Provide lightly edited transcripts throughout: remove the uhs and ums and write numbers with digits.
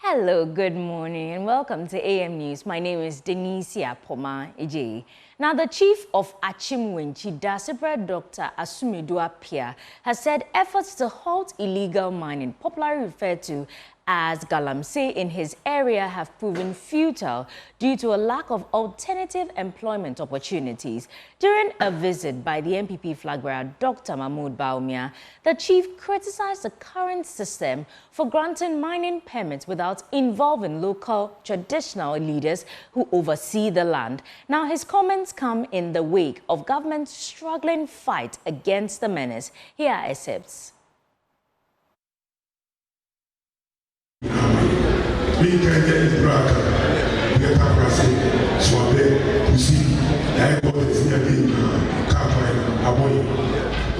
Hello, good morning, and welcome to AM News. My name is Denisia Poma Ije. Now, the chief of Achimwenchi, Dr. Asumedu Apia, has said efforts to halt illegal mining, popularly referred to as galamsey, in his area have proven futile due to a lack of alternative employment opportunities. During a visit by the NPP flag bearer, Dr. Mahamudu Bawumia, the chief criticized the current system for granting mining permits without involving local traditional leaders who oversee the land. Now, his comments come in the wake of government's struggling fight against the menace. Here are excerpts. We can get Iraq, we get Accra, Swabe, you see, I got this near the Quaye, Aboy,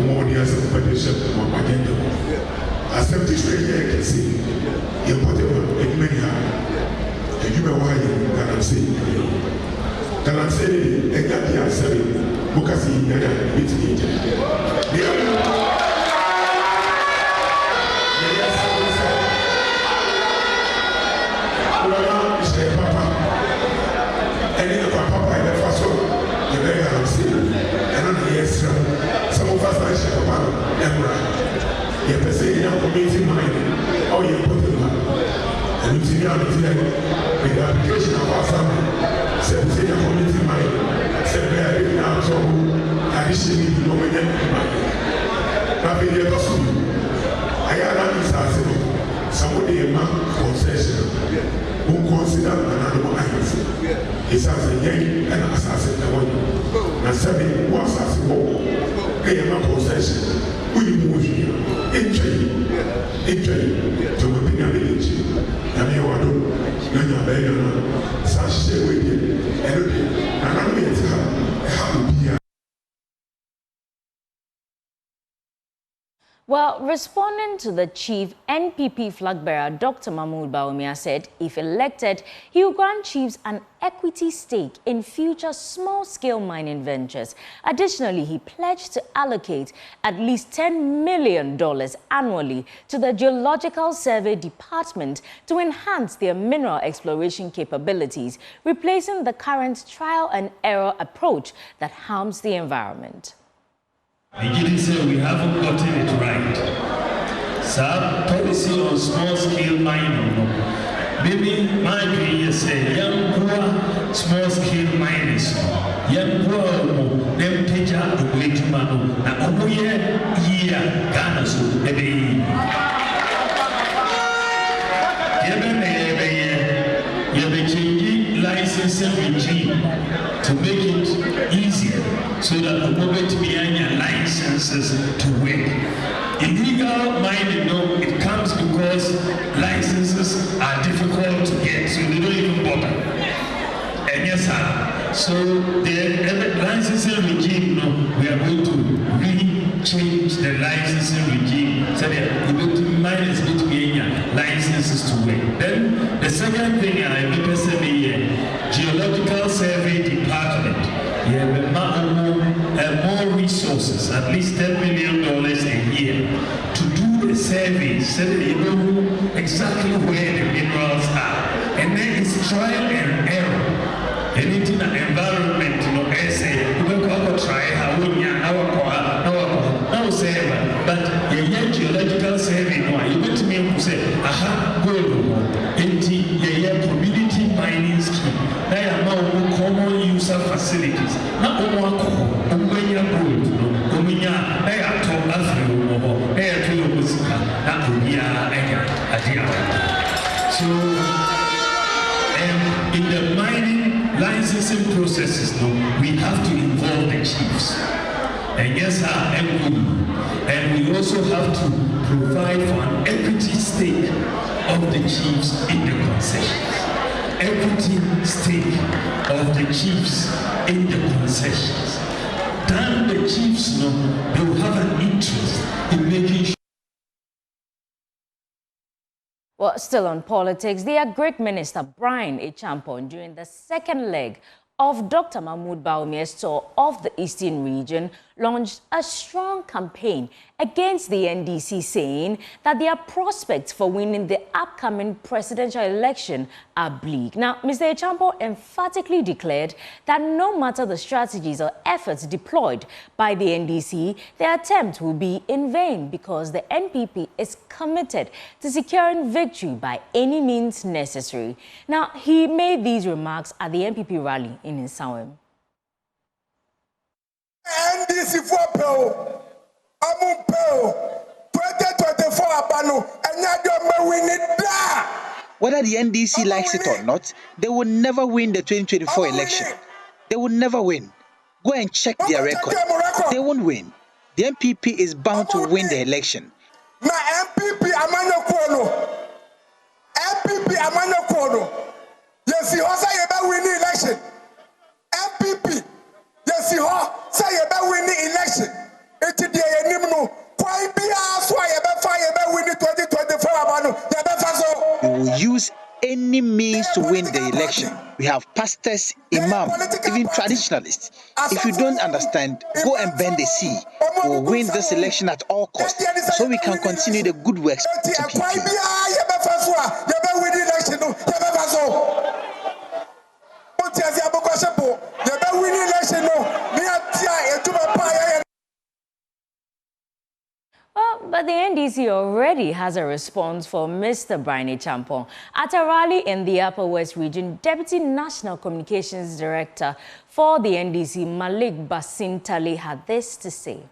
more than a petition on my agenda. I said this way, I can see, you put it many hands, and you know why that I'm saying. That I'm saying, and that you are saying, because he had a bit. Some of us are shut up on Emra. You say you community mind, or you put it on. And you see now with the application of our family, say community mind, say we are living out so additionally the nominate mind. Now, be the possible. I had an assassin, somebody a man concession, who consider an animal agency. It's as a young and assassin. And seven was as a war. They are not possession. We move here. Entry to my village. And you are doing Nanya Bayana, Sashi with you, and I'm going to have Well, responding to the chief, NPP flag bearer Dr. Mahamudu Bawumia said if elected, he will grant chiefs an equity stake in future small-scale mining ventures. Additionally, he pledged to allocate at least $10 million annually to the Geological Survey Department to enhance their mineral exploration capabilities, replacing the current trial-and-error approach that harms the environment. The didn't say we haven't gotten it right. Sir, policy on small-scale mining. Maybe my dream say young poor small-scale miners. Young poor them teacher the way to manu. Na omoye Ghana so ebe. Yebe changing licensing regime to make it easier so that the moment behind your licenses to work. Illegal mining, no, it comes because licenses are difficult to get, so they don't even bother. And yes, sir. So the licensing regime, no, we are going to really change the licensing regime so that miners need to get licenses to work. Then the second thing I remember saying here, Geological Survey Department. More resources, at least $10 million a year, to do the survey so that you know exactly where the minerals are. And then it's trial and error. Anything in the environment, you know, essay, we will try how we now say, but the geological survey, you went to me and say, aha, go into your community mining scheme. They are now common user facilities. Not one Umenya Gold, Umenya, they are told Africa, they are told Musika, not Umia, so, in the mining licensing processes, we have to involve the chiefs. And yes, and we also have to provide for an equity stake of the chiefs in the concessions. Equity stake of the chiefs in the concessions. Then the chiefs know they will have an interest in making sure. Well, still on politics, the Agric Minister A Champo, during the second leg of Dr. Mahamudu Bawumia's tour of the Eastern region, launched a strong campaign against the NDC, saying that their prospects for winning the upcoming presidential election are bleak. Now, Mr. A Champo emphatically declared that no matter the strategies or efforts deployed by the NDC, their attempt will be in vain because the NPP is committed to securing victory by any means necessary. Now, he made these remarks at the NPP rally in Ntow. NDC for Pell, Amun Pell, 2024 Abano, and Addo win it. Whether the NDC likes it or not, they will never win the 2024 election. They will never win. Go and check their record. They won't win. The NPP is bound to win the election. Na MPP Amano Kono. MPP Amano Kono. Yes, he was a win the election. MPP. Yes, he was a win the election. It's the Enimno. Quaye be asked why you fire win the 2024 Amano. We will use any means to win the election. We have pastors, imams, even traditionalists. If you don't understand, go and bend the sea. We will win this election at all costs, so we can continue the good works to PQ. But the NDC already has a response for Mr. A Champo. At a rally in the Upper West Region, Deputy National Communications Director for the NDC, Malik Basintali, had this to say.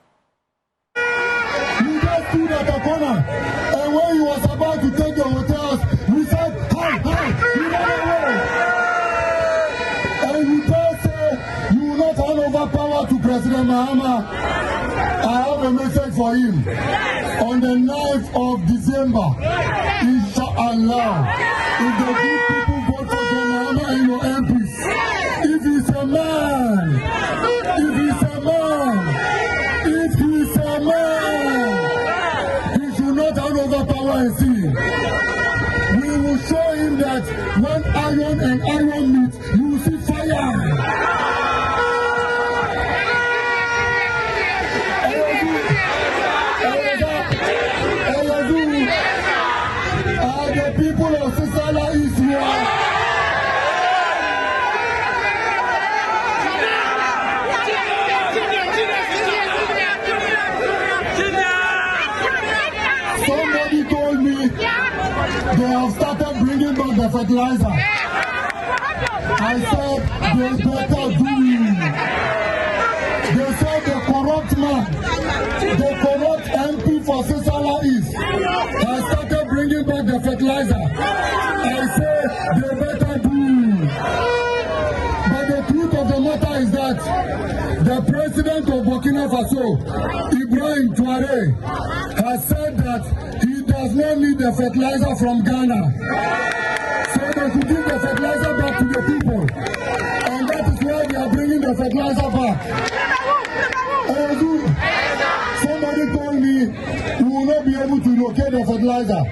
You just stood at the corner, and when he was about to take the hotels, we said, hi, you never will. And you just say you will not hand over power to President Mahama. I have a message for him. On the 9th of December, inshallah, if the good people vote for Mahama and your MPs, if he's a man, he should not hand over power and see. We will show him that when iron and iron meet, you will see fire. The people of Sisala is here. Somebody told me they have started bringing back the fertilizer. I said they better do it. They said the corrupt man, the corrupt MP for Sisala East has started bringing back the fertilizer. I say they better do. But the truth of the matter is that the president of Burkina Faso, Ibrahim Quaye, has said that he does not need the fertilizer from Ghana. So they should give the fertilizer back to the people. And that is why they are bringing the fertilizer back. Somebody told me we will not be able to locate the fertilizer.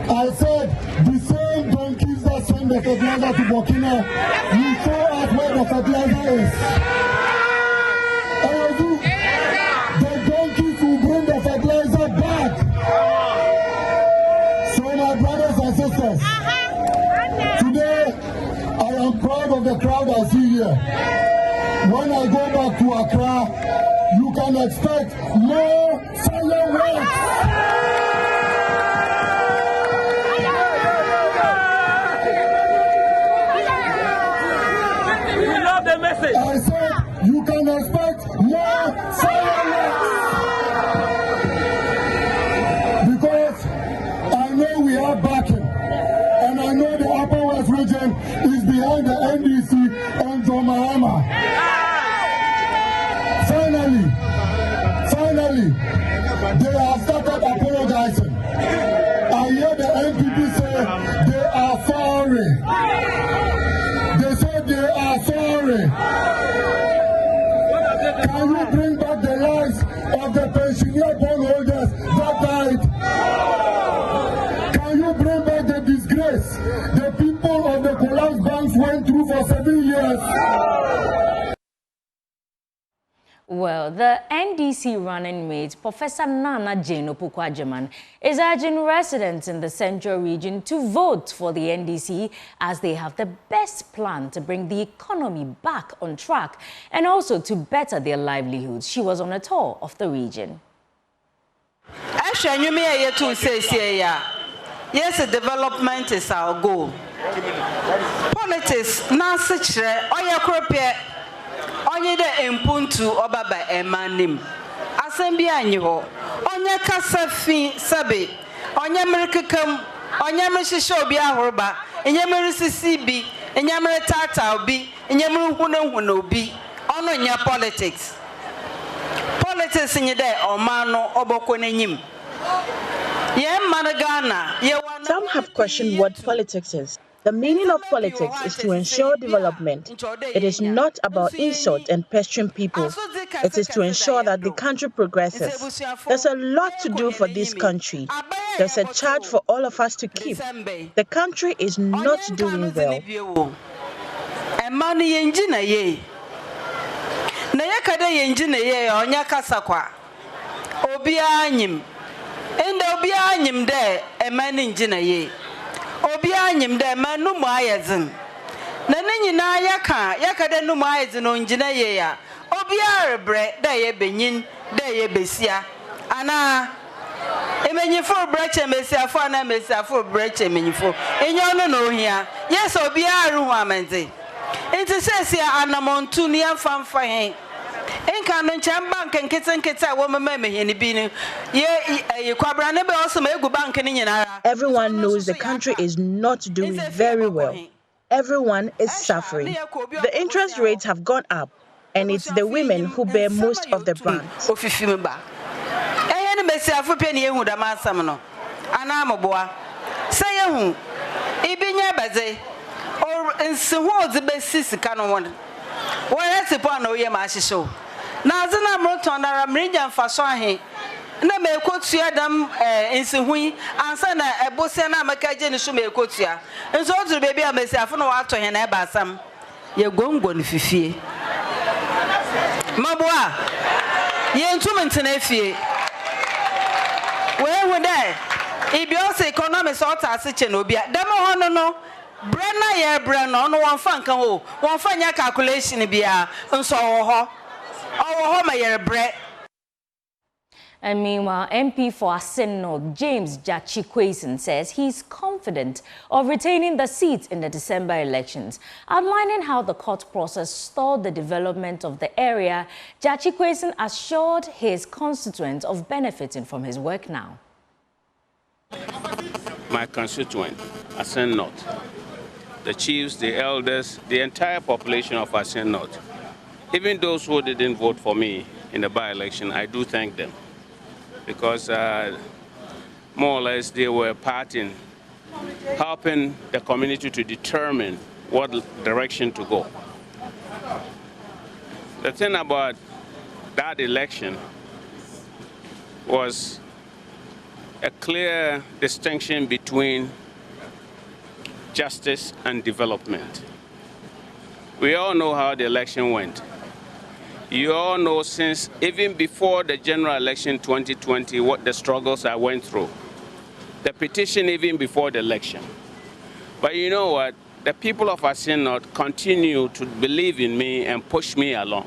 I said the same donkeys that send the fertilizer to Burkina will show us where the fertilizer is. The donkeys will bring the fertilizer back. So my brothers and sisters, today I am proud of the crowd I see here. When I go back to Accra, you can expect more fireworks. We love the message. I said you can expect more fireworks. Because I know we are backing. And I know the Upper West region is behind the NDC and Mahama. Finally, they have started apologizing. I hear the NPP say they are sorry. They said they are sorry. Can you bring back the lives of the pensioner bondholders that died? Can you bring back the disgrace the people of the collapsed banks went through for 7 years? Well, the NDC running mate, Professor Nana Jane Opukwajeman, is urging residents in the central region to vote for the NDC as they have the best plan to bring the economy back on track and also to better their livelihoods. She was on a tour of the region. Yes, development is our goal. Politics, na sichre, oya krope, onye de impuntu obaba emanim. Asembi anyiho, onye kasafi sabe, onye merikam, onye merishisho obi ahorba, onye merisisi bi, onye meritata obi, onye merihune obi, ono nya politics. Politics nye de omano obokone nyim. Some have questioned what politics is. The meaning of politics is to ensure development. It is not about insult and pestering people. It is to ensure that the country progresses. There's a lot to do for this country. There's a charge for all of us to keep. The country is not doing well. And Obia nyim de a man in Jinaye. Obia nyim de man no Mayazin. Nanini na yaka de no Mayazin on Jinaye. Obia bre de ye benin, de ye besia. Ana emenifo breche mesia for na mesia for breche menifo. Enyo no here. Yes, Obia ruhamenze. It says here anamontu ni amfamfa hen. Everyone knows the country is not doing very well. Everyone is suffering. The interest rates have gone up, and it's the women who bear most of the brunt. Nazana Mrotondara Mrinjan Faswahi. Na me kotua dam insihui ansa na ebosia na makaje ne so me kotua. Enso otu bebi amesiafo na wato he na eba asam. Ye gongo ne fifie. Maboa. Ye ntum ntena fie. We hu de. Ibiose economics ota aseche na obia. Dem ho no Brenna ye brenna no won fa nkan ho. Won fa nya calculation bia nso wo ho. And meanwhile, MP for Asin North, James Quaye, says he's confident of retaining the seat in the December elections. Outlining how the court process stalled the development of the area, Quaye assured his constituents of benefiting from his work now. My constituent, Asin North, the chiefs, the elders, the entire population of Asin North, even those who didn't vote for me in the by-election, I do thank them because more or less they were part in helping the community to determine what direction to go. The thing about that election was a clear distinction between justice and development. We all know how the election went. You all know since even before the general election 2020 what the struggles I went through. The petition even before the election. But you know what? The people of Asin North continue to believe in me and push me along.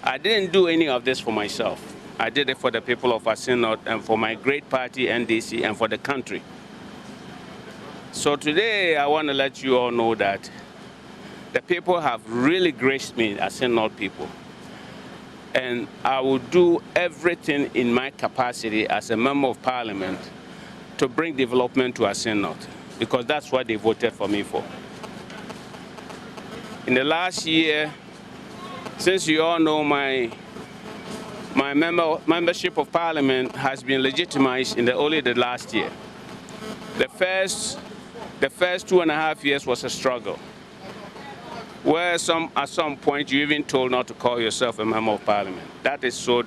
I didn't do any of this for myself. I did it for the people of Asin North and for my great party NDC and for the country. So today I want to let you all know that the people have really graced me, Asin North people. And I will do everything in my capacity as a member of parliament to bring development to Asin North, because that's what they voted for me for. In the last year, since you all know my membership of parliament has been legitimized in only the last year. The first 2.5 years was a struggle, where at some point you even told not to call yourself a member of parliament. That is so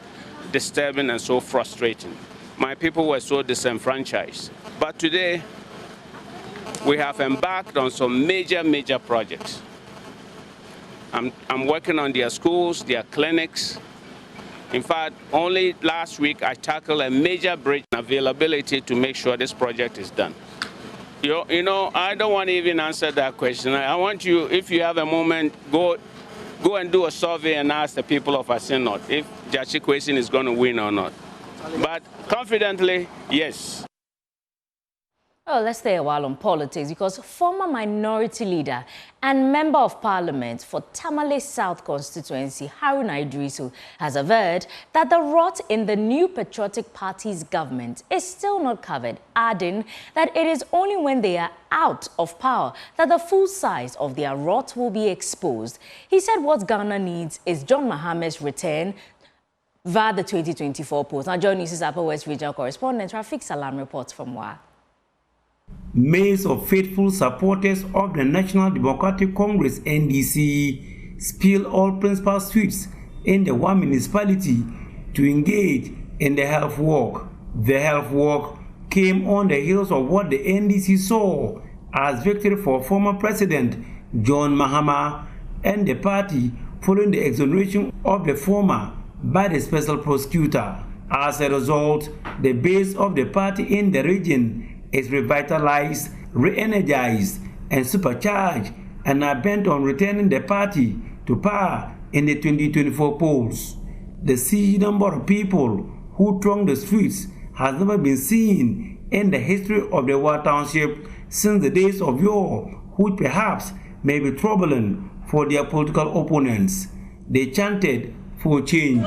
disturbing and so frustrating. My people were so disenfranchised. But today, we have embarked on some major projects. I'm working on their schools, their clinics, In fact, only last week I tackled a major bridge availability to make sure this project is done. You know, I don't want to even answer that question. I want you, if you have a moment, go and do a survey and ask the people of Asin North if Jachi Quaye is going to win or not. But confidently, yes. Oh, let's stay a while on politics because former minority leader and member of parliament for Tamale South constituency, Haruna Iddrisu, has averred that the rot in the new patriotic party's government is still not covered, adding that it is only when they are out of power that the full size of their rot will be exposed. He said what Ghana needs is John Mahama's return via the 2024 polls. Now, joining us is Upper West Regional Correspondent Rafik Salam reports from Wa. Mails of faithful supporters of the National Democratic Congress NDC spill all principal streets in the one municipality to engage in the health walk. The health walk came on the heels of what the NDC saw as victory for former President John Mahama and the party following the exoneration of the former by the special prosecutor. As a result, the base of the party in the region is revitalized, re-energized, and supercharged, and are bent on returning the party to power in the 2024 polls. The sheer number of people who throng the streets has never been seen in the history of the Wa Township since the days of yore, which perhaps may be troubling for their political opponents. They chanted for change.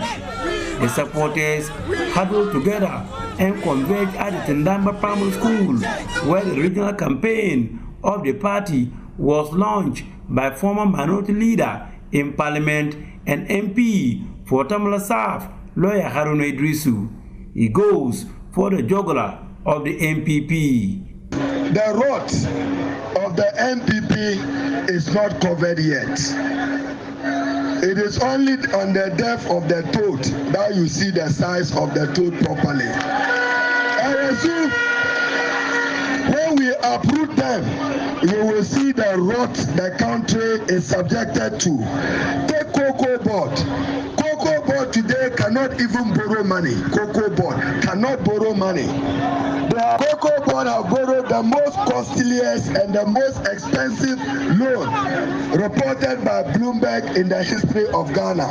The supporters huddled together and converged at the Tindamba Primary School, where the regional campaign of the party was launched by former minority leader in Parliament and MP for Tamale South, lawyer Haruna Iddrisu. He goes for the jugular of the MPP. The rot of the MPP is not covered yet. It is only on the death of the toad that you see the size of the toad properly. And so, when we uproot them, you will see the rot the country is subjected to. Take Coco Board. Coco Board today cannot even borrow money. Coco Board cannot borrow money. The Coco Board have borrowed the most costliest and the most expensive loan reported by Bloomberg in the history of Ghana.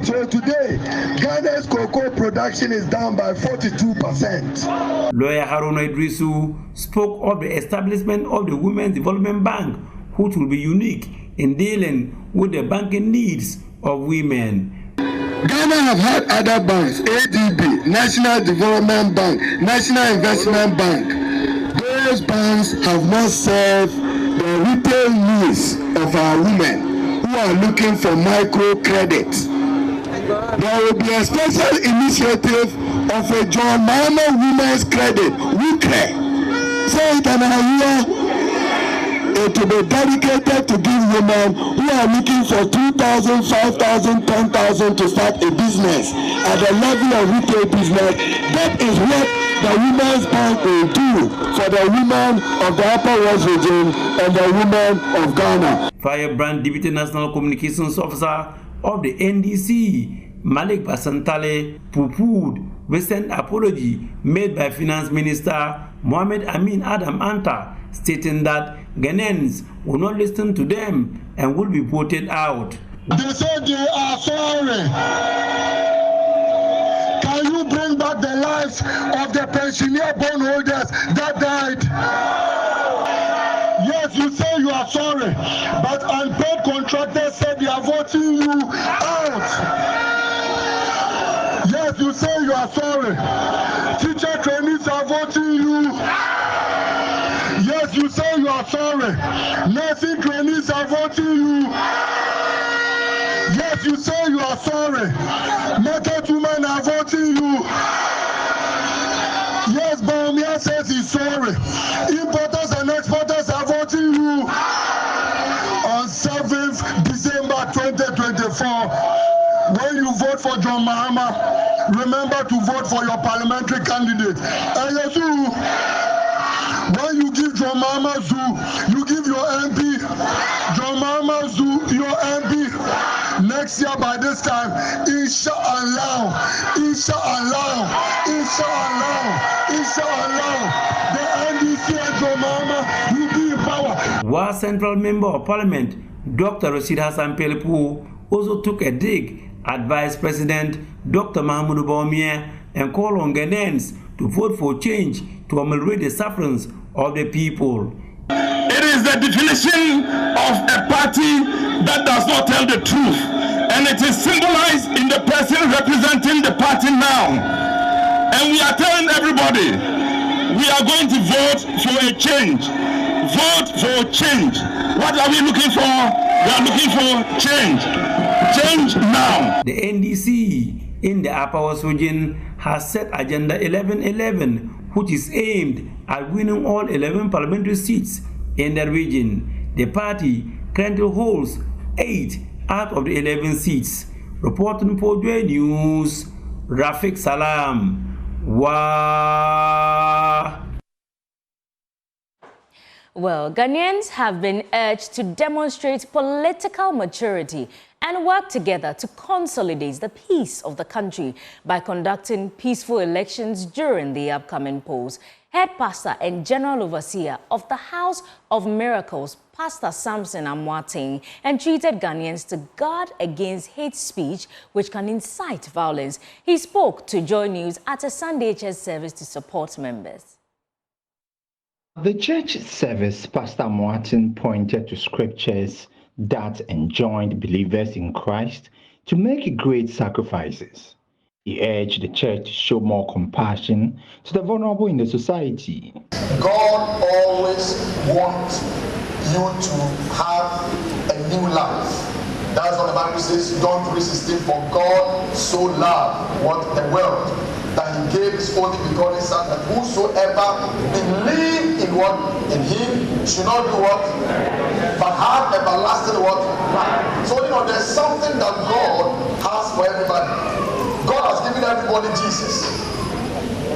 So today, Ghana's cocoa production is down by 42%. Lawyer Haruna Iddrisu spoke of the establishment of the Women's Development Bank, which will be unique in dealing with the banking needs of women. Ghana have had other banks, ADB, National Development Bank, National Investment Bank. Those banks have not served the retail needs of our women who are looking for microcredit. There will be a special initiative of a John Mahama Women's Credit, WICRE. Say it and I hear. It will be dedicated to give women who are looking for 2,000, 5,000, 10,000 to start a business at the level of retail business. That is what the Women's Bank will do for the women of the Upper West region and the women of Ghana. Firebrand Deputy National Communications Officer of the NDC, Malik Basantale, poo-pooed recent apology made by Finance Minister Mohamed Amin Adam Anta, stating that Ghanaians will not listen to them and will be voted out. They said they are sorry. Can you bring back the lives of the pensioner bondholders that died? Yes, you say you are sorry, but unpaid contractors said they are voting you out. Yes, you say you are sorry. Teacher trainees are voting you. Yes, you say you are sorry. Nursing trainees are voting you. Yes, you say you are sorry. Market women are voting you. Yes, Bawumia says he's sorry. Importers and exporters are voting you. On 7th December 2024, when you vote for John Mahama, remember to vote for your parliamentary candidate. When you give John Mahama Zoo, you give your MP. John Mahama Zoo, your MP. Next year by this time, inshallah, Past Central Member of Parliament, Dr. Rashid Hassan Pelipu, also took a dig at Vice President Dr. Mahamudu Bawumia and called on Ghanaians to vote for change to ameliorate the sufferings of the people. It is the definition of a party that does not tell the truth, and it is symbolized in the person representing the party now. And we are telling everybody, we are going to vote for a change. Vote for change. What are we looking for? We are looking for change. Change now. The NDC in the Upper West region has set Agenda 1111, which is aimed at winning all 11 parliamentary seats in the region. The party currently holds 8 out of the 11 seats. Reporting for Joy News, Rafiq Salam. Well, Ghanaians have been urged to demonstrate political maturity and work together to consolidate the peace of the country by conducting peaceful elections during the upcoming polls. Head pastor and general overseer of the House of Miracles, Pastor Samson entreated Ghanaians to guard against hate speech which can incite violence. He spoke to Joy News at a Sunday church service to support members. The church service, Pastor Martin pointed to scriptures that enjoined believers in Christ to make great sacrifices. He urged the church to show more compassion to the vulnerable in the society. God always wants you to have a new life. That's what the Bible says, John 3:16, for God so loved the world that he gave his only begotten Son, that whosoever believe in in him should not do what? But have everlasting what? Life. So there's something that God has for everybody. God has given everybody Jesus.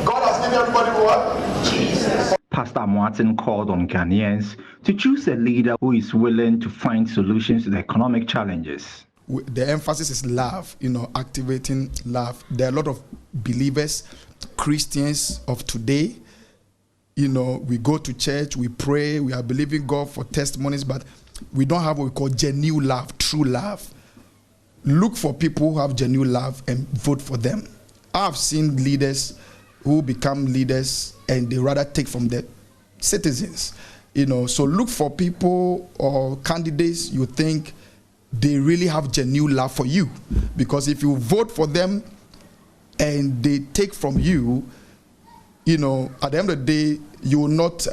God has given everybody what? Jesus. Pastor Martin called on Ghanaians to choose a leader who is willing to find solutions to the economic challenges. The emphasis is love, activating love. There are a lot of believers, Christians of today. We go to church, we pray, we are believing God for testimonies, but we don't have what we call genuine love, true love. Look for people who have genuine love and vote for them. I've seen leaders who become leaders and they rather take from the citizens. So look for people or candidates you think they really have genuine love for you. Because if you vote for them and they take from you, at the end of the day, you will not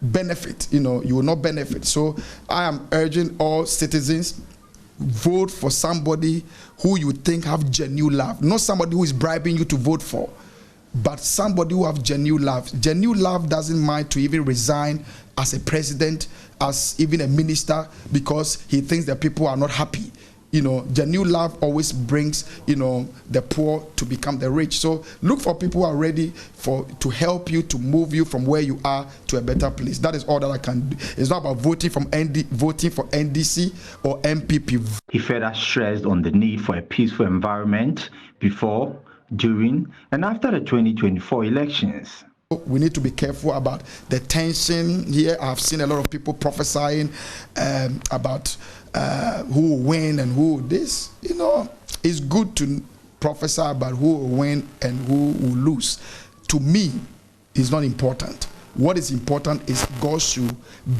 benefit. You will not benefit. So I am urging all citizens, vote for somebody who you think have genuine love, not somebody who is bribing you to vote for, but somebody who have genuine love. Genuine love doesn't mind to even resign as a president, as even a minister, because he thinks that people are not happy. Genuine love always brings, the poor to become the rich. So look for people who are ready to help you, to move you from where you are to a better place. That is all that I can do. It's not about voting for NDC or MPP. He further stressed on the need for a peaceful environment before, during, and after the 2024 elections. We need to be careful about the tension here. I've seen a lot of people prophesying about who will win and who will this. It's good to prophesy about who will win and who will lose. To me, it's not important. What is important is God should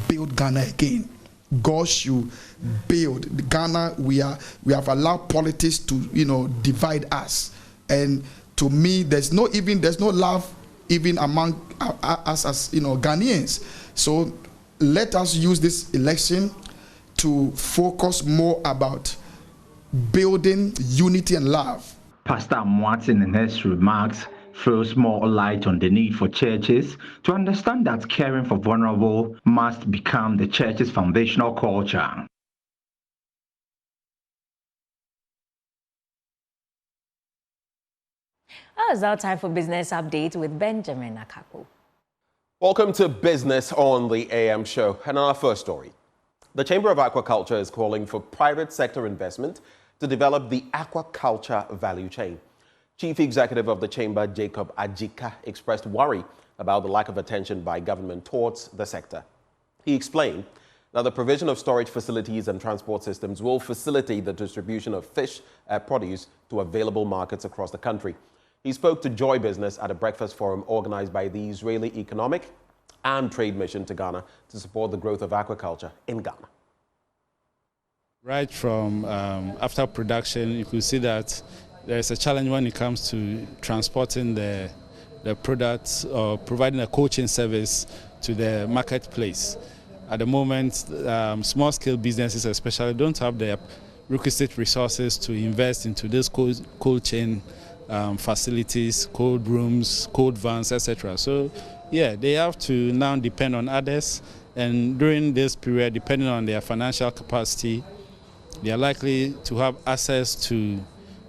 build Ghana again. God should build Ghana. We have allowed politics to divide us, and to me, there's no love even among us as Ghanaians. So let us use this election to focus more about building unity and love. Pastor Martin in his remarks throws more light on the need for churches to understand that caring for vulnerable must become the church's foundational culture. It's now time for Business Update with Benjamin Akapo. Welcome to Business on the AM show. And our first story. The Chamber of Aquaculture is calling for private sector investment to develop the aquaculture value chain. Chief Executive of the Chamber, Jacob Ajika, expressed worry about the lack of attention by government towards the sector. He explained Now, the provision of storage facilities and transport systems will facilitate the distribution of fish produce to available markets across the country. He spoke to Joy Business at a breakfast forum organized by the Israeli Economic and Trade Mission to Ghana to support the growth of aquaculture in Ghana. Right from after production, you could see that there is a challenge when it comes to transporting the products or providing a coaching service to the marketplace. At the moment, small-scale businesses especially don't have the requisite resources to invest into these cold chain facilities, cold rooms, cold vans, etc. So, yeah, they have to now depend on others, and during this period, depending on their financial capacity, they are likely to have access to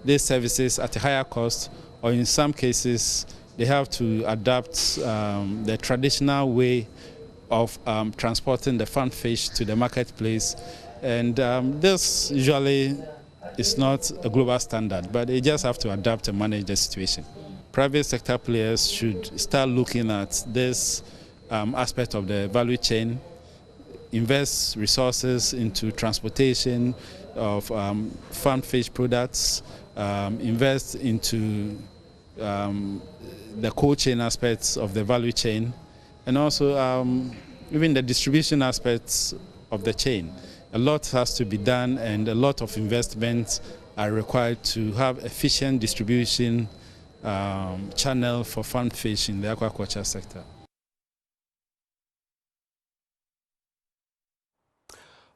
these services at a higher cost, or in some cases, they have to adapt the traditional way of transporting the farmed fish to the marketplace. And this usually is not a global standard, but they just have to adapt and manage the situation. Private sector players should start looking at this aspect of the value chain, invest resources into transportation of farmed fish products, invest into the cold chain aspects of the value chain, and also even the distribution aspects of the chain. A lot has to be done, and a lot of investments are required to have efficient distribution channel for farmed fish in the aquaculture sector.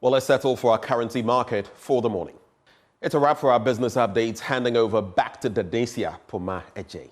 Well, let's settle for our currency market for the morning. It's a wrap for our business updates. Handing over back to Denisia Poma Ejay.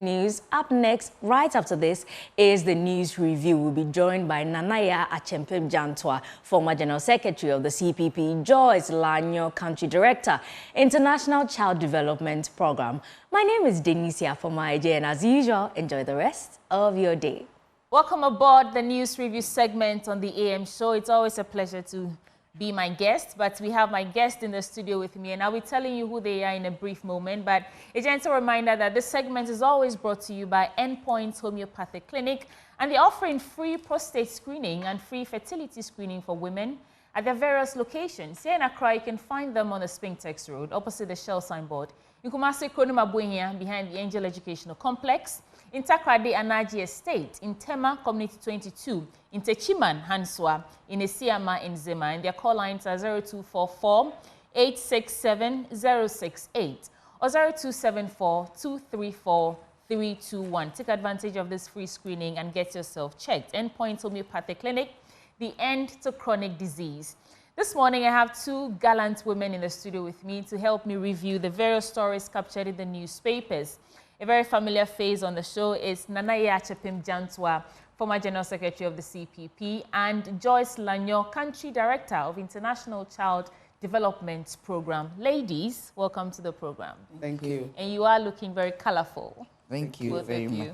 News. Up next, right after this, is the news review. We'll be joined by Nanaya A Champo, former General Secretary of the CPP, Joyce Lanyo, Country Director, International Child Development Program. My name is Denisia Poma Ejay, and as usual, enjoy the rest of your day. Welcome aboard the news review segment on the AM show. It's always a pleasure to be my guest, but we have my guest in the studio with me, and I'll be telling you who they are in a brief moment. But a gentle reminder that this segment is always brought to you by Endpoint Homeopathic Clinic, and they're offering free prostate screening and free fertility screening for women at their various locations. Here in Accra, you can find them on the Spintex Road, opposite the Shell signboard. In Kumasi, Mahamudu behind the Angel Educational Complex. In Takrade Anaji Estate, in Tema Community 22, in Techiman, Hanswa, in Esiama, in Zema, and their call lines are 0244 867 068 or 0274 234 321. Take advantage of this free screening and get yourself checked. Endpoint Homeopathic Clinic, the end to chronic disease. This morning, I have two gallant women in the studio with me to help me review the various stories captured in the newspapers. A very familiar face on the show is Nanaya Achepim, former General Secretary of the CPP, and Joyce Lanyo, Country Director of International Child Development Program. Ladies, welcome to the program. Thank you. And you are looking very colorful. Thank you very much.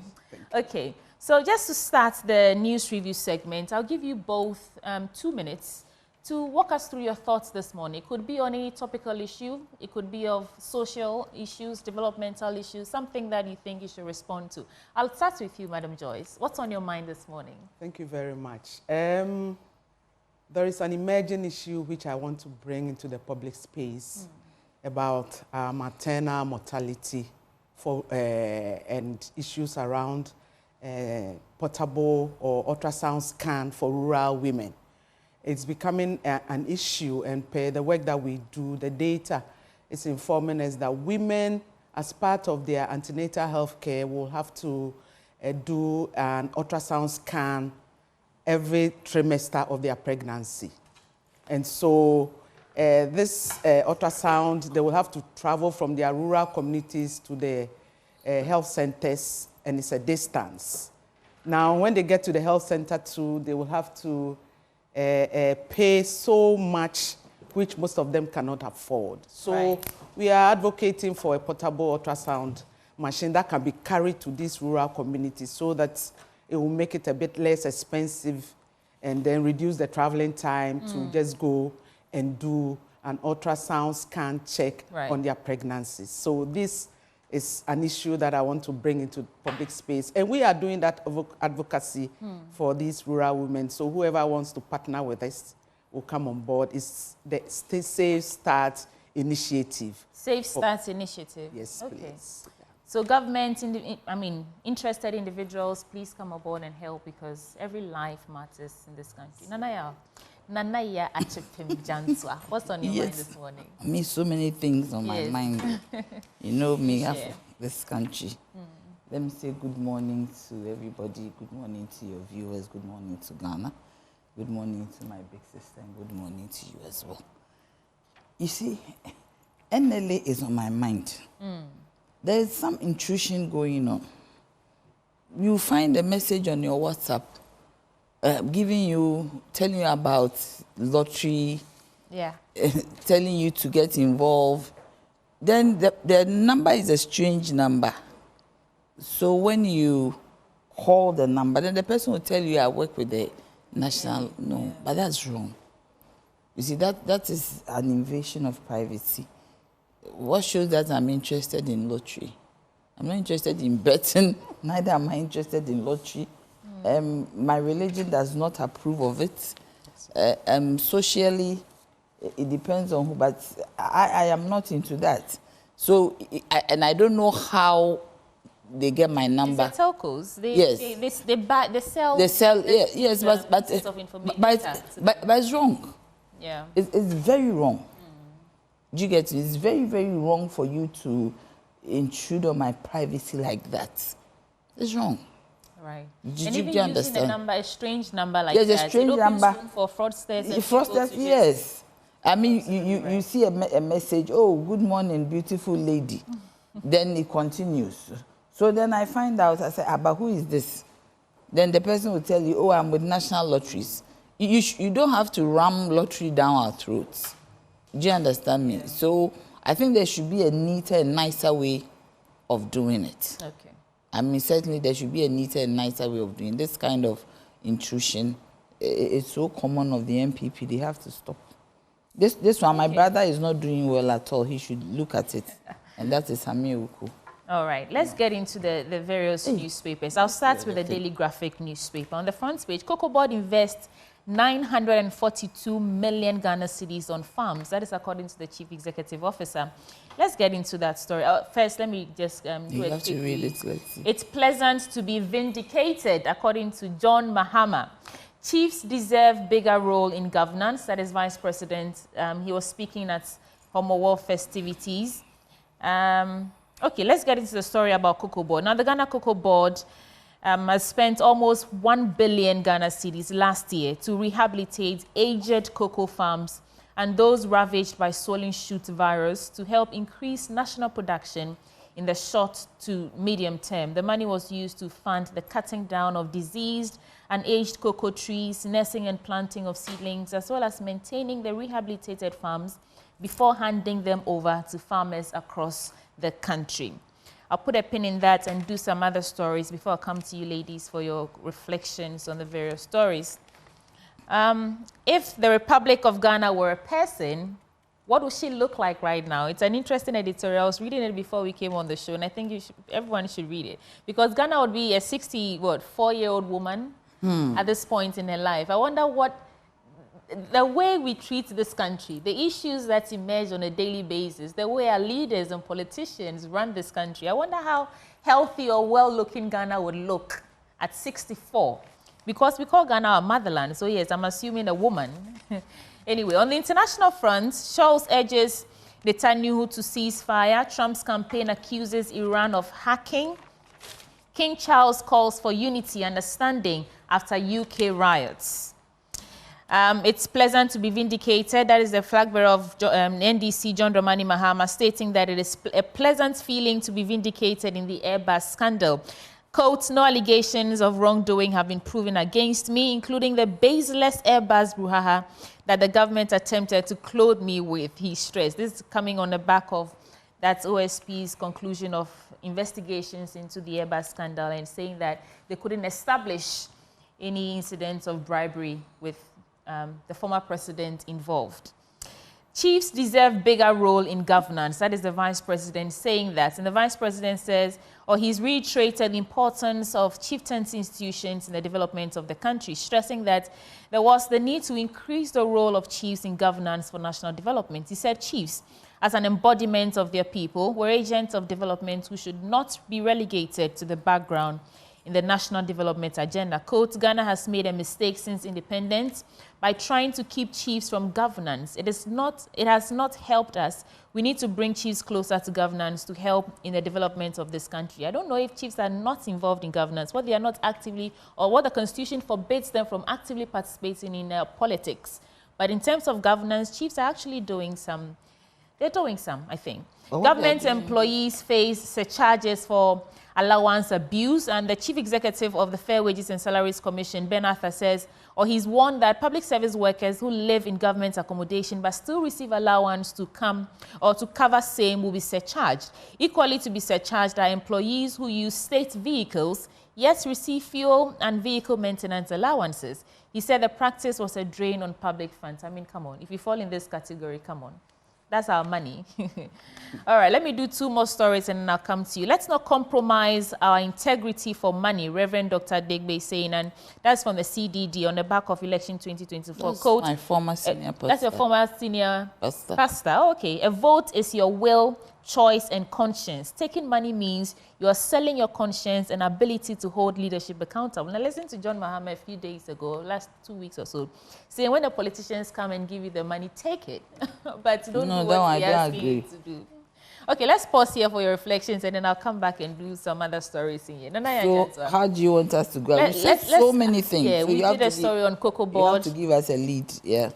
Okay, so just to start the news review segment, I'll give you both 2 minutes to walk us through your thoughts this morning. It could be on any topical issue. It could be of social issues, developmental issues, something that you think you should respond to. I'll start with you, Madam Joyce. What's on your mind this morning? Thank you very much. There is an emerging issue which I want to bring into the public space about maternal mortality and issues around portable or ultrasound scan for rural women. It's becoming an issue, and per the work that we do, the data is informing us that women, as part of their antenatal health care, will have to do an ultrasound scan every trimester of their pregnancy. And so this ultrasound, they will have to travel from their rural communities to the health centers, and it's a distance. Now, when they get to the health center too, they will have to pay so much, which most of them cannot afford. So we are advocating for a portable ultrasound machine that can be carried to these rural communities so that it will make it a bit less expensive and then reduce the traveling time to just go and do an ultrasound scan check on their pregnancies. So this is an issue that I want to bring into public space. And we are doing that advocacy for these rural women. So whoever wants to partner with us will come on board. It's the Safe Start Initiative. Safe Start Initiative. Yes, okay. please. So government, interested individuals, please come aboard and help, because every life matters in this country. Nanaya Achipim Janswa. What's on your mind this morning? Me, so many things on my mind. You know me, of this country. Let me say good morning to everybody. Good morning to your viewers. Good morning to Ghana. Good morning to my big sister, and good morning to you as well. You see, NLA is on my mind. There is some intrusion going on. You find a message on your WhatsApp telling you about lottery, telling you to get involved. Then the number is a strange number. So when you call the number, then the person will tell you, I work with the national. No, but that's wrong. You see, that is an invasion of privacy. What shows that I'm interested in lottery? I'm not interested in betting, neither am I interested in lottery. My religion does not approve of it. Socially, it depends on who, but I am not into that. So, I don't know how they get my number. Is it telcos? They sell. They sell, yes, but it's wrong. Yeah. It's very wrong. Do you get it? It's very, very wrong for you to intrude on my privacy like that. It's wrong. Right. And even using a number, a strange number like that. There's a strange number. For fraudsters. Fraudsters, yes. I mean, you see a message, oh, good morning, beautiful lady. Then it continues. So then I find out, I say, but who is this? Then the person will tell you, oh, I'm with National Lotteries. You don't have to ram lottery down our throats. Do you understand me? So I think there should be a neater and nicer way of doing it. Okay. I mean, certainly there should be a neater and nicer way of doing this kind of intrusion. It's so common of the MPP. They have to stop. This one, my brother is not doing well at all. He should look at it. And that is Hamir Uku. All right, let's get into the various newspapers. I'll start with the Daily Graphic newspaper. On the front page, Coco Board invests 942 million Ghana cedis on farms. That is according to the Chief Executive Officer. Let's get into that story. First, let me just do you have to read it. Let's see. It's pleasant to be vindicated, according to John Mahama. Chiefs deserve bigger role in governance. That is Vice President. He was speaking at Homo festivities. Okay, let's get into the story about Coco Board. Now, the Ghana Coco Board has spent almost 1 billion Ghana cedis last year to rehabilitate aged cocoa farms and those ravaged by swollen shoot virus to help increase national production in the short to medium term. The money was used to fund the cutting down of diseased and aged cocoa trees, nursing and planting of seedlings, as well as maintaining the rehabilitated farms before handing them over to farmers across the country. I'll put a pin in that and do some other stories before I come to you ladies for your reflections on the various stories. If the Republic of Ghana were a person, what would she look like right now? It's an interesting editorial. I was reading it before we came on the show, and I think everyone should read it. Because Ghana would be a 4-year-old woman at this point in her life. I wonder the way we treat this country, the issues that emerge on a daily basis, the way our leaders and politicians run this country. I wonder how healthy or well-looking Ghana would look at 64. Because we call Ghana our motherland, so yes, I'm assuming a woman. Anyway, on the international front, Scholz urges Netanyahu to cease fire. Trump's campaign accuses Iran of hacking. King Charles calls for unity and understanding after UK riots. It's pleasant to be vindicated. That is the flag bearer of NDC, John Dramani Mahama, stating that it is a pleasant feeling to be vindicated in the Airbus scandal. Quote, no allegations of wrongdoing have been proven against me, including the baseless Airbus brouhaha that the government attempted to clothe me with, he stressed. This is coming on the back of that OSP's conclusion of investigations into the Airbus scandal and saying that they couldn't establish any incidents of bribery with the former president involved. Chiefs deserve bigger role in governance. That is the Vice President saying that. And the Vice President says, or he's reiterated the importance of chieftaincy institutions in the development of the country, stressing that there was the need to increase the role of chiefs in governance for national development. He said chiefs, as an embodiment of their people, were agents of development who should not be relegated to the background in the national development agenda. Quote, Ghana has made a mistake since independence by trying to keep chiefs from governance. It has not helped us. We need to bring chiefs closer to governance to help in the development of this country. I don't know if chiefs are not involved in governance, what they are not actively, or what the Constitution forbids them from actively participating in politics. But in terms of governance, chiefs are actually doing some. They're doing some, I think. Government employees face surcharges for allowance abuse, and the chief executive of the Fair Wages and Salaries Commission, Ben Arthur, says, or he's warned that public service workers who live in government accommodation but still receive allowance to come or to cover same will be surcharged. Equally to be surcharged are employees who use state vehicles yet receive fuel and vehicle maintenance allowances. He said the practice was a drain on public funds. I mean, come on, if you fall in this category, come on. That's our money. All right, let me do 2 more stories and then I'll come to you. Let's not compromise our integrity for money, Reverend Dr. Degbe saying, and that's from the CDD on the back of election 2024. That's Quote, my former senior pastor. That's your former senior pastor. Oh, okay. A vote is your will, choice, and conscience. Taking money means you are selling your conscience and ability to hold leadership accountable. Now, listen to John Mahama a few days ago, last 2 weeks or so, saying when the politicians come and give you the money, take it. But don't do what they ask you to do. Okay, let's pause here for your reflections and then I'll come back and do some other stories in here. So, how do you want us to go? We said so many things. Yeah, so we did a story on Coco Board. You have to give us a lead, yeah.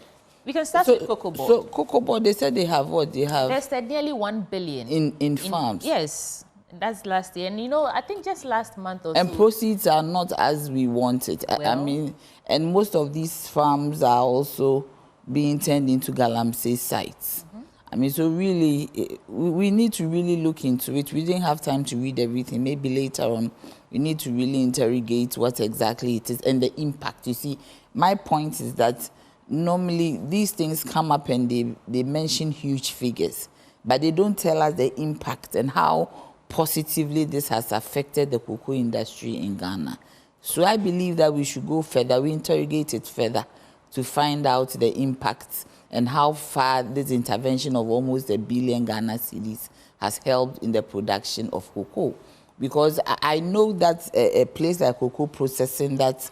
We can start with Coco Board. So, Coco Board, they said they have what? They have... They said nearly 1 billion. In farms? Yes. That's last year. And, you know, I think just last month or so. And proceeds are not as we wanted. Well, I mean, and most of these farms are also being turned into Galamsey sites. I mean, so really, we need to really look into it. We didn't have time to read everything. Maybe later on, we need to really interrogate what exactly it is and the impact. You see, my point is that normally these things come up and they mention huge figures, but they don't tell us the impact and how positively this has affected the cocoa industry in Ghana. So I believe that we should go further, we interrogate it further to find out the impact and how far this intervention of almost $1 billion Ghana cedis has helped in the production of cocoa. Because I know that a place like cocoa processing that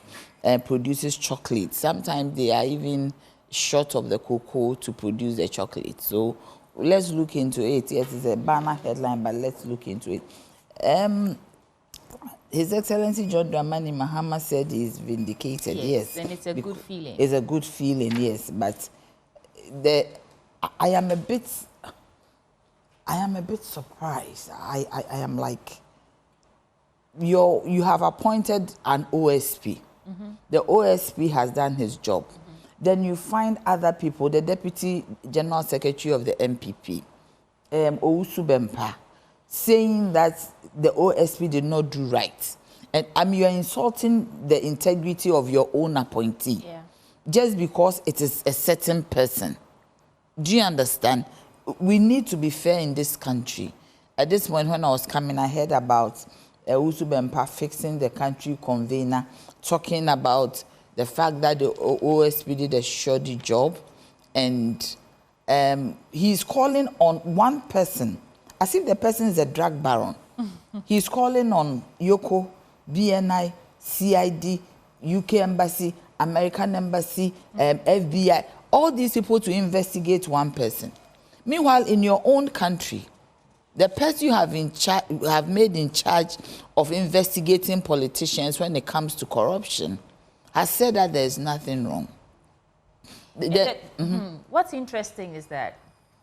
produces chocolate, sometimes they are even short of the cocoa to produce the chocolate. So let's look into it. Yes, it's a banner headline, but let's look into it. His Excellency John Dramani Mahama said he's vindicated, yes. And it's a good feeling. It's a good feeling, yes. But I am a bit surprised. I am like, you have appointed an OSP. The OSP has done his job. Then you find other people, the Deputy General Secretary of the MPP, Owusu Bempah, saying that the OSP did not do right. And you are insulting the integrity of your own appointee just because it is a certain person. Do you understand? We need to be fair in this country. At this point, when I was coming, I heard about Owusu Bempah fixing the country convener, talking about the fact that the OSP did a shoddy job, and he's calling on one person, as if the person is a drug baron. He's calling on Yoko, BNI, CID, UK Embassy, American Embassy, FBI, all these people to investigate one person. Meanwhile, in your own country, the person you have made in charge of investigating politicians when it comes to corruption has said that there is nothing wrong. What's interesting is that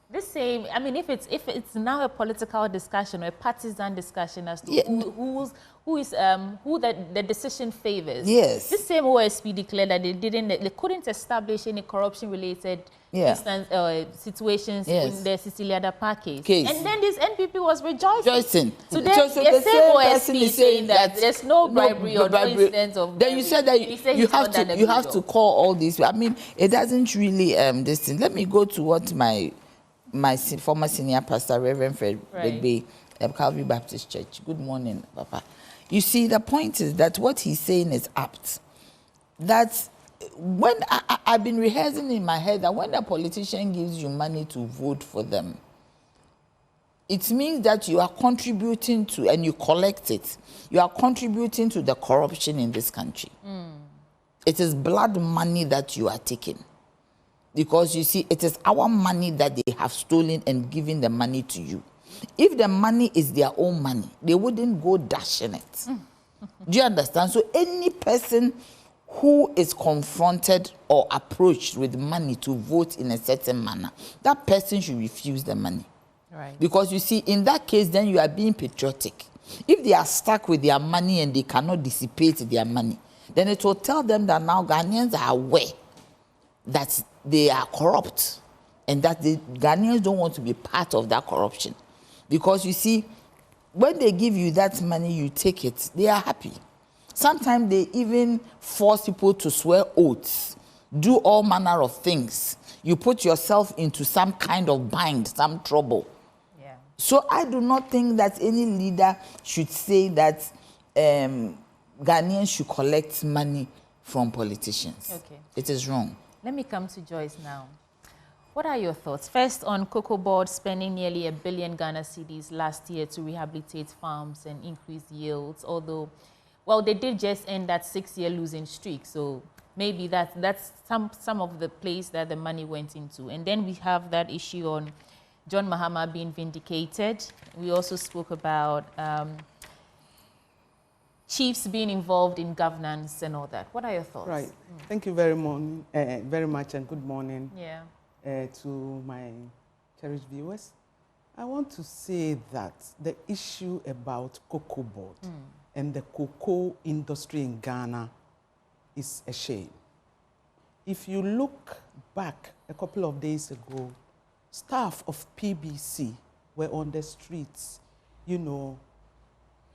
this same, I mean, if it's now a political discussion or a partisan discussion as to who the decision favors. Yes. This same OSP declared that they couldn't establish any corruption-related situations in the Cecilia Park case. And then this NPP was rejoicing. Today, so the same OSP is saying that there's no bribery or no incidents of. Then you said that you have to call all these. I mean, it doesn't really this thing. Let me go to what my former senior pastor, Reverend Fred Begbe, Calvary Baptist Church. Good morning, Papa. You see, the point is that what he's saying is apt. That when I've been rehearsing in my head that when a politician gives you money to vote for them, it means that you are contributing to, and you collect it, you are contributing to the corruption in this country. It is blood money that you are taking. Because you see, it is our money that they have stolen and given the money to you. If the money is their own money, they wouldn't go dashing it. Do you understand? So any person who is confronted or approached with money to vote in a certain manner, that person should refuse the money. Right. Because you see, in that case, then you are being patriotic. If they are stuck with their money and they cannot dissipate their money, then it will tell them that now Ghanaians are aware that they are corrupt and that the Ghanaians don't want to be part of that corruption. Because you see, when they give you that money, you take it, they are happy. Sometimes they even force people to swear oaths, do all manner of things. You put yourself into some kind of bind, some trouble. Yeah. So I do not think that any leader should say that Ghanaians should collect money from politicians. Okay. It is wrong. Let me come to Joyce now. What are your thoughts? First, on Coco Board spending nearly 1 billion Ghana cedis last year to rehabilitate farms and increase yields, although, well, they did just end that 6-year losing streak, so maybe that's some of the place that the money went into. And then we have that issue on John Mahama being vindicated. We also spoke about chiefs being involved in governance and all that. What are your thoughts? Right. Thank you very much, and good morning. Yeah. To my cherished viewers. I want to say that the issue about Coco Board and the cocoa industry in Ghana is a shame. If you look back a couple of days ago, staff of PBC were on the streets, you know,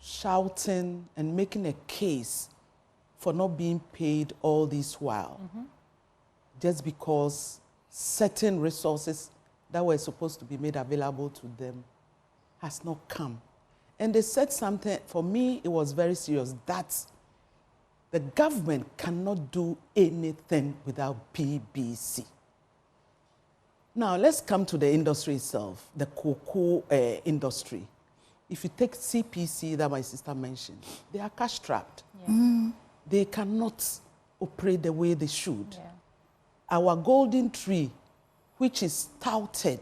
shouting and making a case for not being paid all this while, just because certain resources that were supposed to be made available to them has not come. And they said something, for me, it was very serious, that the government cannot do anything without PBC. Now, let's come to the industry itself, the cocoa industry. If you take CPC that my sister mentioned, they are cash-strapped. Yeah. They cannot operate the way they should. Yeah. Our golden tree, which is touted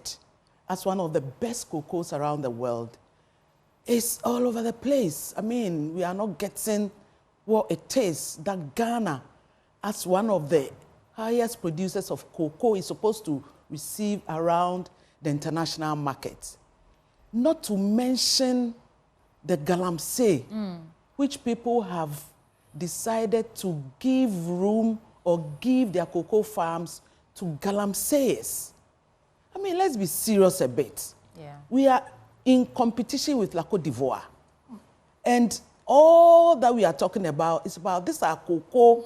as one of the best cocoas around the world, is all over the place. I mean, we are not getting what it is that Ghana, as one of the highest producers of cocoa, is supposed to receive around the international market. Not to mention the galamsey, which people have decided to give room or give their cocoa farms to galamseyers. I mean, let's be serious a bit. Yeah. We are in competition with La Côte d'Ivoire. And all that we are talking about is about this our cocoa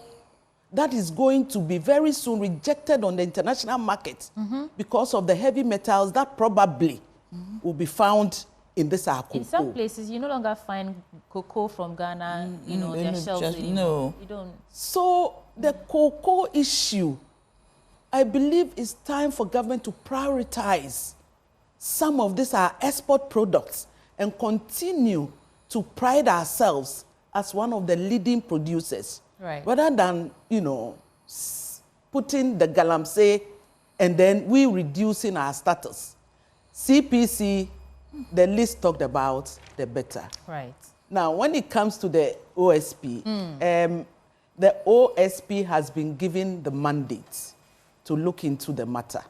that is going to be very soon rejected on the international market because of the heavy metals that probably will be found in this our cocoa. In some places, you no longer find cocoa from Ghana, you know, their shelves anymore. You don't. So the cocoa issue, I believe it's time for government to prioritize some of these our export products and continue to pride ourselves as one of the leading producers. Right. Rather than, you know, putting the galamsey and then we reducing our status. CPC, the least talked about, the better. Right. Now, when it comes to the OSP, the OSP has been given the mandate to look into the matter.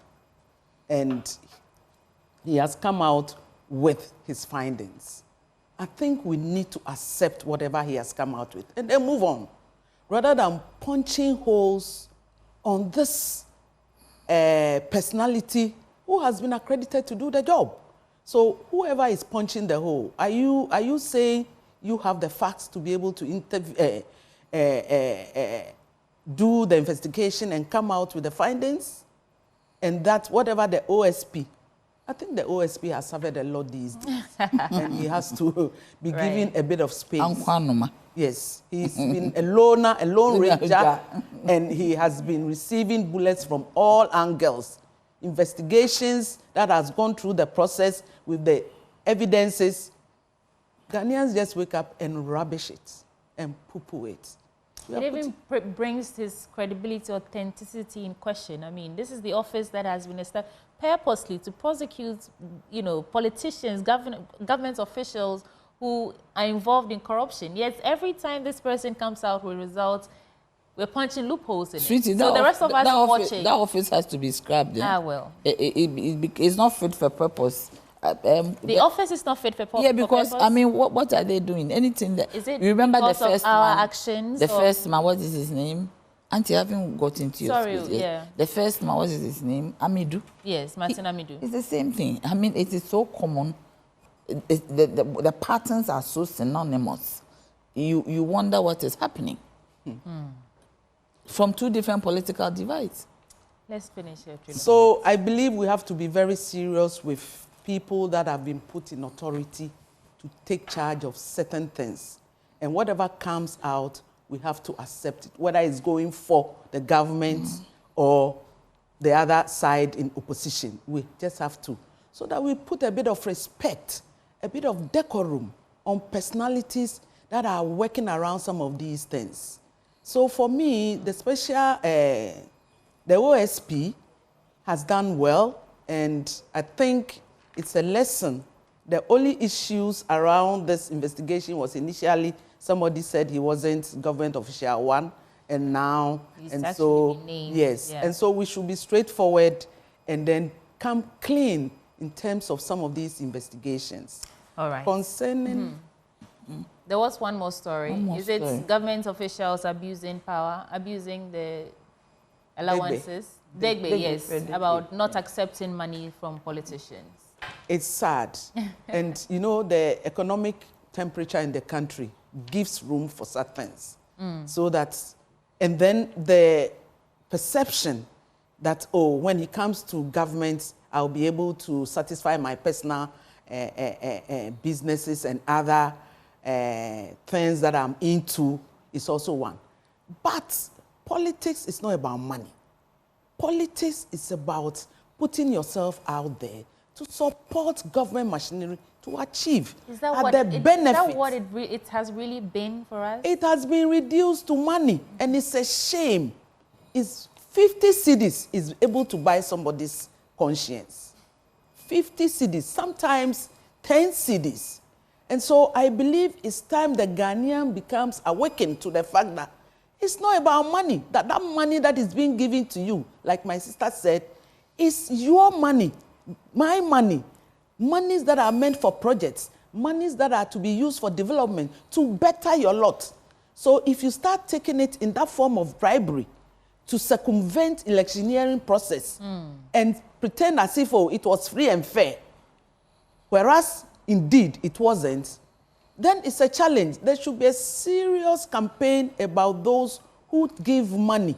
And he has come out with his findings. I think we need to accept whatever he has come out with and then move on, rather than punching holes on this personality who has been accredited to do the job. So whoever is punching the hole, are you saying you have the facts to be able to do the investigation and come out with the findings? And that whatever the OSP, I think the OSP has suffered a lot these days. And he has to be given a bit of space. Yes, he's been a loner, a lone ranger, and he has been receiving bullets from all angles. Investigations that has gone through the process with the evidences. Ghanaians just wake up and rubbish it and poo-poo it. It even brings his credibility, authenticity in question. I mean, this is the office that has been established purposely to prosecute, you know, politicians, government officials who are involved in corruption. Yet every time this person comes out with results, we're punching loopholes in it. So the rest of us are watching. That office has to be scrapped. Yeah? Ah, well. It's not fit for purpose. The office is not fit for purpose. Yeah, because I mean, what are they doing? Anything that is it? You remember the first our man, actions. The first man. What is his name? Auntie, I haven't got into your space yet. Yeah. The first man. What is his name? Amidu. Yes, Martin Amidu. It's the same thing. I mean, it is so common. The patterns are so synonymous. You wonder what is happening from two different political divides. Let's finish here. So I believe we have to be very serious with people that have been put in authority to take charge of certain things. And whatever comes out, we have to accept it, whether it's going for the government or the other side in opposition. We just have to. So that we put a bit of respect, a bit of decorum on personalities that are working around some of these things. So for me, the OSP has done well, and I think it's a lesson. The only issues around this investigation was initially somebody said he wasn't government official one, and now, and so, yes. Yeah. And so we should be straightforward and then come clean in terms of some of these investigations. All right. Concerning... There was one more story. Is it government officials abusing power, abusing the allowances? Degbe, yes, about not accepting money from politicians. It's sad. And, you know, the economic temperature in the country gives room for such things. So that, and then the perception that, oh, when it comes to government, I'll be able to satisfy my personal businesses and other things that I'm into is also one. But politics is not about money. Politics is about putting yourself out there to support government machinery to achieve is that what it has really been for us? It has been reduced to money, and it's a shame. It's 50 cedis is able to buy somebody's conscience. 50 cedis, sometimes 10 cedis. And so I believe it's time the Ghanaian becomes awakened to the fact that it's not about money, that money that is being given to you, like my sister said, is your money, my money, monies that are meant for projects, monies that are to be used for development, to better your lot. So if you start taking it in that form of bribery to circumvent electioneering process and pretend as if, oh, it was free and fair, whereas indeed it wasn't, then it's a challenge. There should be a serious campaign about those who give money.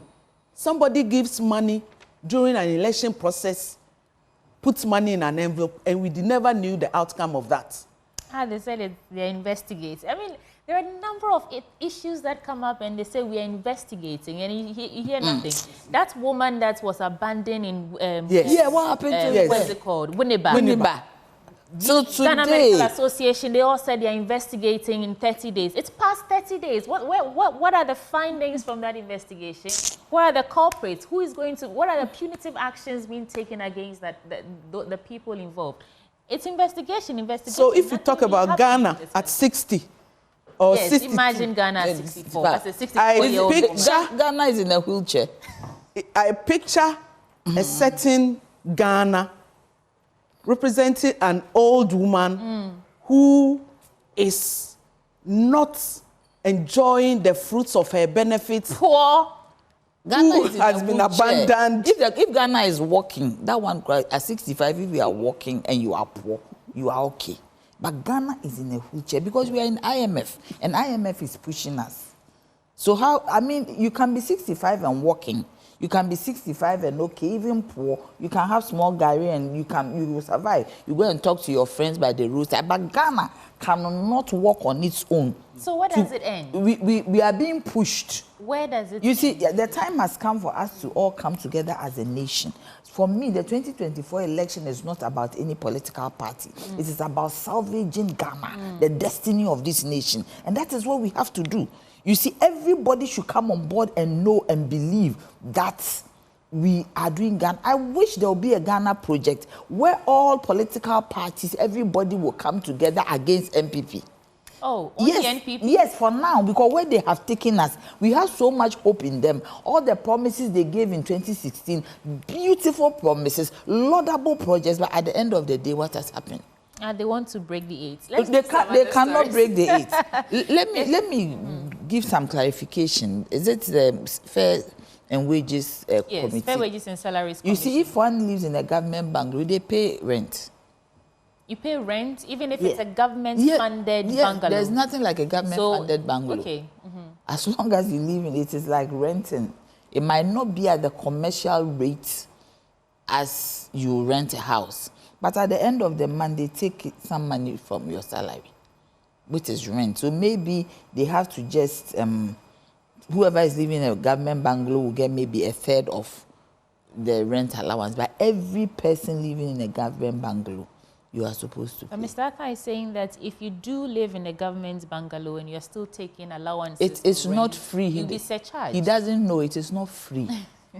Somebody gives money during an election process, puts money in an envelope, and we never knew the outcome of that. They said they're investigating. I mean, there are a number of issues that come up and they say we are investigating, and you hear nothing. That woman that was abandoned in... what happened to what's it called? Winneba. So Ghana Medical Association, they all said they are investigating in 30 days. It's past 30 days. What are the findings from that investigation? What are the culprits? Who is going to... What are the punitive actions being taken against the people involved? It's investigation. So if you talk about Ghana at 60... or yes, 62, imagine Ghana at 64. That's a 64-year-old woman. Ghana is in a wheelchair. I picture a certain Ghana representing an old woman who is not enjoying the fruits of her benefits. Poor. Ghana has been abandoned. If Ghana is working, that one at 65, if you are working and you are poor, you are okay. But Ghana is in a wheelchair because we are in IMF, and IMF is pushing us. So how, I mean, you can be 65 and working. You can be 65 and okay, even poor. You can have small Gary and you will survive. You go and talk to your friends by the roadside. But Ghana cannot work on its own. So where does it end? We are being pushed. Where does it You end? see, the time has come for us to all come together as a nation. For me, the 2024 election is not about any political party. It is about salvaging Ghana, the destiny of this nation. And that is what we have to do. You see, everybody should come on board and know and believe that we are doing Ghana. I wish there will be a Ghana project where all political parties, everybody will come together against MPP. Oh, only yes, NPP? Yes, for now, because where they have taken us, we have so much hope in them. All the promises they gave in 2016, beautiful promises, laudable projects, but at the end of the day, what has happened? They want to break the 8. They cannot break the 8. Let me give some clarification. Is it the Fair and Wages Committee? Yes, Fair Wages and Salaries You see, if one lives in a government bungalow, they pay rent. You pay rent even if it's a government-funded bungalow? There's nothing like a government-funded bungalow. Okay. As long as you live in it, it's like renting. It might not be at the commercial rate as you rent a house. But at the end of the month, they take some money from your salary, which is rent. So maybe they have to just, whoever is living in a government bungalow will get maybe a third of the rent allowance. But every person living in a government bungalow, you are supposed to pay. Mr. Aka is saying that if you do live in a government bungalow and you're still taking allowances, it's not free. You'll be surcharged. He doesn't know it is not free.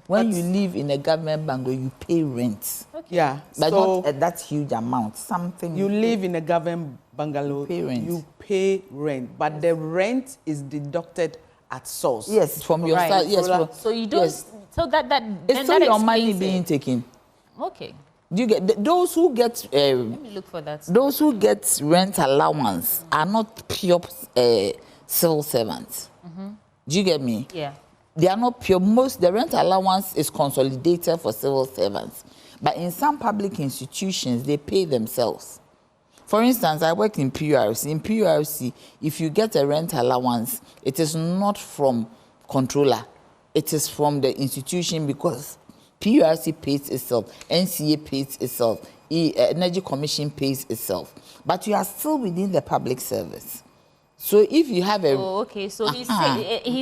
When you live in a government bungalow, you pay rent. Okay. Yeah, but so not that huge amount. Something you live in a government bungalow, you pay rent, but the rent is deducted at source. Yes, from your salary. Yes, so you don't. Yes. So that it's still your money being taken. Okay. Do you get those who get? Let me look for that. Those who get rent allowance are not pure civil servants. Do you get me? Yeah. They are not pure. The rent allowance is consolidated for civil servants. But in some public institutions, they pay themselves. For instance, I work in PURC. In PURC, if you get a rent allowance, it is not from controller. It is from the institution because PURC pays itself, NCA pays itself, Energy Commission pays itself. But you are still within the public service. So if you have a... Oh, okay. So he's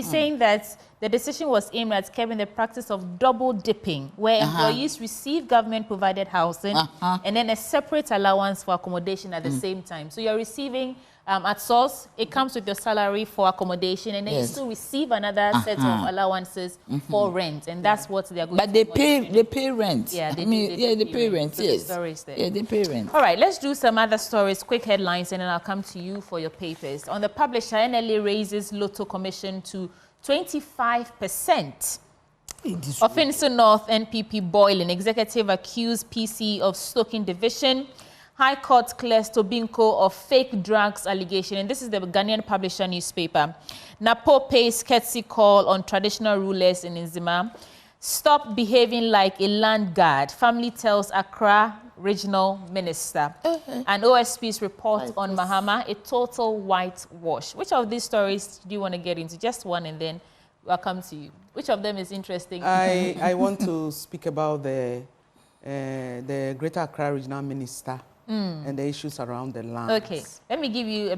saying that the decision was aimed at curbing the practice of double dipping, where employees receive government-provided housing and then a separate allowance for accommodation at the same time. So you're receiving at source, it comes with your salary for accommodation, and then you still receive another set of allowances for rent, and that's what they are going to do. But they pay rent. Yeah, they pay rent. So yes. Yeah, they pay rent. All right, let's do some other stories, quick headlines, and then I'll come to you for your papers. On the publisher, NLA raises Lotto commission to 25%. Ofinso North NPP boiling. Executive accused PC of stoking division. High Court clears Tobinko of fake drugs allegation. And this is the Ghanaian publisher newspaper. Napo pays courtesy call on traditional rulers in Nzima. Stop behaving like a land guard. Family tells Accra regional minister. And OSP's report on Mahama, a total whitewash. Which of these stories do you want to get into? Just one, and then I'll come to you. Which of them is interesting? I want to speak about the Greater Accra regional minister and the issues around the land. Okay, let me give you a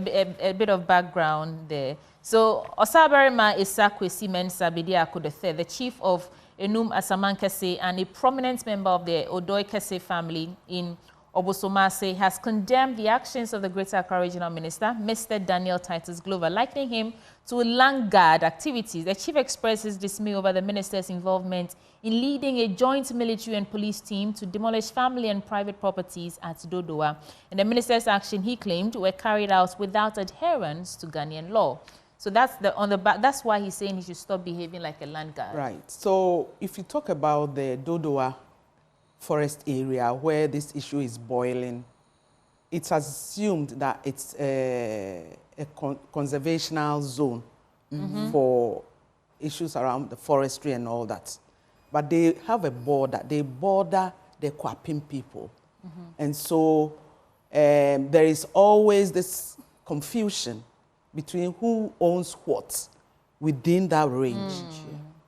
bit of background there. So, Osabarima Isakwesi Mensah Bediako III, the chief of Enum Asamankese and a prominent member of the Odoi Kese family in Obosomase, has condemned the actions of the Greater Accra Regional Minister, Mr. Daniel Titus Glover, likening him to land guard activities. The chief expresses dismay over the minister's involvement in leading a joint military and police team to demolish family and private properties at Dodowa. And the minister's action, he claimed, were carried out without adherence to Ghanaian law. So that's that's why he's saying he should stop behaving like a land guard. Right. So if you talk about the Dodowa forest area where this issue is boiling, it's assumed that it's a conservational zone for issues around the forestry and all that. But they have a border. They border the Kwapim people. And so there is always this confusion between who owns what within that range.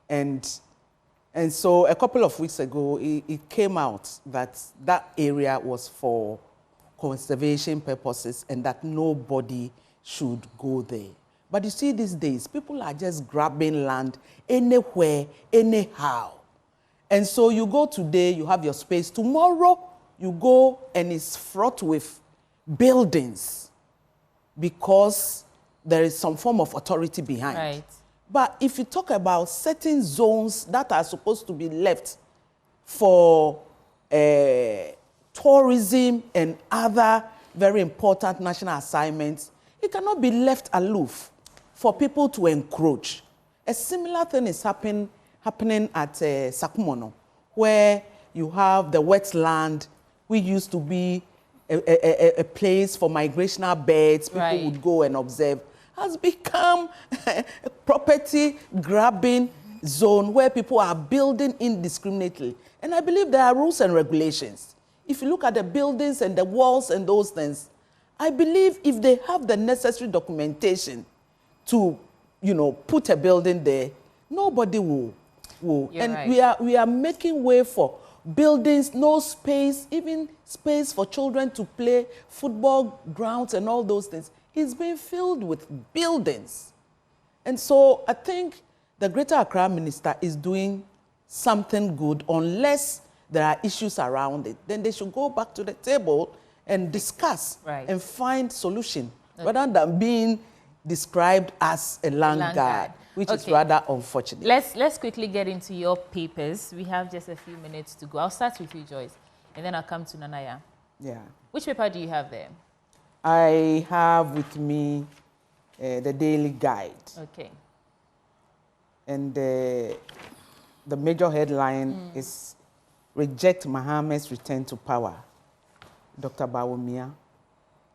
And so a couple of weeks ago, it came out that that area was for conservation purposes and that nobody should go there. But you see these days, people are just grabbing land anywhere, anyhow. And so you go today, you have your space. Tomorrow, you go and it's fraught with buildings because there is some form of authority behind. Right. But if you talk about certain zones that are supposed to be left for tourism and other very important national assignments, it cannot be left aloof for people to encroach. A similar thing is happening at Sakumono, where you have the wetland, which used to be a place for migrational birds, people would go and observe, has become a property grabbing zone where people are building indiscriminately. And I believe there are rules and regulations. If you look at the buildings and the walls and those things, I believe if they have the necessary documentation to, put a building there, nobody will. And right. we are making way for buildings, no space, even space for children to play, football grounds and all those things. It's been filled with buildings. And so I think the Greater Accra minister is doing something good unless there are issues around it. Then they should go back to the table and discuss and find solution rather than being described as a land guard, which is rather unfortunate. Let's quickly get into your papers. We have just a few minutes to go. I'll start with you, Joyce, and then I'll come to Nanaya. Yeah. Which paper do you have there? I have with me the Daily Guide. Okay. And the major headline is Reject Mohammed's Return to Power, Dr. Bawumia.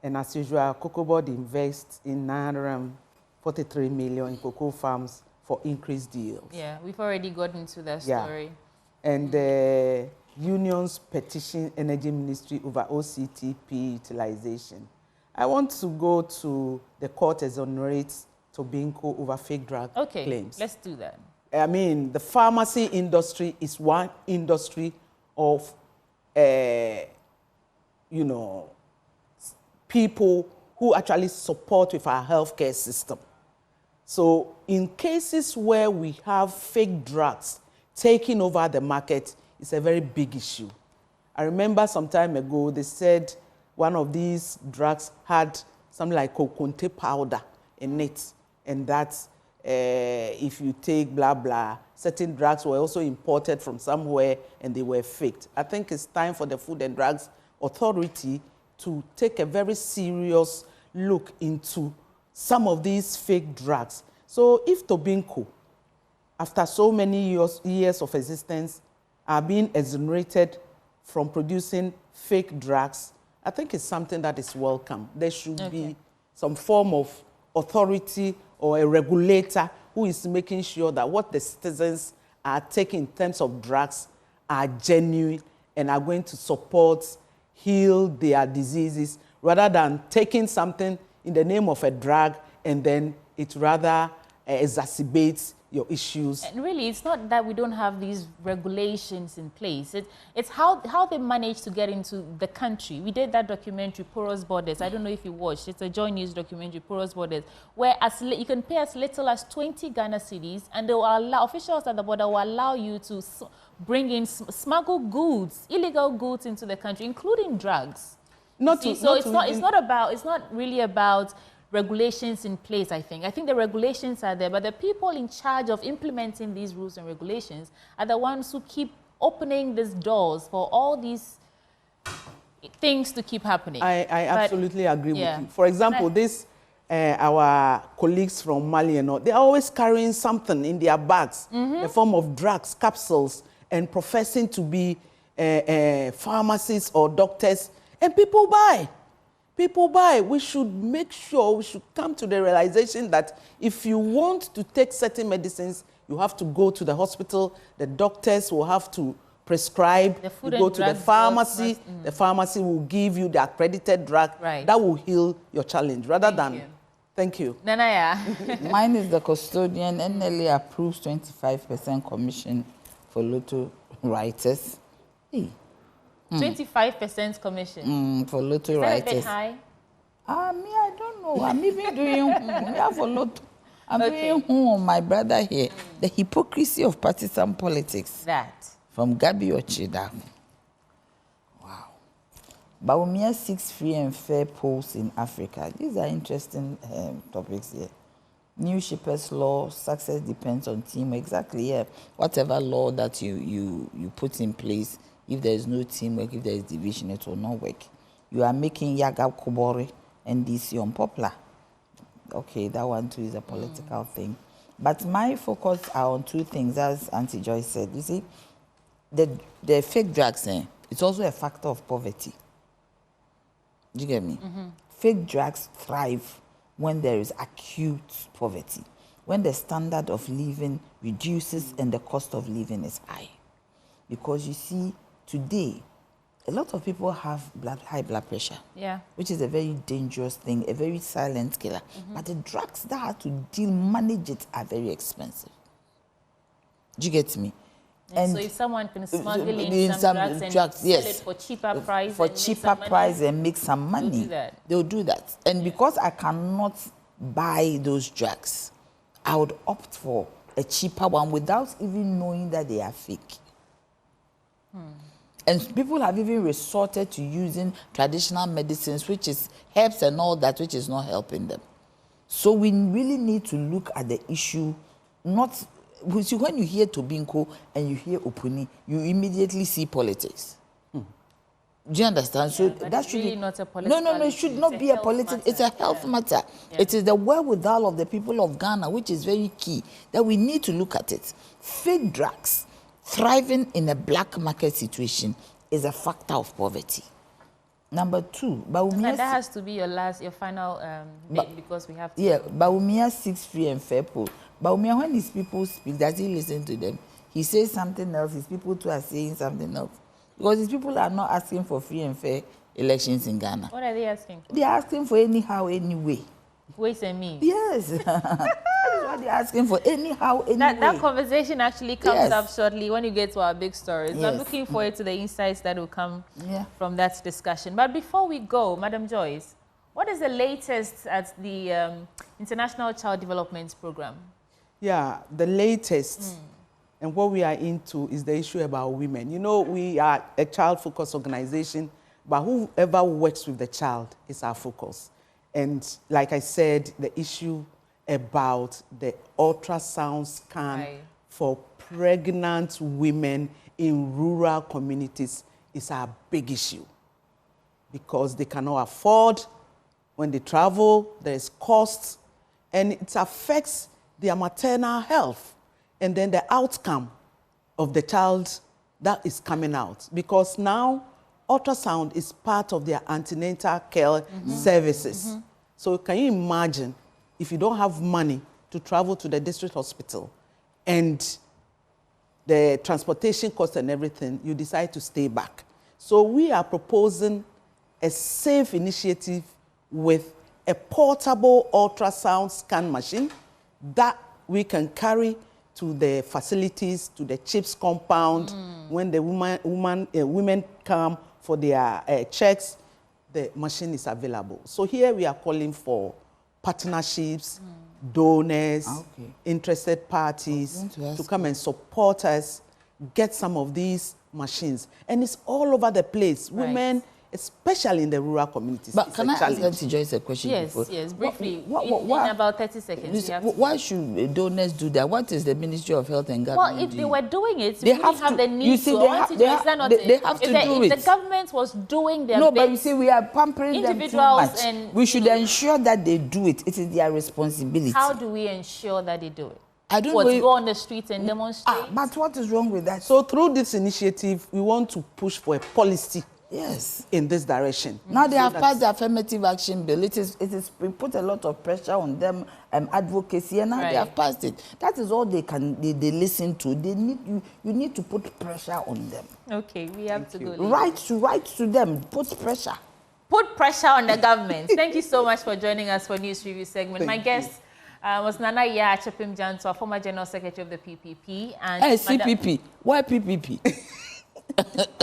And as usual, Coco Board invests in 943 million in cocoa farms for increased deals. Yeah, we've already got into that story. Yeah. And the unions petition Energy Ministry over OCTP utilization. I want to go to the court exonerates Tobinco over fake drug claims. Let's do that. I mean, the pharmacy industry is one industry of, people who actually support with our healthcare system. So in cases where we have fake drugs taking over the market, it's a very big issue. I remember some time ago, they said one of these drugs had something like coconut powder in it, and that's if you take blah, blah, certain drugs were also imported from somewhere and they were faked. I think it's time for the Food and Drugs Authority to take a very serious look into some of these fake drugs. So if Tobinco, after so many years of existence, are being exonerated from producing fake drugs, I think it's something that is welcome. There should be some form of authority or a regulator who is making sure that what the citizens are taking in terms of drugs are genuine and are going to support, heal their diseases, rather than taking something in the name of a drug and then it rather exacerbates your issues. And really, it's not that we don't have these regulations in place. It's how they manage to get into the country. We did that documentary, Porous Borders. I don't know if you watched. It's a Joy News documentary, Porous Borders, where you can pay as little as 20 Ghana cedis, and they will allow, officials at the border will allow you to bring in, smuggle goods, illegal goods into the country, including drugs. It's not really about regulations in place, I think. I think the regulations are there, but the people in charge of implementing these rules and regulations are the ones who keep opening these doors for all these things to keep happening. I absolutely agree with you. For example, our colleagues from Mali, they're always carrying something in their bags, the form of drugs, capsules, and professing to be pharmacists or doctors, and people buy. people buy. We should make sure, we should come to the realization that if you want to take certain medicines, you have to go to the hospital. The doctors will have to prescribe. You go to the pharmacy. The pharmacy will give you the accredited drug that will heal your challenge rather than. Thank you. Nanaya. Mine is the custodian. NLA approves 25% commission for lotto writers. Hey. 25% commission. For lotto is writers. That a bit high? Me, I don't know. I'm even doing for lotto. I'm doing on my brother here. The hypocrisy of partisan politics. That. From Gabi Ochida. Wow. Bawumia 6 free and fair polls in Africa. These are interesting topics here. New shippers law, success depends on team. Exactly, yeah. Whatever law that you put in place, if there is no teamwork, if there is division, it will not work. You are making Yaga Kobore NDC unpopular. Okay, that one too is a political thing. But my focus are on two things, as Auntie Joyce said. You see, the fake drugs, it's also a factor of poverty. Do you get me? Fake drugs thrive when there is acute poverty, when the standard of living reduces and the cost of living is high. Because you see, today, a lot of people have high blood pressure, which is a very dangerous thing, a very silent killer. But the drugs that have to manage it are very expensive. Do you get me? And so if someone can smuggle in some drugs and sell it for cheaper price, and make some money, they'll do that. And because I cannot buy those drugs, I would opt for a cheaper one without even knowing that they are fake. And people have even resorted to using traditional medicines, which is herbs and all that, which is not helping them. So we really need to look at the issue, not... See, when you hear Tobinko and you hear Opuni, you immediately see politics. Do you understand? So that's really not a political No, it should not be a political. It's a health matter. It is the wherewithal of the people of Ghana, which is very key, that we need to look at it. Fake drugs thriving in a black market situation is a factor of poverty. Number two, Bawumia... That has to be your final bit because we have to... Yeah, Bawumia 6 free and fair poll. Bawumia, when his people speak, does he listen to them? He says something else, his people too are saying something else. Because his people are not asking for free and fair elections in Ghana. What are they asking for? They are asking for anyhow, anyway. Ways and means? Yes. That is what they are asking for, anyhow, anyway. That conversation actually comes up shortly when you get to our big stories. Yes. I'm looking forward to the insights that will come from that discussion. But before we go, Madam Joyce, what is the latest at the International Child Development Program? Yeah, the latest and what we are into is the issue about women. You know, we are a child-focused organization, but whoever works with the child is our focus. And like I said, the issue about the ultrasound scan for pregnant women in rural communities is a big issue because they cannot afford. When they travel, there is cost, and it affects their maternal health and then the outcome of the child that is coming out. Because now, ultrasound is part of their antenatal care services. So can you imagine if you don't have money to travel to the district hospital and the transportation cost and everything, you decide to stay back. So we are proposing a safe initiative with a portable ultrasound scan machine that we can carry to the facilities, to the CHIPS compound. When the women come for their checks, the machine is available. So here we are calling for partnerships, donors, interested parties to come and support us, get some of these machines. And it's all over the place. Women, especially in the rural communities. But can I ask Auntie Joyce a question? Yes, briefly. In about 30 seconds. Why should donors do that? What is the Ministry of Health and Government Well, if they were doing it, they we have have the need to. They have to do it. If the government was doing their No, but you see, we are pampering them too much. And we should ensure that they do it. It is their responsibility. How do we ensure that they do it? I don't know. Go on the streets and demonstrate? But what is wrong with that? So through this initiative, we want to push for a policy Yes. in this direction. Now they have passed the affirmative action bill. We put a lot of pressure on them, advocacy, and now they have passed it. That is all they listen to. You need to put pressure on them. Okay, we have to go. Write to them. Put pressure. Put pressure on the government. Thank you so much for joining us for News Review segment. My guest was Nana Chepim Janto, former General Secretary of the PPP. And CPP. Why PPP?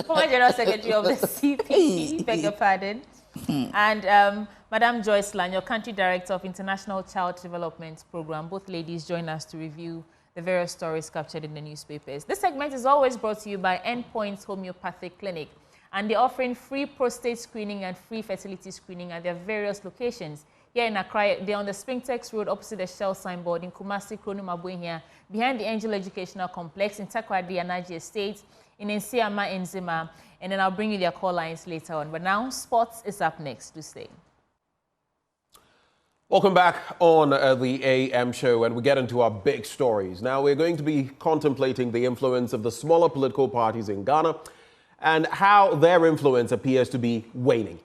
Former General Secretary of the CPP, beg your pardon. And Madam Joyce Lanyo, Country Director of International Child Development Program. Both ladies join us to review the various stories captured in the newspapers. This segment is always brought to you by Endpoints Homeopathic Clinic. And they're offering free prostate screening and free fertility screening at their various locations. Here in Accra, they're on the Springtex Road opposite the Shell signboard in Kumasi, Kronum Abuenia, behind the Angel Educational Complex in Takoradi Anaji Estate, in Nsiama and Zima. And then I'll bring you their call lines later on. But now, sports is up next. Do stay. Welcome back on the AM show, and we get into our big stories. Now, we're going to be contemplating the influence of the smaller political parties in Ghana and how their influence appears to be waning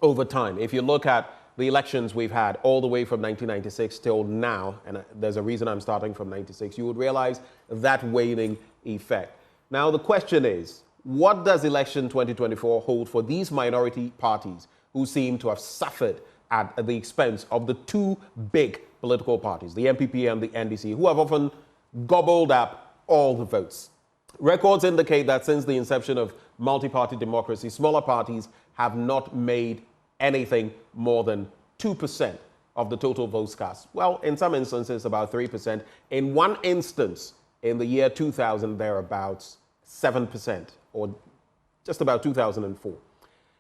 over time. If you look at the elections we've had all the way from 1996 till now, and there's a reason I'm starting from 96, you would realize that waning effect. Now, the question is, what does election 2024 hold for these minority parties who seem to have suffered at the expense of the two big political parties, the MPP and the NDC, who have often gobbled up all the votes? Records indicate that since the inception of multi-party democracy, smaller parties have not made anything more than 2% of the total votes cast. Well, in some instances, about 3%. In one instance, in the year 2000, thereabouts 7%, or just about 2004.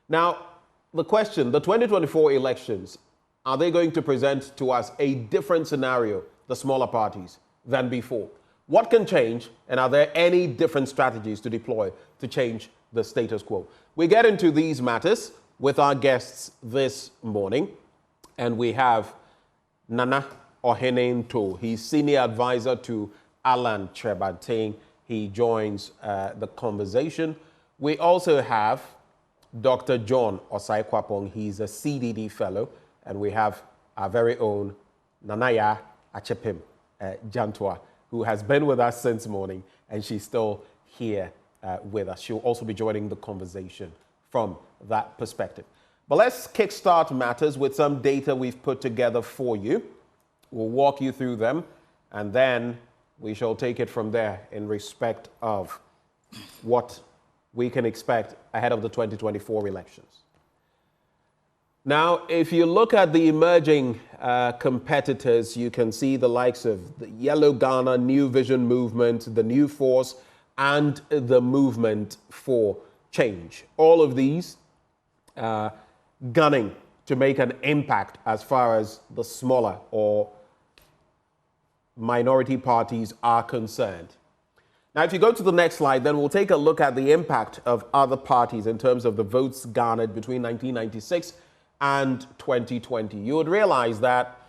Now, the question, the 2024 elections, are they going to present to us a different scenario, the smaller parties, than before? What can change, and are there any different strategies to deploy to change the status quo? We get into these matters with our guests this morning, and we have Nana Ohene Ntow. He's senior advisor to Alan Trebateng. He joins the conversation. We also have Dr. John Osai Kwapong. He's a CDD fellow, and we have our very own Nanaya Chepim Janto, who has been with us since morning, and she's still here with us. She'll also be joining the conversation from that perspective. But let's kickstart matters with some data we've put together for you. We'll walk you through them, and then we shall take it from there in respect of what we can expect ahead of the 2024 elections. Now, if you look at the emerging competitors, you can see the likes of the Yellow Ghana, New Vision Movement, the New Force, and the Movement for Change. All of these gunning to make an impact as far as the smaller or minority parties are concerned. Now, if you go to the next slide, then we'll take a look at the impact of other parties in terms of the votes garnered between 1996 and 2020. You would realize that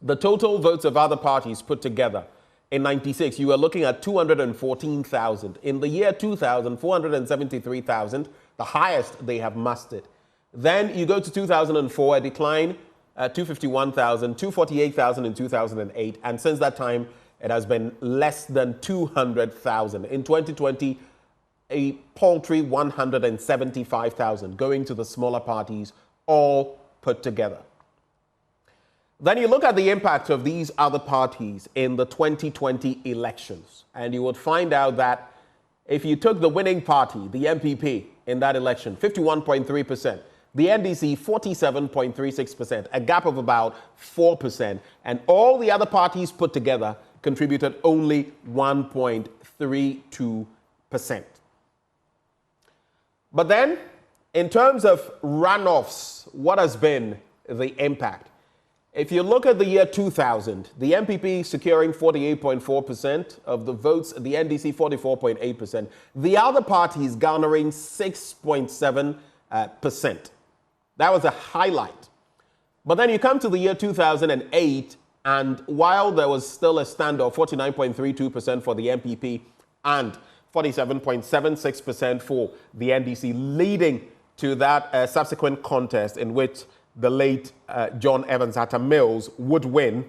the total votes of other parties put together in 96, you were looking at 214,000. In the year 2000, 473,000, the highest they have mustered. Then you go to 2004, a decline, 251,000, 248,000 in 2008, and since that time, it has been less than 200,000. In 2020, a paltry 175,000 going to the smaller parties, all put together. Then you look at the impact of these other parties in the 2020 elections, and you would find out that if you took the winning party, the MPP, in that election, 51.3%, the NDC, 47.36%, a gap of about 4%, and all the other parties put together contributed only 1.32%. But then, in terms of runoffs, what has been the impact? If you look at the year 2000, the MPP securing 48.4% of the votes, the NDC 44.8%, the other parties garnering 6.7%. That was a highlight. But then you come to the year 2008, and while there was still a standoff, 49.32% for the MPP and 47.76% for the NDC, leading to that subsequent contest in which the late John Evans Atta Mills would win.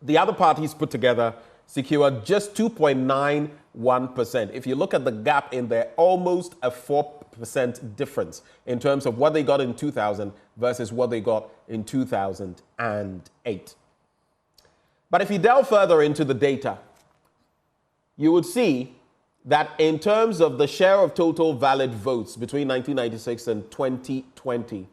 The other parties put together secured just 2.91%. If you look at the gap in there, almost a 4% difference in terms of what they got in 2000 versus what they got in 2008. But if you delve further into the data, you would see that in terms of the share of total valid votes between 1996 and 2020,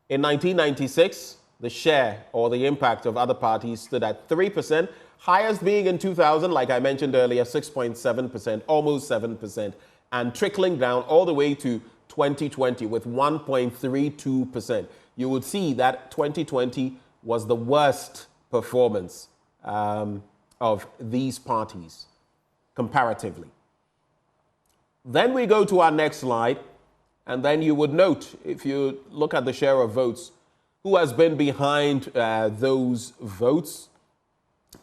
in 1996, the share or the impact of other parties stood at 3%, highest being in 2000, like I mentioned earlier, 6.7%, almost 7%, and trickling down all the way to 2020 with 1.32%. You would see that 2020 was the worst performance of these parties comparatively. Then we go to our next slide, and then you would note, if you look at the share of votes, who has been behind those votes.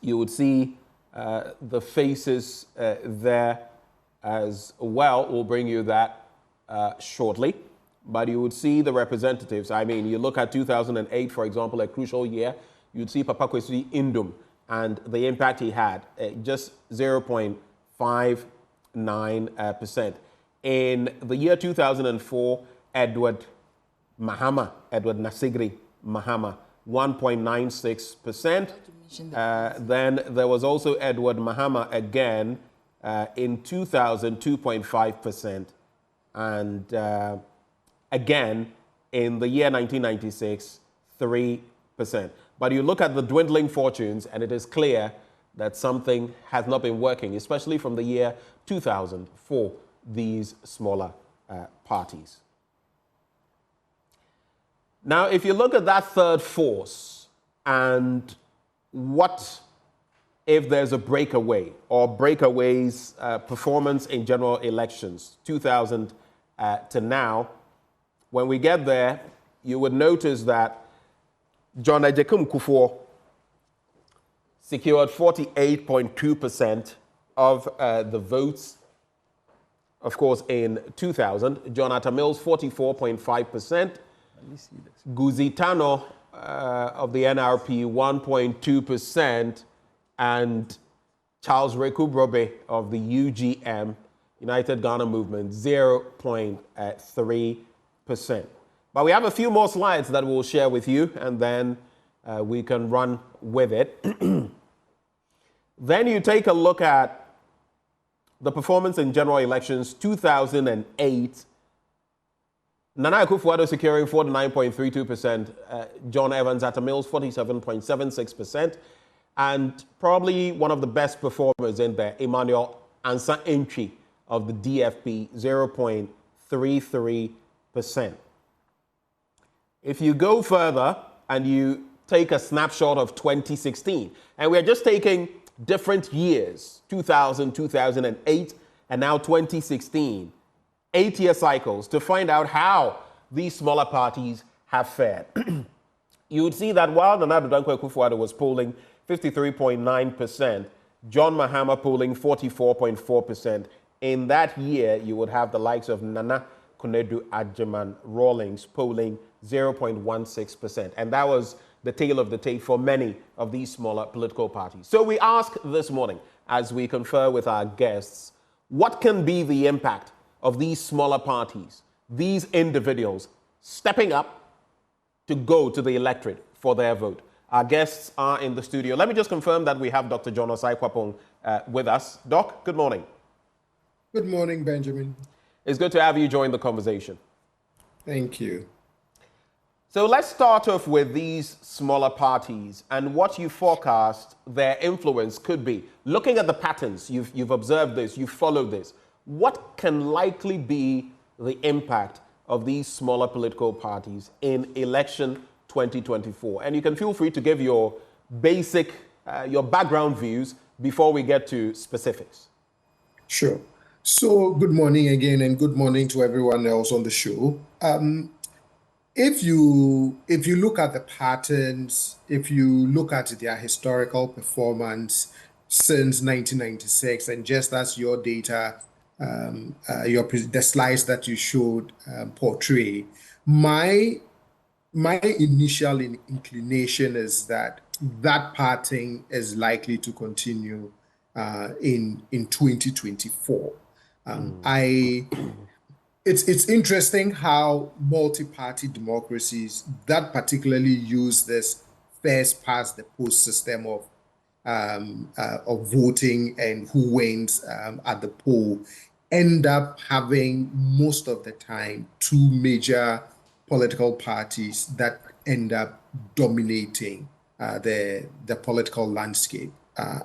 You would see the faces there as well. We'll bring you that shortly. But you would see the representatives. I mean, you look at 2008, for example, a crucial year. You'd see Papa Kwesi Indum and the impact he had, just 0.59%. In the year 2004, Edward Nasigri Mahama, 1.96%. Then there was also Edward Mahama again in 2000, 2.5%. And again, in the year 1996, 3%. But you look at the dwindling fortunes, and it is clear that something has not been working, especially from the year 2000 for these smaller parties. Now, if you look at that third force, and what if there's a breakaway or breakaways performance in general elections, 2000 to now, when we get there, you would notice that John Ejekum Kufuor secured 48.2% of the votes. Of course, in 2000, John Atta Mills, 44.5%. Guzi Tano of the NRP, 1.2%. And Charles Reku Brobe of the UGM, United Ghana Movement, 0.3%. But we have a few more slides that we'll share with you, and then we can run with it. Then you take a look at the performance in general elections 2008. Nana Akufo-Addo securing 49.32%, John Evans Atta Mills 47.76%, and probably one of the best performers in there, Emmanuel Ansa Entry of the DFP, 0.33%. If you go further and you take a snapshot of 2016, and we're just taking different years, 2000, 2008, and now 2016, 8-year cycles, to find out how these smaller parties have fared. You would see that while Nana Addo Dankwa Akufo-Addo was polling 53.9%, John Mahama polling 44.4%. In that year, you would have the likes of Nana Konadu Adjeman Rawlings polling 0.16%. And that was the tail of the tape for many of these smaller political parties. So we ask this morning, as we confer with our guests, what can be the impact of these smaller parties, these individuals stepping up to go to the electorate for their vote? Our guests are in the studio. Let me just confirm that we have Dr. John Osai Kwapong with us. Doc, good morning. Good morning, Benjamin. It's good to have you join the conversation. Thank you. So let's start off with these smaller parties and what you forecast their influence could be. Looking at the patterns, you've observed this, you've followed this. What can likely be the impact of these smaller political parties in election 2024? And you can feel free to give your basic, your background views before we get to specifics. Sure. So good morning again, and good morning to everyone else on the show. If you look at the patterns, if you look at their historical performance since 1996, and just as your data the slides that you showed portray. My initial inclination is that parting is likely to continue in 2024. It's interesting how multi-party democracies that particularly use this first past the post system of voting and who wins at the poll end up having most of the time two major political parties that end up dominating the political landscape.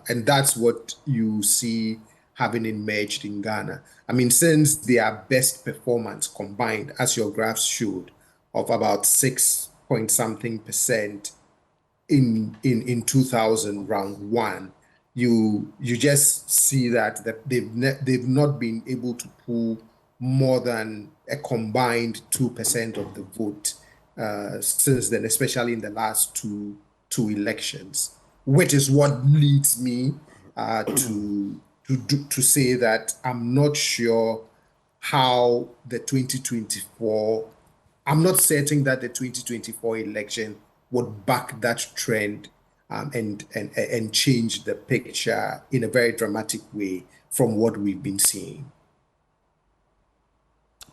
And that's what you see having emerged in Ghana. I mean, since their best performance combined, as your graphs showed, of about 6-point-something% in 2000 round one, you just see that they've not been able to pull more than a combined 2% of the vote since then, especially in the last two elections, which is what leads me to say that I'm not sure how the 2024. I'm not certain that the 2024 election would back that trend and change the picture in a very dramatic way from what we've been seeing.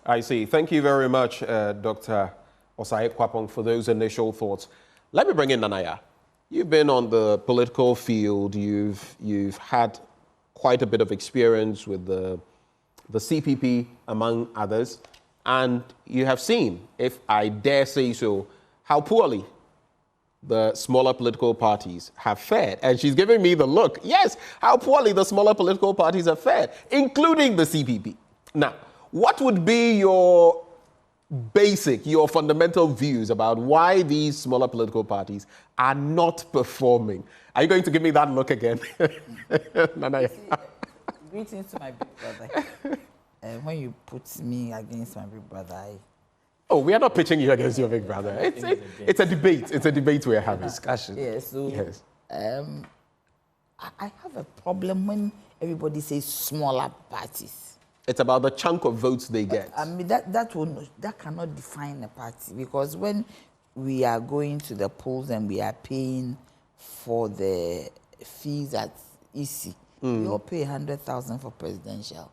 I see. Thank you very much, Dr. Osai Kwapong, for those initial thoughts. Let me bring in Nanaya. You've been on the political field. You've had quite a bit of experience with the CPP, among others, and you have seen, if I dare say so, how poorly the smaller political parties have fared. And she's giving me the look. Yes, how poorly the smaller political parties have fared, including the CPP. Now, what would be your fundamental views about why these smaller political parties are not performing? Are you going to give me that look again? Greetings to my big brother. When you put me against my big brother, Oh, we are not pitching you against your big brother. It's a debate. It's a debate we're having. Discussion. Yeah, so yes. I have a problem when everybody says smaller parties. It's about the chunk of votes they get. I mean, that cannot define a party, because when we are going to the polls and we are paying for the fees at EC, we all pay 100,000 for presidential,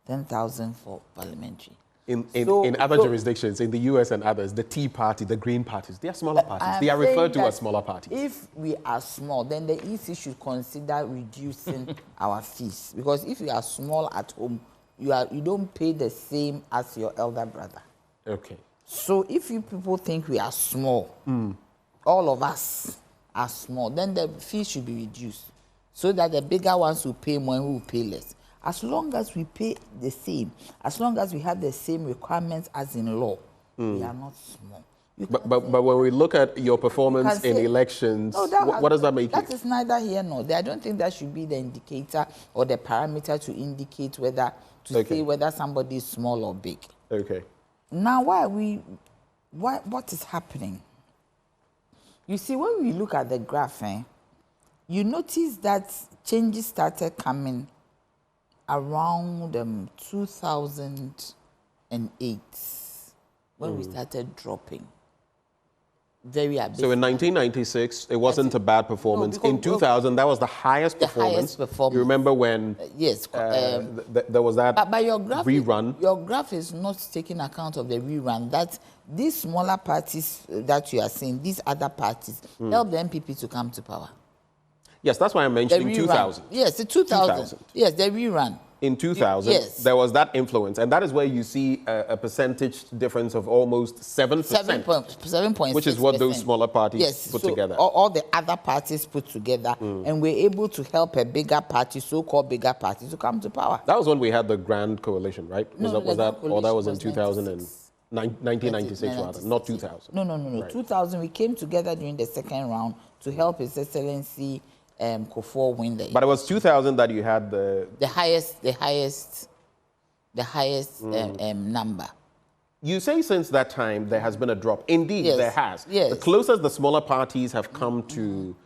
10,000 for parliamentary. In other jurisdictions, in the US and others, the Tea Party, the Green parties, they are smaller parties. They are referred to as smaller parties. If we are small, then the EC should consider reducing our fees. Because if you are small at home, you don't pay the same as your elder brother. Okay. So if you people think we are small, all of us are small, then the fees should be reduced so that the bigger ones will pay more and we will pay less. As long as we pay the same, as long as we have the same requirements as in law, we are not small. But when we look at your performance in elections, what does that make you? That is neither here nor there. I don't think that should be the indicator or the parameter to indicate whether, say whether somebody is small or big. Okay. Now, what is happening? You see, when we look at the graph, you notice that changes started coming around 2008, when we started dropping. Very abysmal. So in 1996, it wasn't a bad performance. In 2000, that was the highest performance. Highest performance. You remember when yes, there was that but your graph rerun? Your graph is not taking account of the rerun. That these smaller parties that you are seeing, these other parties, help the MPP to come to power. Yes, that's why I'm mentioning 2000. Yes, the 2000. Yes, the rerun. In 2000, there was that influence, and that is where you see a percentage difference of almost 7%. 7.6%. Which is what those smaller parties put together. All the other parties put together, and we're able to help a bigger party, so-called bigger party, to come to power. That was when we had the Grand Coalition, right? Or that was in 1996 rather, not 2000. No. Right. 2000, we came together during the second round to help His Excellency Kufuor win the. But it was 2000 that you had the highest number. You say since that time there has been a drop. Indeed, there has. Yes. The closest the smaller parties have come to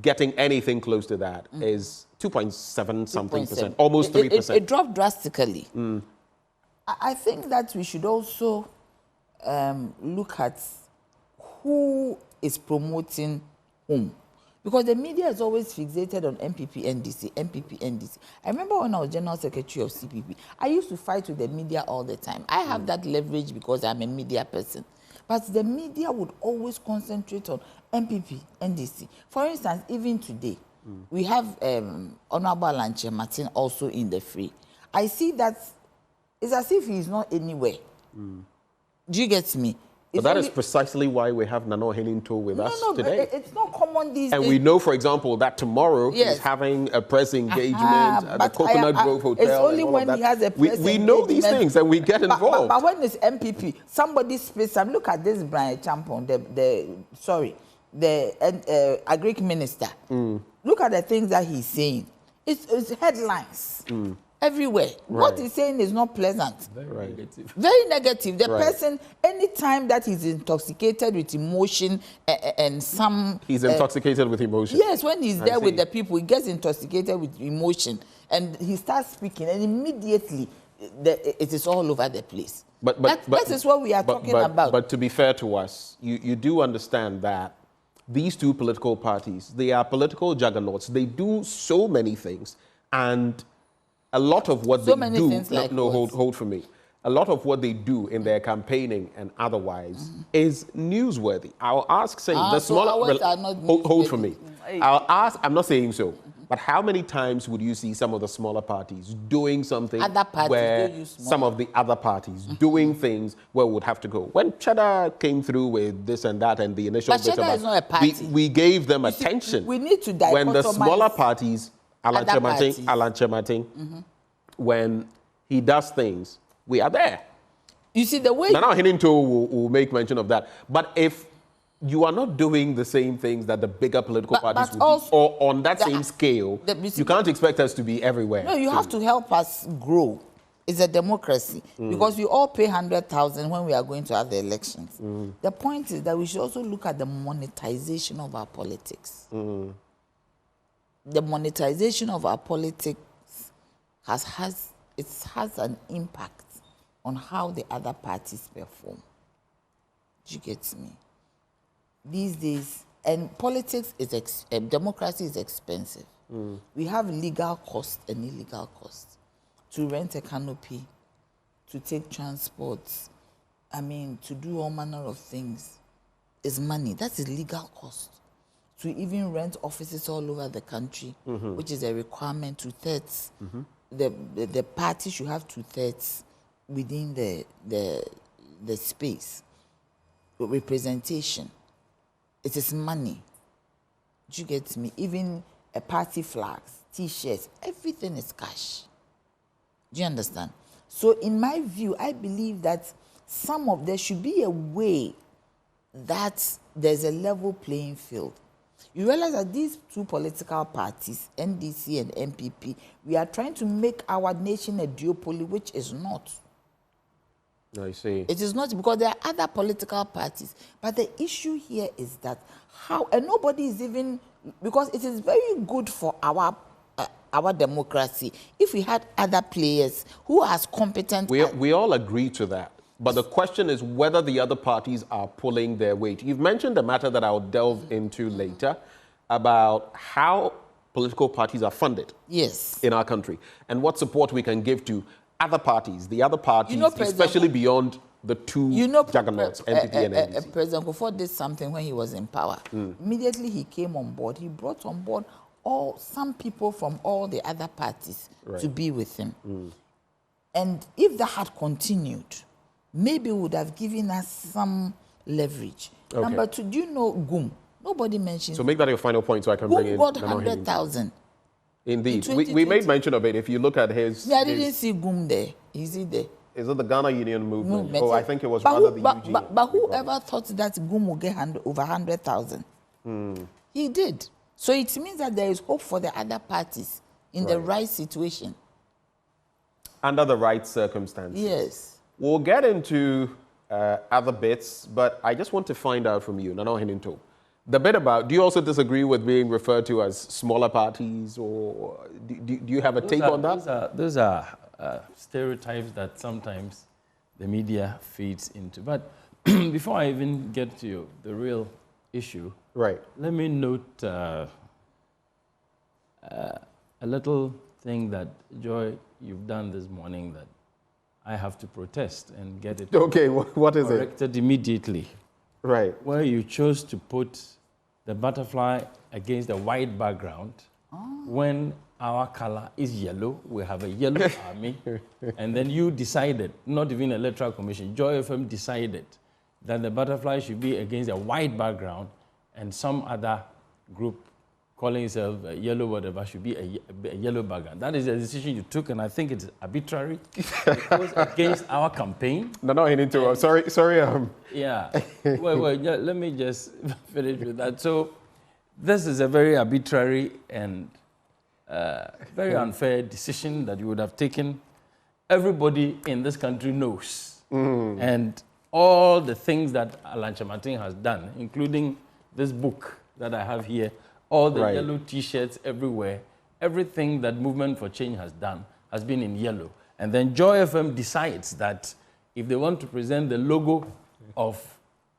getting anything close to that is 2.7 something percent, almost 3%. It dropped drastically. I think that we should also look at who is promoting whom. Because the media is always fixated on MPP, NDC, MPP, NDC. I remember when I was General Secretary of CPP, I used to fight with the media all the time. I have that leverage because I'm a media person. But the media would always concentrate on MPP, NDC. For instance, even today, we have Honorable Alanche Martin also in the fray. I see that it's as if he's not anywhere. Do you get me? But that is precisely why we have Ntow with us today. It's not common these days. And we know, for example, that tomorrow he's having a press engagement at the Coconut Grove Hotel. It's only when he has a press engagement. We know these things and we get involved. But when it's MPP, somebody space some. Look at this Brian Champo, the Agric minister. Look at the things that he's saying. It's headlines. Everywhere. Right. What he's saying is not pleasant. Very negative. Very negative. The person, anytime that he's intoxicated with emotion and some... He's intoxicated with emotion. Yes, when he's there with the people, he gets intoxicated with emotion. And he starts speaking, and immediately it is all over the place. But that is what we are talking about. But to be fair to us, you do understand that these two political parties, they are political juggernauts. They do so many things, and a lot of what they do, hold for me. A lot of what they do in their campaigning and otherwise is newsworthy. I'll ask, say, the smaller... Hold for me. I'll ask, I'm not saying so, but how many times would you see some of the smaller parties doing something where some of the other parties doing things where we would have to go? When Cheddar came through with this and that and the initial bit Cheddar is not a party. We gave them attention. We need to dichotomize. When the smaller parties... Alan Martin, when he does things, we are there. You see, the way... Now, Ntow will make mention of that. But if you are not doing the same things that the bigger political parties would do, or on that same scale, you can't expect us to be everywhere. No, you have to help us grow. It's a democracy. Because we all pay 100,000 when we are going to have the elections. The point is that we should also look at the monetization of our politics. The monetization of our politics has an impact on how the other parties perform. Do you get me? These days, and politics is democracy is expensive. We have legal costs and illegal costs. To rent a canopy, to take transports, to do all manner of things is money. That is legal cost. To even rent offices all over the country, which is a requirement, 2/3. The party should have 2/3 within the space. Representation. It is money. Do you get me? Even a party flags, T-shirts, everything is cash. Do you understand? So in my view, I believe that there should be a way that there's a level playing field. You realize that these two political parties, NDC and MPP, we are trying to make our nation a duopoly, which is not. I see. It is not, because there are other political parties. But the issue here is that and nobody is even, because it is very good for our democracy if we had other players who are as competent. We all agree to that. But the question is whether the other parties are pulling their weight. You've mentioned a matter that I'll delve into later about how political parties are funded in our country and what support we can give to other parties, the other parties, especially beyond the two juggernauts, NPP and NDC. President Kufuor did something when he was in power. Immediately he came on board. He brought on board some people from all the other parties to be with him. And if that had continued, maybe would have given us some leverage. Okay. Number two, do you know GUM? Nobody mentions. So make that your final point so I can bring in. GUM got 100,000. Indeed. We made mention of it. If you look at his... I didn't see GUM there. Is he there? Is it the Ghana Union movement? Oh, I think it was rather the UG. But whoever thought that GUM would get over 100,000? He did. So it means that there is hope for the other parties in the right situation. Under the right circumstances. Yes. We'll get into other bits, but I just want to find out from you, Ntow. The bit about, do you also disagree with being referred to as smaller parties, or do you have a take on that? Those are stereotypes that sometimes the media feeds into. But before I even get to the real issue, right? Let me note a little thing that, Joy, you've done this morning that I have to protest and get it what is corrected immediately. Right. Where you chose to put the butterfly against the white background when our color is yellow, we have a yellow army, and then you decided, not even electoral commission, Joy FM decided that the butterfly should be against a white background and some other group calling itself a yellow whatever should be a yellow background. That is a decision you took, and I think it's arbitrary. It goes against our campaign. No, Ntow. Sorry. Yeah. Wait, let me just finish with that. So this is a very arbitrary and very unfair decision that you would have taken. Everybody in this country knows. And all the things that Alan Kyerematen has done, including this book that I have here, all the yellow T-shirts everywhere, everything that Movement for Change has done has been in yellow. And then Joy FM decides that if they want to present the logo of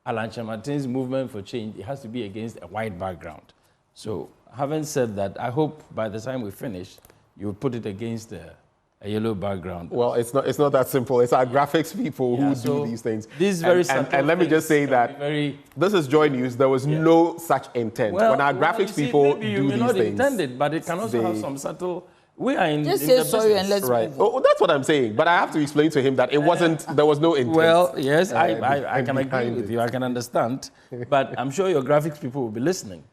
Alan Kyerematen's Movement for Change, it has to be against a white background. So having said that, I hope by the time we finish, you will put it against a yellow background. Well, it's not that simple. It's our graphics people who do these things. These very and let me just say that this is Joy News. There was no such intent. When our graphics people maybe do you may these not things, intend it, but it can also have some subtle. We are in just in say the sorry business. and let's move on. Oh, that's what I'm saying. But I have to explain to him that it wasn't. There was no intent. Well, yes, I can agree with you. I can understand, but I'm sure your graphics people will be listening.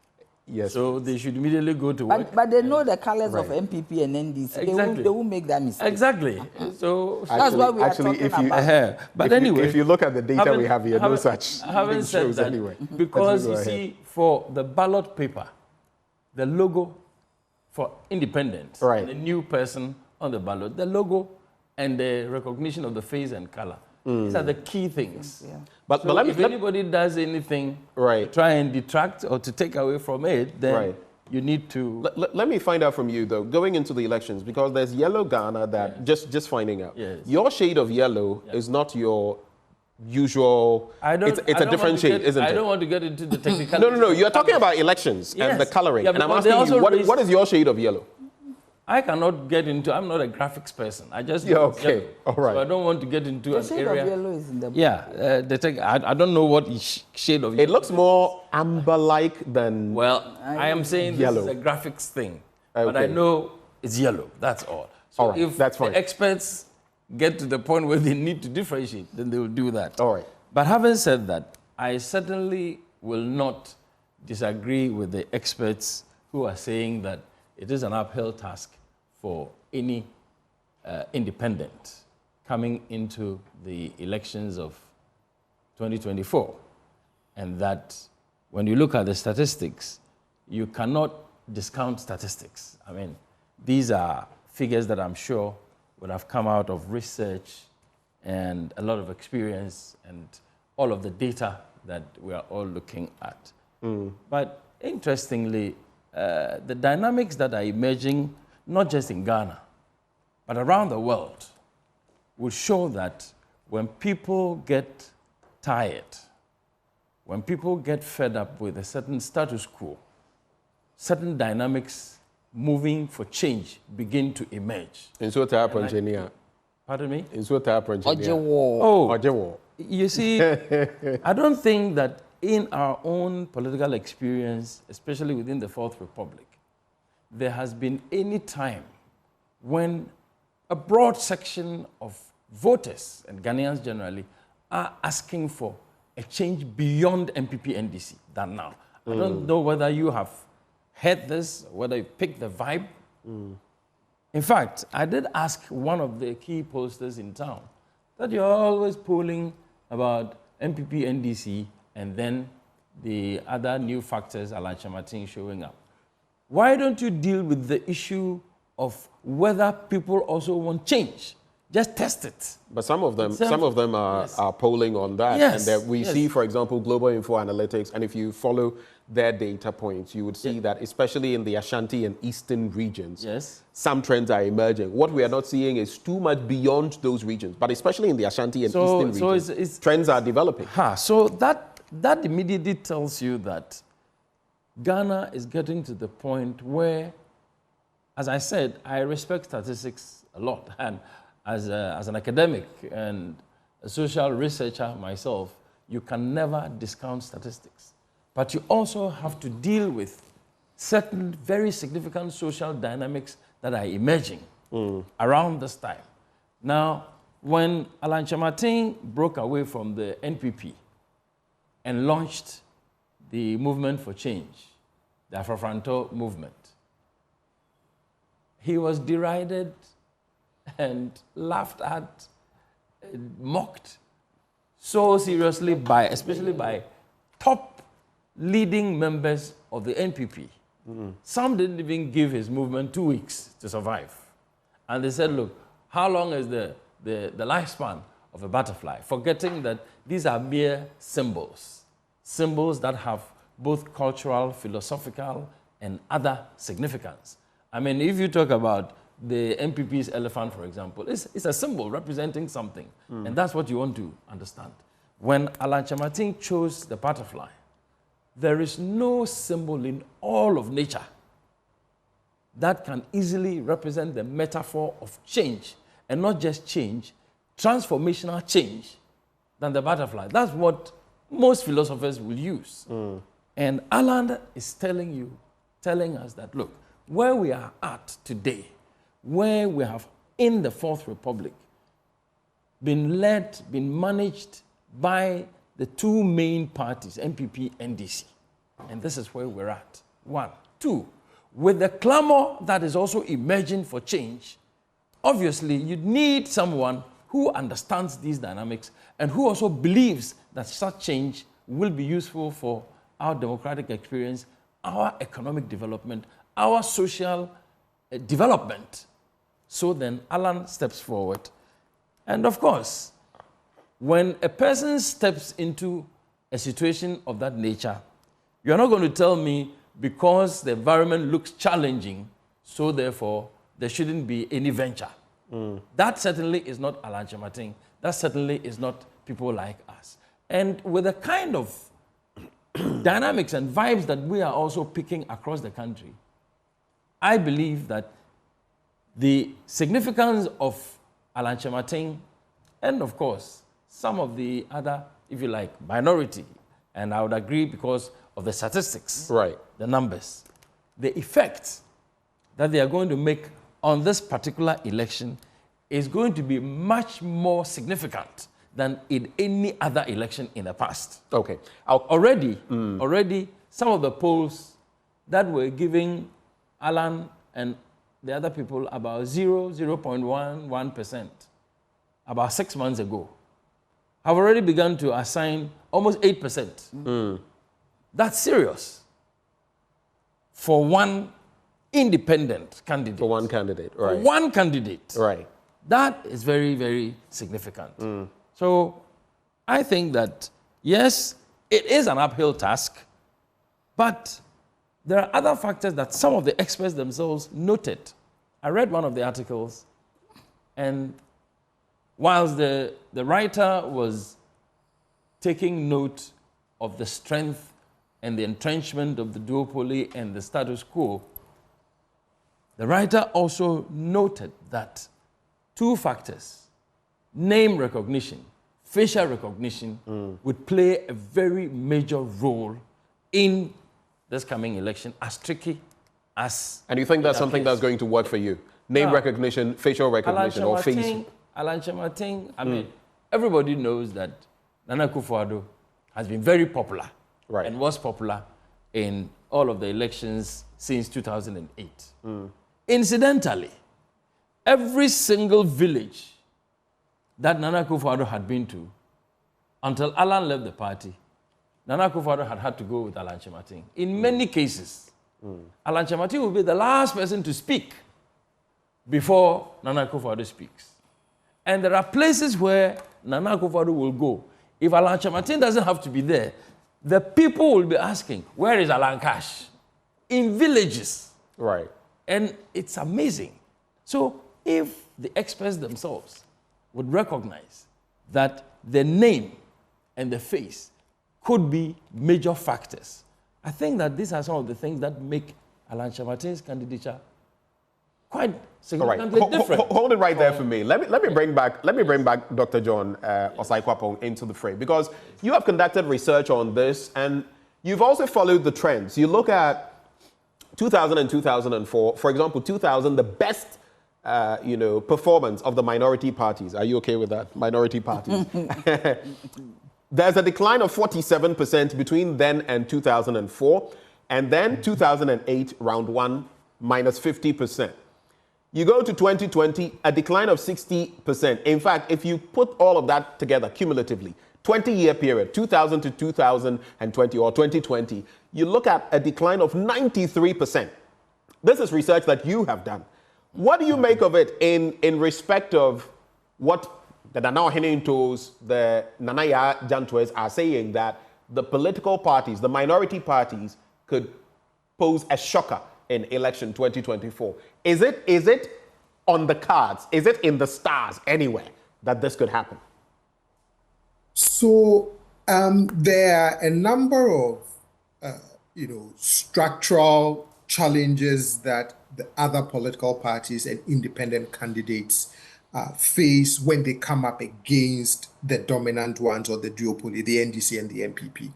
Yes. So they should immediately go to work. But they know the colors of MPP and NDC. Exactly. They won't make that mistake. Exactly. So that's what we are talking about. But anyway, if you look at the data we have here, no such having said shows that, anyway. Because you see, for the ballot paper, the logo for independence, the new person on the ballot, the logo and the recognition of the face and color. These are the key things. Yeah. But if anybody does anything to try and detract or to take away from it, then you need to... Let me find out from you, though, going into the elections, because there's yellow Ghana that, just finding out, your shade of yellow is not your usual... It's a different shade, isn't it? I don't want to get into the technical... No, you're talking about elections and the coloring. And I'm asking you, what is your shade of yellow? I cannot get into, I'm not a graphics person. I just all right. So I don't want to get into an area. The shade of yellow is in the book. Yeah, I don't know what shade of yellow. It looks more amber-like than I am saying yellow. This is a graphics thing, but I know it's yellow, that's all. So if that's fine. The experts get to the point where they need to differentiate, then they will do that. All right. But having said that, I certainly will not disagree with the experts who are saying that it is an uphill task for any independent coming into the elections of 2024. And that when you look at the statistics, you cannot discount statistics. I mean, these are figures that I'm sure would have come out of research and a lot of experience and all of the data that we are all looking at. But interestingly, the dynamics that are emerging, not just in Ghana, but around the world, will show that when people get tired, when people get fed up with a certain status quo, certain dynamics moving for change begin to emerge. In so engineer. Pardon me? In so engineer. Oh, you see, I don't think that in our own political experience, especially within the Fourth Republic, there has been any time when a broad section of voters, and Ghanaians generally, are asking for a change beyond MPP NDC than now. I don't know whether you have heard this, whether you picked the vibe. In fact, I did ask one of the key posters in town that you're always polling about MPP NDC and then the other new factors, Alan Kyerematen showing up. Why don't you deal with the issue of whether people also want change Just test it. But some of them are polling on that. Yes. And we see, for example, Global Info Analytics, and if you follow their data points, you would see that especially in the Ashanti and Eastern regions, some trends are emerging. What we are not seeing is too much beyond those regions, but especially in the Ashanti and Eastern regions, trends are developing. So that immediately tells you that Ghana is getting to the point where, as I said, I respect statistics a lot. And as an academic and a social researcher myself, you can never discount statistics. But you also have to deal with certain very significant social dynamics that are emerging around this time. Now, when Alan Kyerematen broke away from the NPP and launched the movement for change, the Afrofranto movement, he was derided and laughed at, mocked so seriously especially by top leading members of the NPP. Some didn't even give his movement 2 weeks to survive. And they said, look, how long is the lifespan of a butterfly? Forgetting that these are mere symbols. Symbols that have both cultural, philosophical, and other significance. I mean, if you talk about the NPP's elephant, for example, it's a symbol representing something. And that's what you want to understand. When Alan Kyerematen chose the butterfly, there is no symbol in all of nature that can easily represent the metaphor of change, and not just change, transformational change, than the butterfly. That's what most philosophers will use. And Alan is telling us that, look, where we are at today, where we have in the Fourth Republic been managed by the two main parties, NPP, NDC. And this is where we're at. 1. 2, with the clamor that is also emerging for change, obviously you need someone who understands these dynamics and who also believes that such change will be useful for our democratic experience, our economic development, our social development. So then Alan steps forward. And of course, when a person steps into a situation of that nature, you're not going to tell me because the environment looks challenging, so therefore there shouldn't be any venture. That certainly is not Alan Kyerematen. That certainly is not people like us. And with the kind of dynamics and vibes that we are also picking across the country, I believe that the significance of Alan Kyerematen and, of course, some of the other, if you like, minority, and I would agree because of the statistics, the numbers, the effect that they are going to make on this particular election is going to be much more significant than in any other election in the past. Okay. Already, some of the polls that were giving Alan and the other people about 0.11% about 6 months ago have already begun to assign almost 8%. That's serious for one independent candidate. For one candidate, right. For one candidate. Right. That is very, very significant. So I think that, yes, it is an uphill task, but there are other factors that some of the experts themselves noted. I read one of the articles, and whilst the writer was taking note of the strength and the entrenchment of the duopoly and the status quo, the writer also noted that 2 factors, name recognition, facial recognition, would play a very major role in this coming election, as tricky as... And you think that's something that's going to work for you? Name recognition, facial recognition, or face... Alan Kyerematen, I mean, everybody knows that Nana Akufo-Addo has been very popular and was popular in all of the elections since 2008. Incidentally, every single village that Nana Akufo-Addo had been to, until Alan left the party, Nana Akufo-Addo had to go with Alan Kyerematen. In many cases, Alan Kyerematen will be the last person to speak before Nana Akufo-Addo speaks. And there are places where Nana Akufo-Addo will go. If Alan Kyerematen doesn't have to be there, the people will be asking, where is Alan Cash? In villages. Right. And it's amazing. So if the experts themselves would recognize that the name and the face could be major factors, I think that these are some of the things that make Alan Kyerematen's candidature quite significantly different. Hold it right there for me. Let me bring back Dr. John Osai-Kwapong into the frame, because you have conducted research on this and you've also followed the trends. You look at 2000 and 2004, for example, 2000, the best performance of the minority parties. Are you okay with that? Minority parties. There's a decline of 47% between then and 2004, and then 2008, round one, minus 50%. You go to 2020, a decline of 60%. In fact, if you put all of that together cumulatively, 20-year period, 2000 to 2020 or 2020, you look at a decline of 93%. This is research that you have done. What do you make of it in respect of what the Nana Ntows, the Nanaya Jantwes are saying, that the political parties, the minority parties, could pose a shocker in election 2024? Is it on the cards? Is it in the stars anywhere that this could happen? So there are a number of structural challenges that the other political parties and independent candidates face when they come up against the dominant ones, or the duopoly, the NDC and the MPP.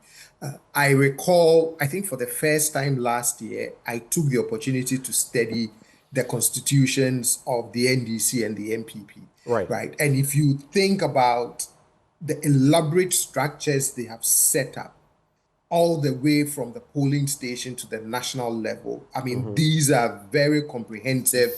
I recall, I think for the first time last year, I took the opportunity to study the constitutions of the NDC and the MPP. Right. And if you think about the elaborate structures they have set up, all the way from the polling station to the national level, I mean, these are very comprehensive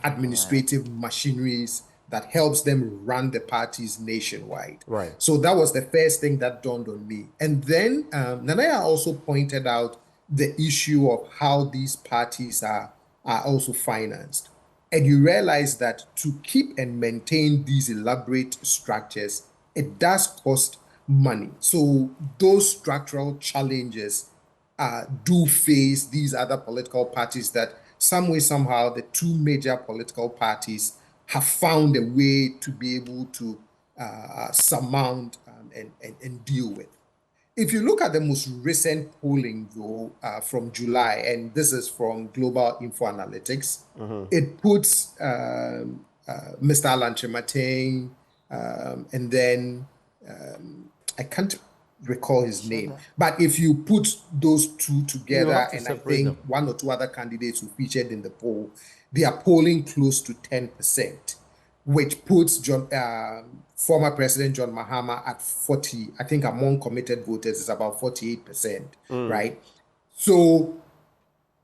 administrative machineries that helps them run the parties nationwide. Right. So that was the first thing that dawned on me. And then Nanaya also pointed out the issue of how these parties are also financed. And you realize that to keep and maintain these elaborate structures, it does cost money. So those structural challenges do face these other political parties, that some way, somehow, the two major political parties have found a way to be able to surmount and deal with. If you look at the most recent polling, though, from July, and this is from Global Info Analytics, it puts Mr. Alan Kyerematen and then I can't recall his name, but if you put those two together, and I think one or two other candidates who featured in the poll, they are polling close to 10%, which puts former President John Mahama at 40. I think among committed voters is about 48%, right? So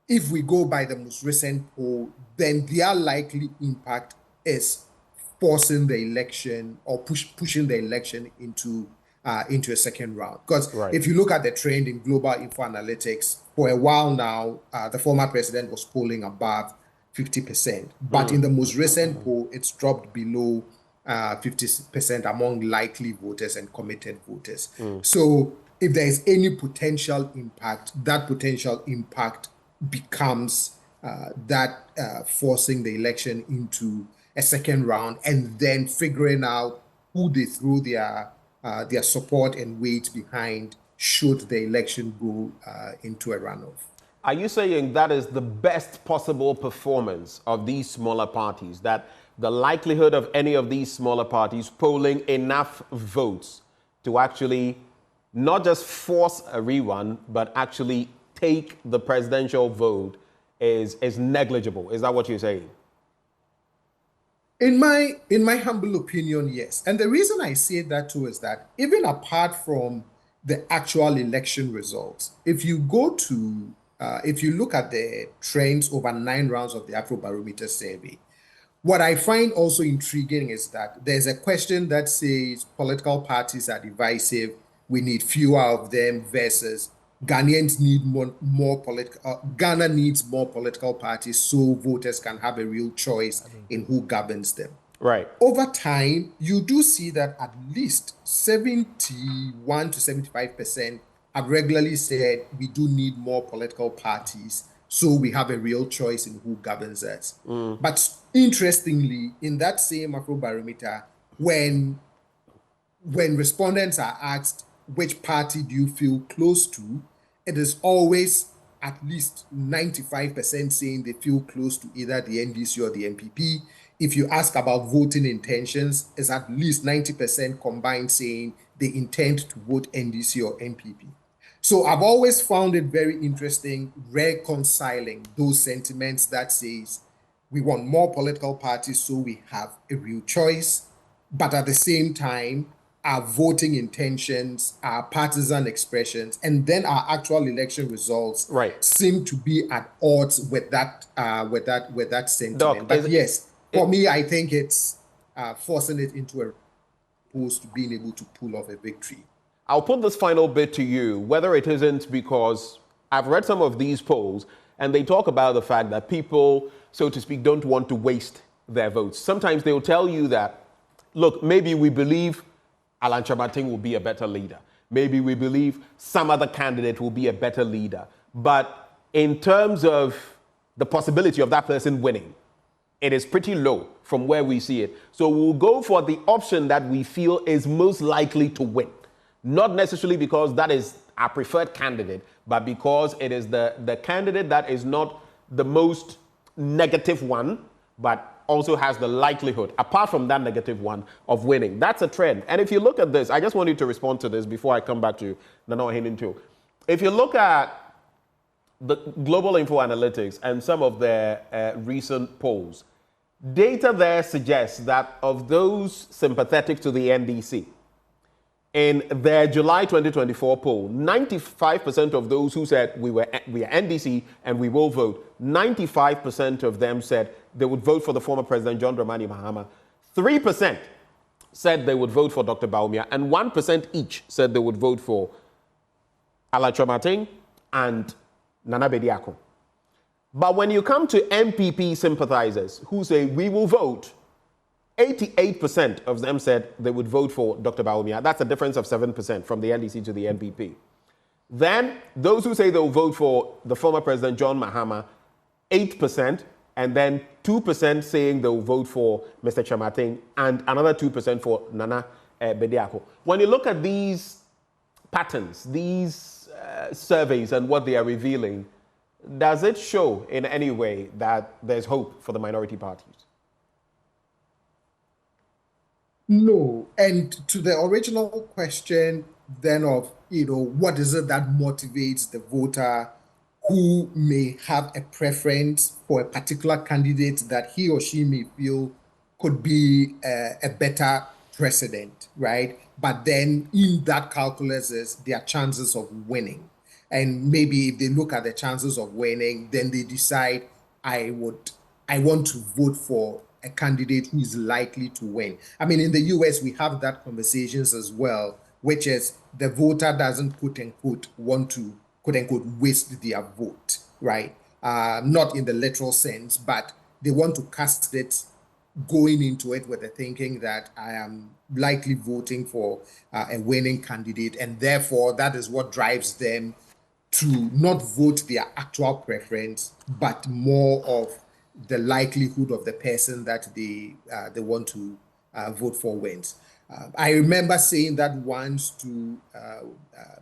if we go by the most recent poll, then their likely impact is forcing the election or pushing the election into a second round. Because if you look at the trend in Global Info Analytics, for a while now, the former president was polling above 50%. But in the most recent poll, it's dropped below 50% among likely voters and committed voters. So if there is any potential impact, that potential impact becomes forcing the election into a second round, and then figuring out who they throw their support and weight behind should the election go into a runoff. Are you saying that is the best possible performance of these smaller parties, that the likelihood of any of these smaller parties polling enough votes to actually not just force a rerun, but actually take the presidential vote is negligible? Is that what you're saying? In my humble opinion, yes. And the reason I say that too is that even apart from the actual election results, if you look at the trends over 9 rounds of the Afrobarometer survey, what I find also intriguing is that there's a question that says political parties are divisive, we need fewer of them, versus Ghanaians need more political. Ghana needs more political parties so voters can have a real choice in who governs them. Right. Over time, you do see that at least 71 to 75% have regularly said we do need more political parties so we have a real choice in who governs us. But interestingly, in that same Afrobarometer, when respondents are asked which party do you feel close to, it is always at least 95% saying they feel close to either the NDC or the NPP. If you ask about voting intentions, it's at least 90% combined saying they intend to vote NDC or NPP. So I've always found it very interesting reconciling those sentiments that says we want more political parties so we have a real choice, but at the same time, our voting intentions, our partisan expressions, and then our actual election results seem to be at odds with that sentiment. Doc, but yes, for me, I think it's forcing it into a opposed to being able to pull off a victory. I'll put this final bit to you, whether it isn't because I've read some of these polls and they talk about the fact that people, so to speak, don't want to waste their votes. Sometimes they'll tell you that, look, maybe we believe Alan Chamating will be a better leader. Maybe we believe some other candidate will be a better leader. But in terms of the possibility of that person winning, it is pretty low from where we see it. So we'll go for the option that we feel is most likely to win. Not necessarily because that is our preferred candidate, but because it is the candidate that is not the most negative one, but also has the likelihood, apart from that negative one, of winning. That's a trend. And if you look at this, I just want you to respond to this before I come back to Ntow. If you look at the Global Info Analytics and some of their recent polls, data there suggests that of those sympathetic to the NDC, in their July 2024 poll, 95% of those who said we are NDC and we will vote, 95% of them said they would vote for the former President John Dramani Mahama. 3% said they would vote for Dr. Bawumia, and 1% each said they would vote for Alan Chamating and Nana Bediako. But when you come to MPP sympathizers who say we will vote, 88% of them said they would vote for Dr. Bawumia. That's a difference of 7% from the NDC to the NPP. Then those who say they'll vote for the former President John Mahama, 8%, and then 2% saying they'll vote for Mr. Chamating, and another 2% for Nana Bediako. When you look at these patterns, these surveys and what they are revealing, does it show in any way that there's hope for the minority parties? No. And to the original question then of, what is it that motivates the voter who may have a preference for a particular candidate that he or she may feel could be a better president, right? But then in that calculus is their chances of winning. And maybe if they look at the chances of winning, then they decide, I want to vote for a candidate who is likely to win. I mean, in the US, we have that conversations as well, which is the voter doesn't, quote unquote, want to, quote unquote, waste their vote, right? Not in the literal sense, but they want to cast it going into it with the thinking that I am likely voting for a winning candidate. And therefore, that is what drives them to not vote their actual preference, but more of the likelihood of the person that they want to vote for wins. I remember saying that once to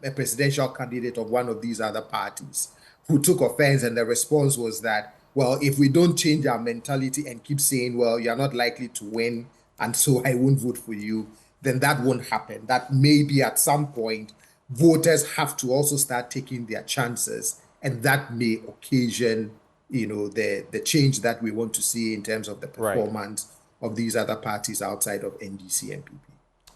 a presidential candidate of one of these other parties who took offense, and the response was that, well, if we don't change our mentality and keep saying, well, you're not likely to win, and so I won't vote for you, then that won't happen. That maybe at some point, voters have to also start taking their chances, and that may occasion the change that we want to see in terms of the performance of these other parties outside of NDC and PP.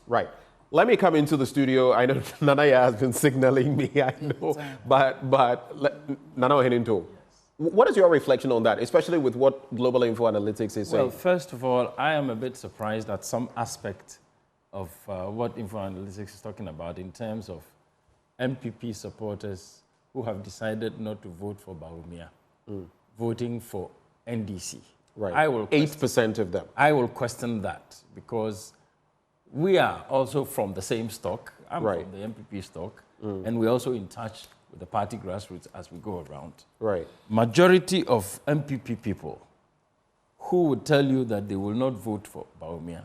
Right. Let me come into the studio. I know Nanaya has been signaling me, I know, but Ntow, what is your reflection on that, especially with what Global Info Analytics is saying? Well, first of all, I am a bit surprised at some aspect of what Info Analytics is talking about in terms of MPP supporters who have decided not to vote for Bawumia, voting for NDC. Right. I will 8% of them. I will question that because we are also from the same stock. I'm from the MPP stock, and we're also in touch with the party grassroots as we go around. Right. Majority of MPP people who would tell you that they will not vote for Bawumia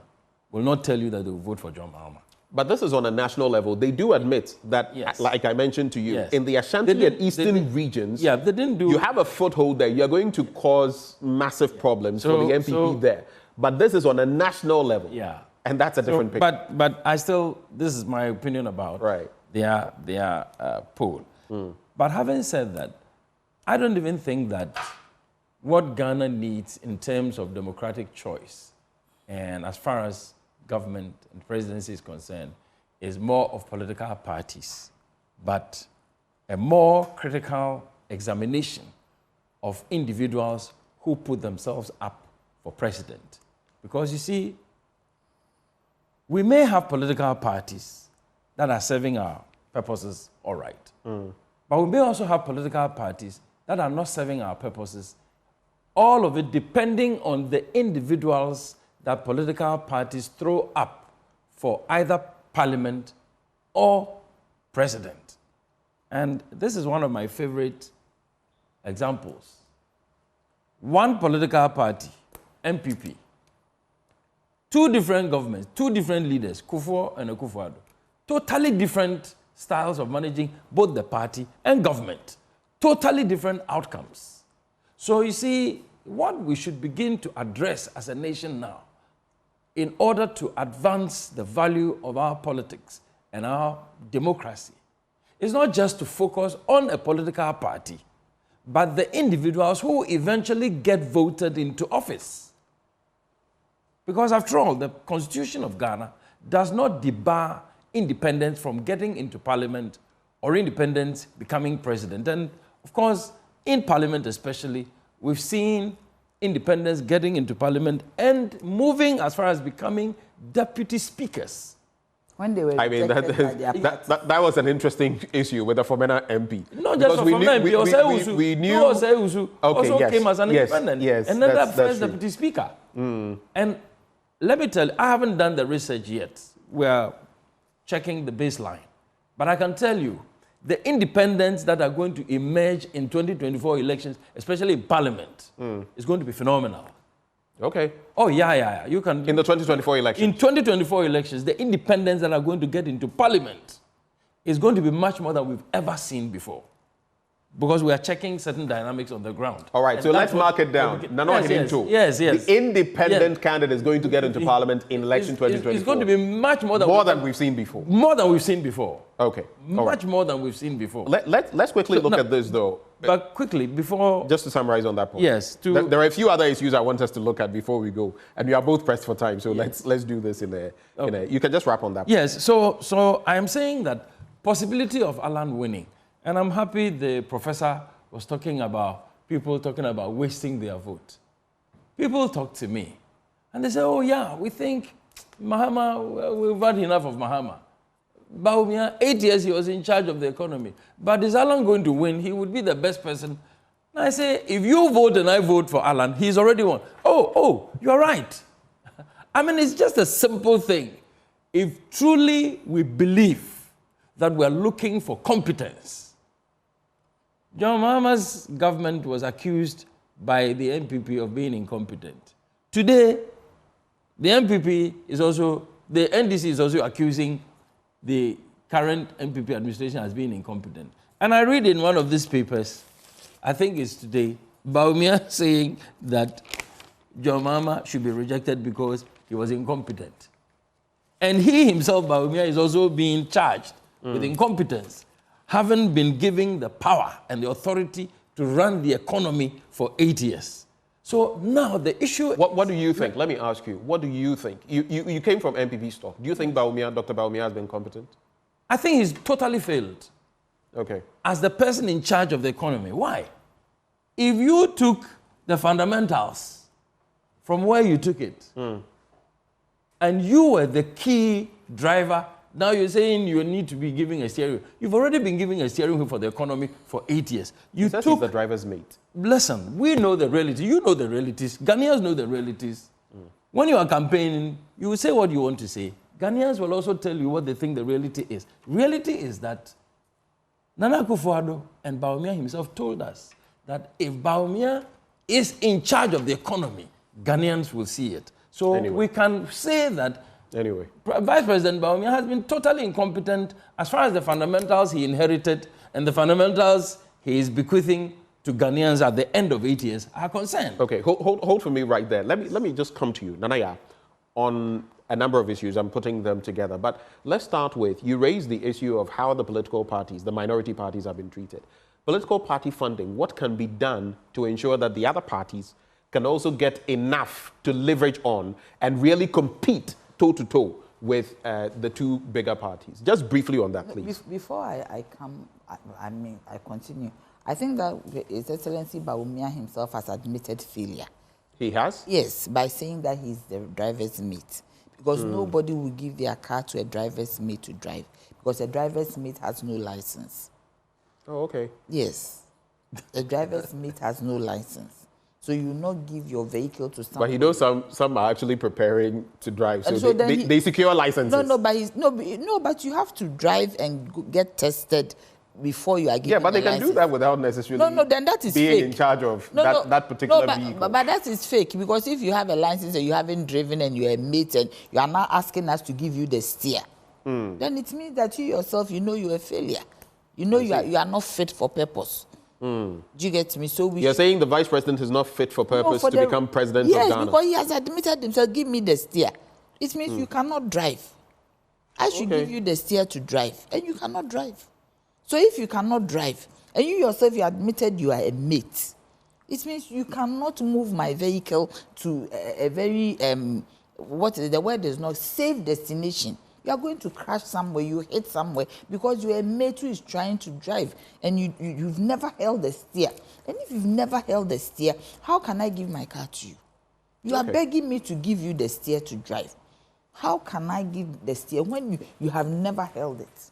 will not tell you that they will vote for John Mahama. But this is on a national level. They do admit that, like I mentioned to you, in the Ashanti and Eastern regions, they didn't do. You have a foothold there. You're going to cause massive problems for the MPP there. But this is on a national level. Yeah. And that's a different picture. But I still, this is my opinion about their poll. But having said that, I don't even think that what Ghana needs in terms of democratic choice and as far as government and presidency is concerned is more of political parties, but a more critical examination of individuals who put themselves up for president. Because you see, we may have political parties that are serving our purposes all right. But we may also have political parties that are not serving our purposes, all of it depending on the individuals that political parties throw up for either parliament or president. And this is one of my favorite examples. One political party, MPP, two different governments, two different leaders, Kufuor and Akufo-Addo, totally different styles of managing both the party and government, totally different outcomes. So you see, what we should begin to address as a nation now, in order to advance the value of our politics and our democracy, is not just to focus on a political party, but the individuals who eventually get voted into office. Because after all, the Constitution of Ghana does not debar independents from getting into parliament or independents becoming president. And of course, in parliament especially, we've seen independents getting into parliament and moving as far as becoming deputy speakers. When they were that was an interesting issue with the Fomena MP. Not just for Fomena MP, we knew Osei also came as an independent and ended up first true. deputy speaker. And let me tell you, I haven't done the research yet. We're checking the baseline. But I can tell you, the independents that are going to emerge in 2024 elections, especially in parliament, is going to be phenomenal. Okay. Oh, yeah. You can. In the 2024 elections? In 2024 elections, the independents that are going to get into parliament is going to be much more than we've ever seen before. Because we are checking certain dynamics on the ground. All right, so let's mark it down. Yes. The independent candidate is going to get into parliament in election 2024. It's going to be much more than we've seen before. More than we've seen before. Okay. Much more than we've seen before. Let's quickly look at this, though. But quickly, before... Just to summarize on that point. Yes. There are a few other issues I want us to look at before we go. And we are both pressed for time, so let's do this in a... You can just wrap on that point. Yes, so I am saying that possibility of Alan winning. And I'm happy the professor was talking about people talking about wasting their vote. People talk to me, and they say, oh, yeah, we think Mahama, we've had enough of Mahama. Bawumia, 8 years he was in charge of the economy. But is Alan going to win? He would be the best person. And I say, if you vote and I vote for Alan, he's already won. Oh, you're right. I mean, it's just a simple thing. If truly we believe that we're looking for competence, John Mahama's government was accused by the NPP of being incompetent. Today, the NPP is also, the NDC is also accusing the current NPP administration as being incompetent. And I read in one of these papers, I think it's today, Bawumia saying that John Mahama should be rejected because he was incompetent. And he himself, Bawumia, is also being charged with incompetence, having been given the power and the authority to run the economy for 8 years. So now the issue... What do you think? Let me ask you. What do you think? You came from MPP stock. Do you think Dr. Bawumia has been competent? I think he's totally failed. Okay. As the person in charge of the economy. Why? If you took the fundamentals from where you took it, and you were the key driver Now you're saying you need to be giving a steering wheel. You've already been giving a steering wheel for the economy for 8 years. You took the driver's mate. Listen, we know the reality. You know the realities. Ghanaians know the realities. When you are campaigning, you will say what you want to say. Ghanaians will also tell you what they think the reality is. Reality is that Nana Akufo-Addo and Bawumia himself told us that if Bawumia is in charge of the economy, Ghanaians will see it. So we can say that Vice President Bawumia has been totally incompetent as far as the fundamentals he inherited and the fundamentals he is bequeathing to Ghanaians at the end of 8 years are concerned. Okay, hold for me right there. Let me just come to you, Nanaya, on a number of issues. I'm putting them together. But let's start with, you raised the issue of how the political parties, the minority parties, have been treated. Political party funding, what can be done to ensure that the other parties can also get enough to leverage on and really compete toe-to-toe with the two bigger parties? Just briefly on that, please. Before I continue, I think that His Excellency Bawumia himself has admitted failure. He has? Yes, by saying that he's the driver's mate. Because nobody will give their car to a driver's mate to drive. Because a driver's mate has no license. Oh, okay. Yes. A driver's mate has no license. So you will not give your vehicle to someone. But he knows some are actually preparing to drive, so they secure licenses. But you have to drive and get tested before you are given. Yeah, but they a can license. do that without necessarily then that is being fake. in charge of that particular vehicle. But that is fake, because if you have a license and you haven't driven and you're a mate and you are now asking us to give you the steer, then it means that you yourself, you know you're a failure. You know you are not fit for purpose. Do you get me? So you're saying the vice president is not fit for purpose to become president of Ghana? Yes, because he has admitted himself, give me the steer. It means you cannot drive. I should give you the steer to drive, and you cannot drive. So if you cannot drive, and you yourself, you admitted you are a mate, it means you cannot move my vehicle to a very, the word is not, safe destination. You are going to crash somewhere, you hit somewhere, because you're a mate who is trying to drive, and you've never held the steer. And if you've never held the steer, how can I give my car to you? You are begging me to give you the steer to drive. How can I give the steer when you have never held it?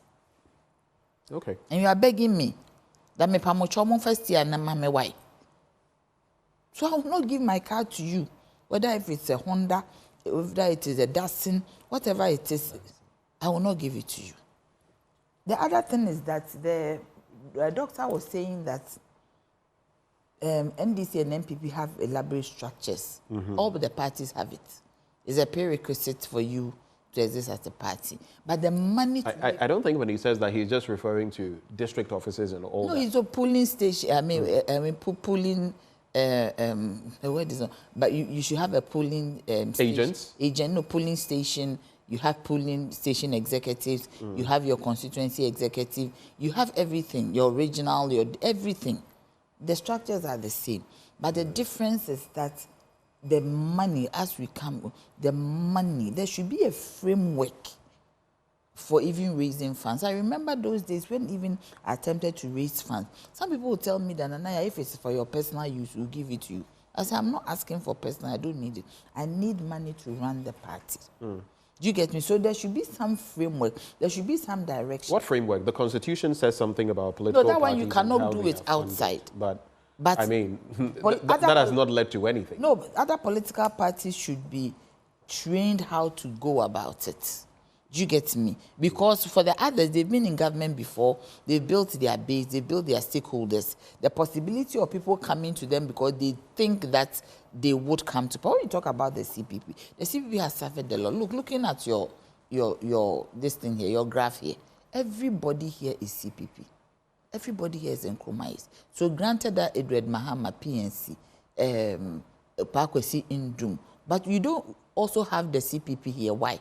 Okay. And you are begging me that me pamochomo first steer na mame why. So I will not give my car to you, whether if it's a Honda, whether it is a Datsun, whatever it is, I will not give it to you. The other thing is that the doctor was saying that NDC and NPP have elaborate structures. All the parties have it. It's a prerequisite for you to exist as a party. But the money... I don't think when he says that, he's just referring to district offices and all that. No, it's a polling station. Polling... what is it? But you should have a polling polling station. You have polling station executives. You have your constituency executive. You have everything. Your regional, your everything. The structures are the same, but the difference is that the money, as we come, the money, there should be a framework for even raising funds. I remember those days when even I attempted to raise funds. Some people would tell me that, Nanaya, if it's for your personal use, we'll give it to you. I said, I'm not asking for personal, I don't need it. I need money to run the party. Do you get me? So there should be some framework. There should be some direction. What framework? The Constitution says something about political parties. No, that one you cannot do it outside. But I mean, that has not led to anything. No, but other political parties should be trained how to go about it. Do you get me? Because for the others, they've been in government before, they've built their base, they built their stakeholders. The possibility of people coming to them because they think that they would come to power. When you talk about the CPP has suffered a lot. Looking at your this thing here, your graph here, everybody here is CPP. Everybody here is Nkrumah. So granted that Edward Mahama, PNC, Pakwesi Indum, but you don't also have the CPP here. Why?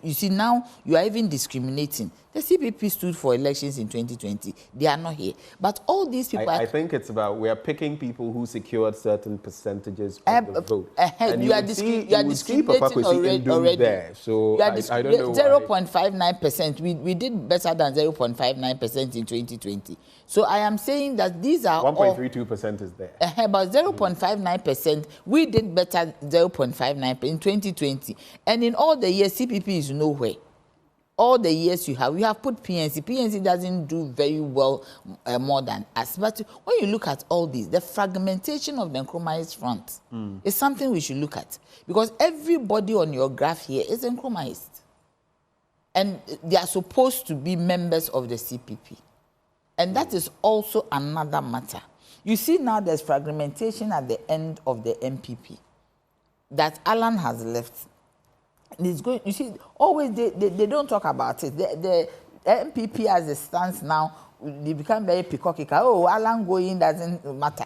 You see, now you are even discriminating. The CPP stood for elections in 2020. They are not here. But all these people... I think it's about we are picking people who secured certain percentages of the vote. And you are discriminating already. There. So I don't know 0.59%. We did better than 0.59% in 2020. So I am saying that these are 1.32% is there. About 0.59%, we did better 0.59% in 2020. And in all the years, CPP is nowhere. all the years you have put PNC. PNC doesn't do very well more than us. But when you look at all these, the fragmentation of the Nkrumah's front is something we should look at. Because everybody on your graph here is Nkrumahist. And they are supposed to be members of the CPP. And that is also another matter. You see now there's fragmentation at the end of the MPP. That Alan has left. And it's going, you see, always they don't talk about it. The MPP as it stands now, they become very peacocky. Oh, Alan going doesn't matter.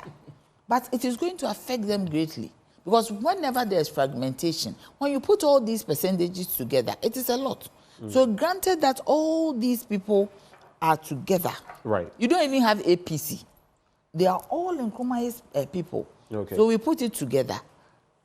But it is going to affect them greatly. Because whenever there's fragmentation, when you put all these percentages together, it is a lot. So granted that all these people are together, right? You don't even have APC. They are all Nkrumah's people. Okay. So we put it together.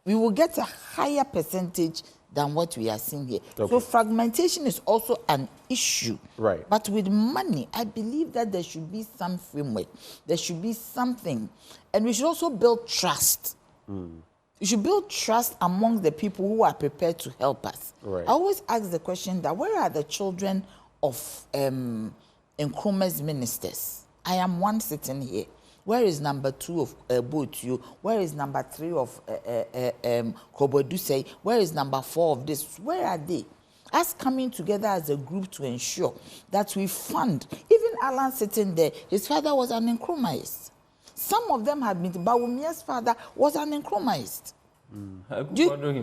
We will get a higher percentage than what we are seeing here. Okay. So fragmentation is also an issue. Right. But with money, I believe that there should be some framework. There should be something. And we should also build trust. We should build trust amongst the people who are prepared to help us. Right. I always ask the question that where are the children of Nkrumah's ministers? I am one sitting here. Where is number 2 of Botu? Where is number 3 of Koboduse? Where is number 4 of this? Where are they? Us coming together as a group to ensure that we fund. Even Alan sitting there, his father was an Nkrumahist. Some of them have been. Bawumia's father was an Nkrumahist. Akufo-Addo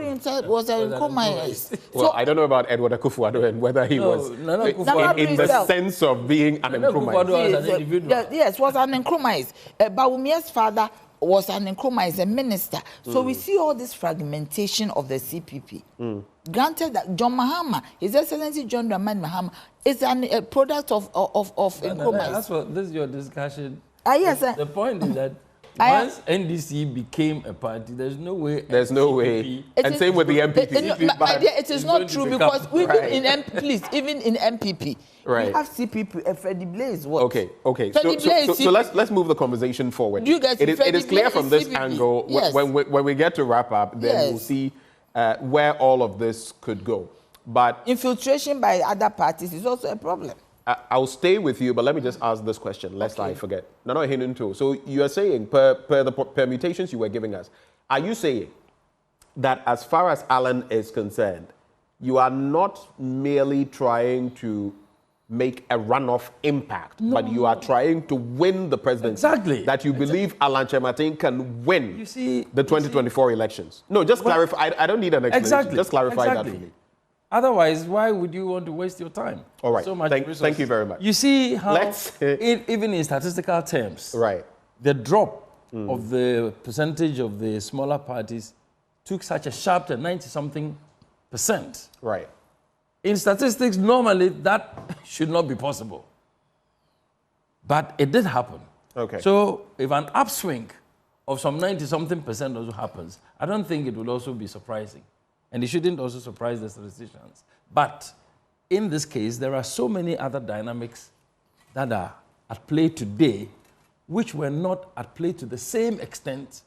himself was a Nkrumahist. Well, I don't know about Edward Akufo-Addo and whether he was in the sense of being an Nkrumahist. Yes, was an Nkrumahist. Bawumia's father was an Nkrumahist, a minister. So we see all this fragmentation of the CPP. Granted that John Mahama, His Excellency John Dramani Mahama, is a product of Nkrumahist. That's what this is your discussion. Yes, the point is that once NDC became a party, there's no way. There's no way. And same with the MPP. My dear, it is not true because even in MPP, right. We have CPP. Freddie Blaze. What? Okay. So let's move the conversation forward. You guys, it is clear from this angle. Yes. When we get to wrap up, then we'll see where all of this could go. But infiltration by other parties is also a problem. I'll stay with you, but let me just ask this question, lest I forget. Ntow. So you are saying, per the permutations you were giving us, are you saying that as far as Alan is concerned, you are not merely trying to make a runoff impact, but you are trying to win the presidency? Exactly. That you believe Alan Kyerematen can win the 2024 elections? No, just clarify. I don't need an explanation. Exactly. Just clarify that for me. Otherwise, why would you want to waste your time? All right. So much thank you very much. You see how, even in statistical terms, right, the drop of the percentage of the smaller parties took such a sharp 90-something%. Right. In statistics, normally that should not be possible. But it did happen. Okay. So if an upswing of some 90-something% also happens, I don't think it would also be surprising. And it shouldn't also surprise the statisticians. But in this case, there are so many other dynamics that are at play today, which were not at play to the same extent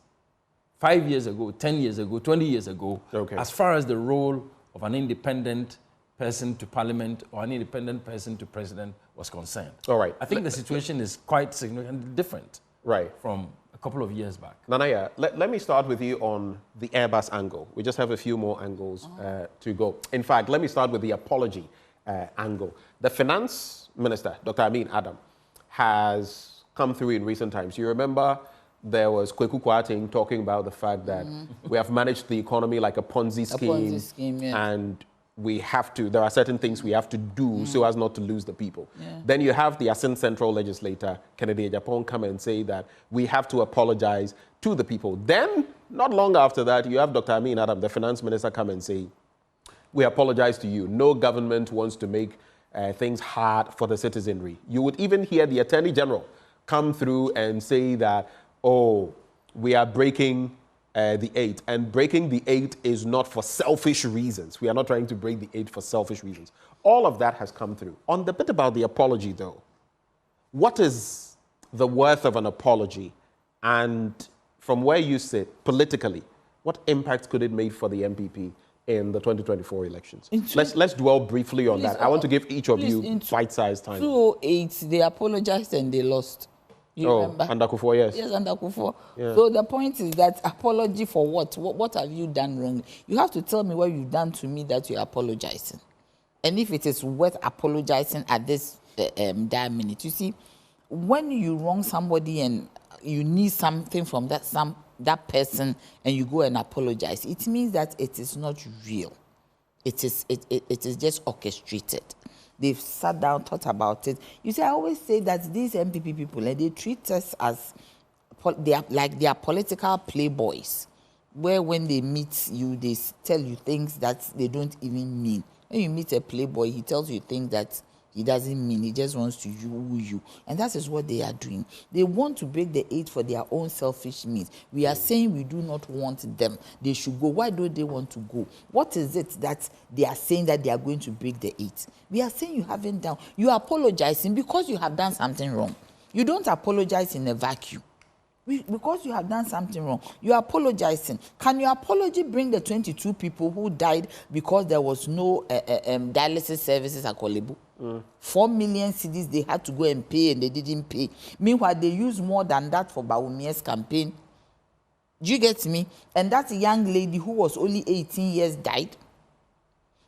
5 years ago, 10 years ago, 20 years ago, as far as the role of an independent person to parliament or an independent person to president was concerned. All right. I think the situation is quite significantly different from a couple of years back. Nanaya, let me start with you on the Airbus angle. We just have a few more angles to go. In fact, let me start with the apology angle. The finance minister, Dr. Amin Adam, has come through in recent times. You remember there was Quaye talking about the fact that we have managed the economy like a Ponzi scheme, and we have to, there are certain things we have to do so as not to lose the people. Then you have the Asin Central legislator, Kennedy Ejapong, come and say that we have to apologize to the people. Then, not long after that, you have Dr. Amin Adam, the finance minister, come and say, we apologize to you. No government wants to make things hard for the citizenry. You would even hear the Attorney General come through and say that, oh, we are breaking the 8. And breaking the 8 is not for selfish reasons. We are not trying to break the 8 for selfish reasons. All of that has come through. On the bit about the apology, though, what is the worth of an apology? And from where you sit, politically, what impact could it make for the MPP in the 2024 elections? Let's dwell briefly on that. I want to give each of you bite-sized time. 2008, they apologized and they lost. You remember? Under Kufuor, yes. Yes, under Kufuor. Yeah. So the point is that apology for what? What have you done wrong? You have to tell me what you've done to me that you're apologizing. And if it is worth apologizing at this damn minute. You see, when you wrong somebody and you need something from that person and you go and apologize, it means that it is not real. It is just orchestrated. They've sat down, thought about it. You see, I always say that these MPP people, they treat us as they are political playboys, where when they meet you, they tell you things that they don't even mean. When you meet a playboy, he tells you things that he doesn't mean. He just wants to woo you. And that is what they are doing. They want to break the 8 for their own selfish means. We are saying we do not want them. They should go. Why don't they want to go? What is it that they are saying that they are going to break the 8? We are saying you haven't done. You are apologizing because you have done something wrong. You don't apologize in a vacuum. Because you have done something wrong, you are apologizing. Can your apology bring the 22 people who died because there was no dialysis services at Kolebu? 4 million cedis they had to go and pay and they didn't pay. Meanwhile, they used more than that for Bawumia's campaign. Do you get me? And that young lady who was only 18 years died.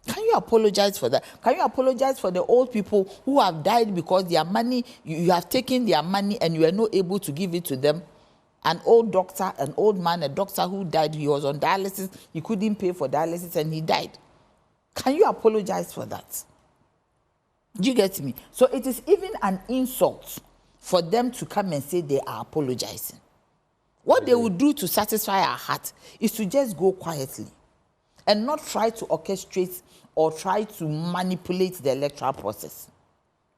Can you apologize for that? Can you apologize for the old people who have died because their money, you have taken their money and you were not able to give it to them? An old doctor, an old man, a doctor who died, he was on dialysis, he couldn't pay for dialysis and he died. Can you apologize for that? Do you get me? So it is even an insult for them to come and say they are apologizing. What they would do to satisfy our heart is to just go quietly and not try to orchestrate or try to manipulate the electoral process.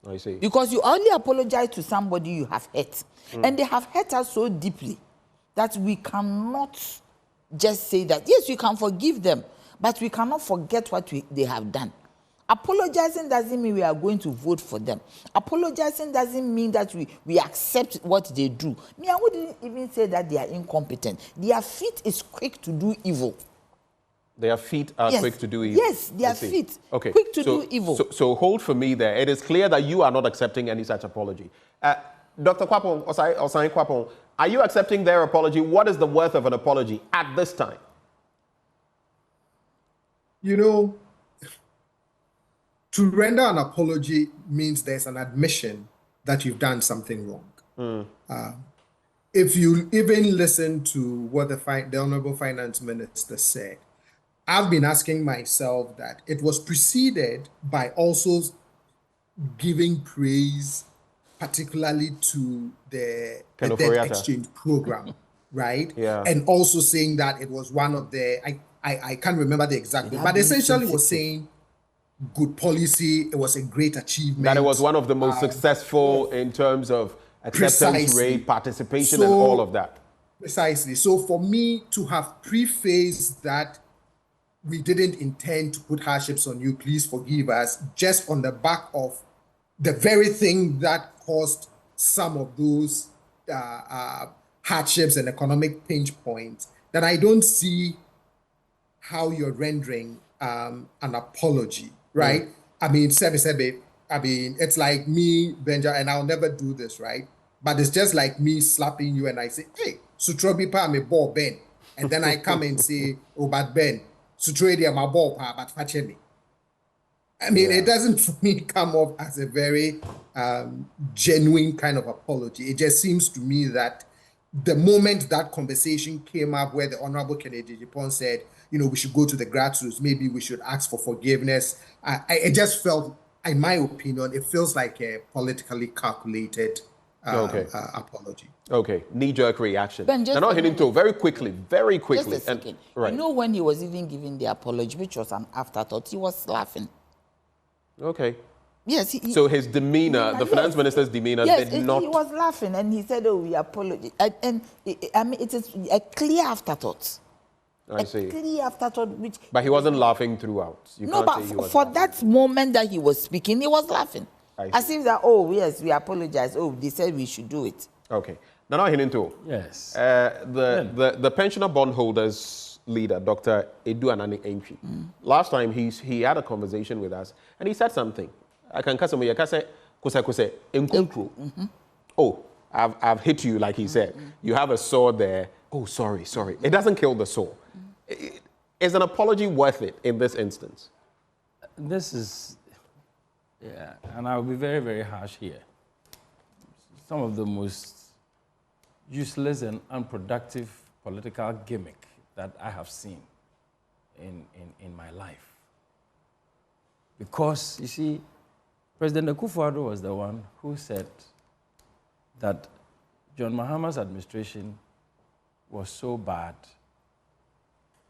I see. Because you only apologize to somebody you have hurt. And they have hurt us so deeply that we cannot just say that, yes, we can forgive them, but we cannot forget what they have done. Apologizing doesn't mean we are going to vote for them. Apologizing doesn't mean that we accept what they do. I wouldn't even say that they are incompetent. Their feet is quick to do evil. Their feet are quick to do evil. Yes, their feet quick to do evil. So hold for me there. It is clear that you are not accepting any such apology. Dr. Kwapong, Osai Kwapong, are you accepting their apology? What is the worth of an apology at this time? You know, to render an apology means there's an admission that you've done something wrong. If you even listen to what the Honorable Finance Minister said, I've been asking myself that it was preceded by also giving praise, particularly to the debt exchange program, right? Yeah. And also saying that it was one of the, I can't remember the exact, but essentially was saying good policy, it was a great achievement. That it was one of the most successful in terms of acceptance rate, participation, and all of that. Precisely. So for me to have prefaced that we didn't intend to put hardships on you, please forgive us, just on the back of the very thing that caused some of those hardships and economic pinch points, that I don't see how you're rendering an apology, right? I mean, it's like me, Benja, and I'll never do this, right? But it's just like me slapping you and I say, hey, Sutrobi pa me ball Ben. And then I come and say, oh, but Ben, Sutrobi my ball pa, but fache me. I mean, it doesn't for me come off as a very genuine kind of apology. It just seems to me that the moment that conversation came up where the Honorable Kennedy Jipon said, you know, we should go to the grassroots, maybe we should ask for forgiveness. I just felt, in my opinion, it feels like a politically calculated apology. Okay, knee-jerk reaction. Ben, just now Ntow, very quickly. Just a second. You know, when he was even giving the apology, which was an afterthought, he was laughing. Okay. Yes. So his demeanor, the finance minister's demeanor, did not. He was laughing and he said, "Oh, we apologize." And I mean, it is a clear afterthought. I see. Clear afterthought, which. But he wasn't laughing throughout. For that moment that he was speaking, he was laughing, as if that, oh yes, we apologize. Oh, they said we should do it. Okay. Now Ntow. Yes. The pensioner bondholders leader, Dr. Addo Entry. Last time he had a conversation with us and he said something. I can say, oh, I've hit you, like he said. You have a sore there. Oh, sorry. It doesn't kill the sore. Is an apology worth it in this instance? This is, yeah, and I'll be very, very harsh here. Some of the most useless and unproductive political gimmick that I have seen in my life. Because, you see, President Akufo-Addo was the one who said that John Mahama's administration was so bad,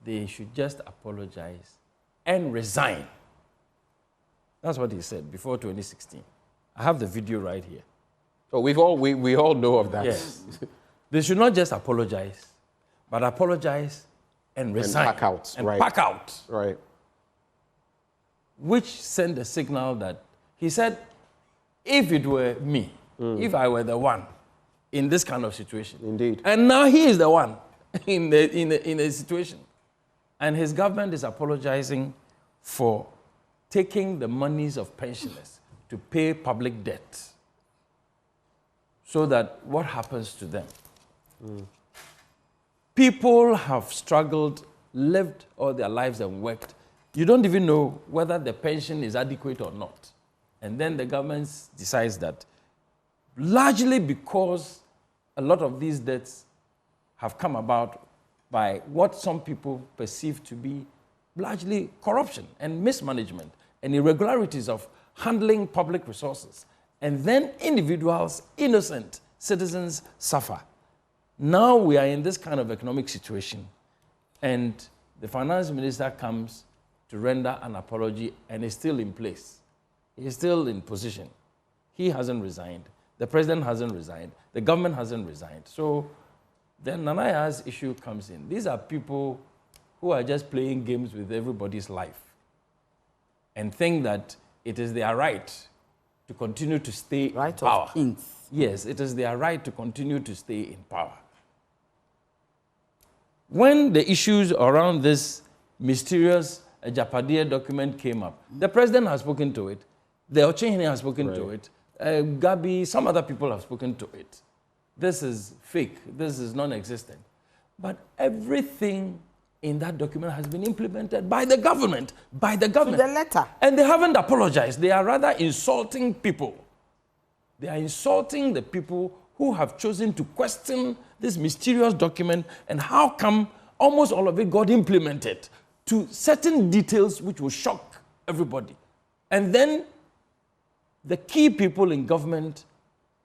they should just apologize and resign. That's what he said before 2016. I have the video right here. So we all know of that. Yes. They should not just apologize, but apologize and resign. And pack out. And right. pack out. Right. Which sent a signal that he said, if it were me, if I were the one in this kind of situation. Indeed. And now he is the one in a situation. And his government is apologizing for taking the monies of pensioners to pay public debt. So that what happens to them? People have struggled, lived all their lives and worked. You don't even know whether the pension is adequate or not. And then the government decides that, largely because a lot of these debts have come about by what some people perceive to be largely corruption and mismanagement and irregularities of handling public resources. And then individuals, innocent citizens, suffer. Now we are in this kind of economic situation, and the finance minister comes to render an apology and is still in place. He's still in position. He hasn't resigned. The president hasn't resigned. The government hasn't resigned. So then Nanaya's issue comes in. These are people who are just playing games with everybody's life and think that it is their right to continue to stay in power. Yes, it is their right to continue to stay in power. When the issues around this mysterious Japadia document came up, the president has spoken to it, the Ochehene has spoken to it, Gabi, some other people have spoken to it. This is fake, this is non-existent. But everything in that document has been implemented by the government, To the letter. And they haven't apologized. They are rather insulting people. They are insulting the people who have chosen to question this mysterious document and how come almost all of it got implemented to certain details which will shock everybody. And then the key people in government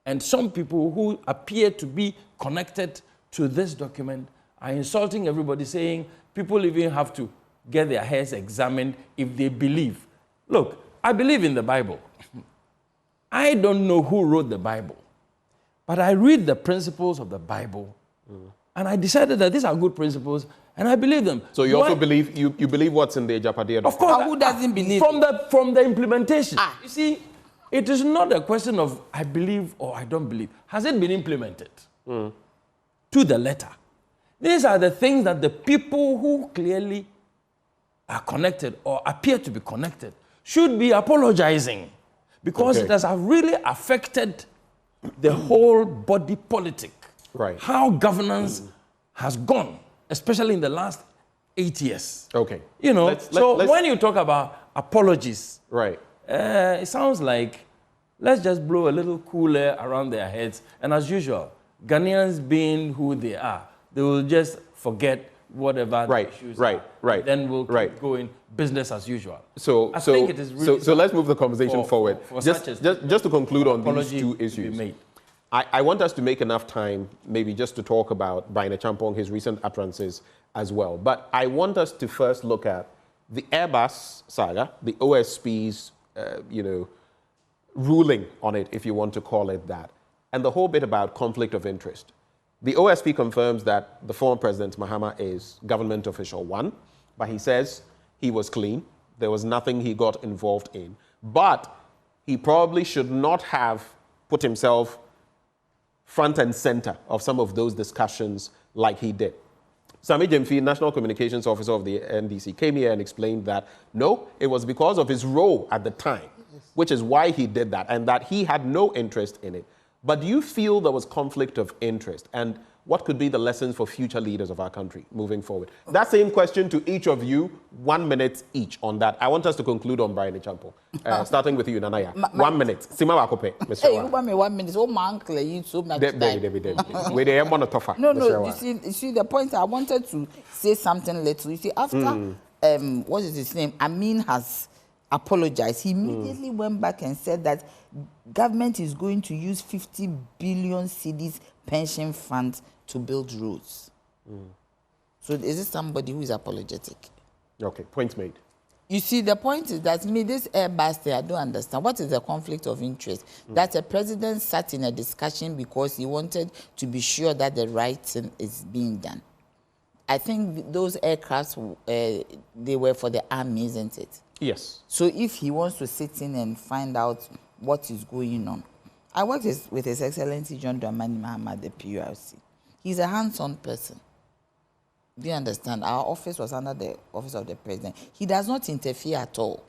and some people who appear to be connected to this document are insulting everybody, saying people even have to get their heads examined if they believe. Look, I believe in the Bible. I don't know who wrote the Bible, but I read the principles of the Bible, and I decided that these are good principles, and I believe them. So you also believe, you believe what's in the Japadia document? Of course. Who doesn't believe from the implementation. You see, it is not a question of I believe or I don't believe. Has it been implemented to the letter? These are the things that the people who clearly are connected or appear to be connected should be apologizing, because it has really affected the whole body politic. Right. How governance has gone, especially in the last 8 years. Okay. You know, when you talk about apologies, right, it sounds like let's just blow a little cool air around their heads. And as usual, Ghanaians being who they are, they will just forget whatever the issues are. Right. Then we'll keep going business as usual. So I think it is really so let's move the conversation forward. Just to conclude on these two issues. I want us to make enough time, maybe just to talk about A Champo, his recent utterances as well. But I want us to first look at the Airbus saga, the OSP's, ruling on it, if you want to call it that, and the whole bit about conflict of interest. The OSP confirms that the former President Mahama is government official 1, but he says he was clean. There was nothing he got involved in. But he probably should not have put himself front and center of some of those discussions like he did. Sami Jemfi, National Communications Officer of the NDC, came here and explained that, no, it was because of his role at the time, which is why he did that, and that he had no interest in it. But do you feel there was conflict of interest? And what could be the lessons for future leaders of our country moving forward? That same question to each of you, 1 minute each on that. I want us to conclude on Brian A Champo. Starting with you, Nanaya. 1 minute. Sima Wakope, Mr. Hey, you want me 1 minute? Oh, my uncle, you so much time. Where they want to tougher. No, you see, the point I wanted to say something little. You see, after, what is his name? Amin has apologized. He immediately went back and said that government is going to use 50 billion cedis pension funds to build roads. So is it somebody who is apologetic? Okay, point made. You see, the point is that this Airbus thing, I don't understand. What is the conflict of interest? That a president sat in a discussion because he wanted to be sure that the right thing is being done. I think those aircrafts, they were for the army, isn't it? Yes. So if he wants to sit in and find out what is going on. I worked with His Excellency John Dramani Mahama, the PURC. He's a hands-on person. Do you understand? Our office was under the office of the president. He does not interfere at all,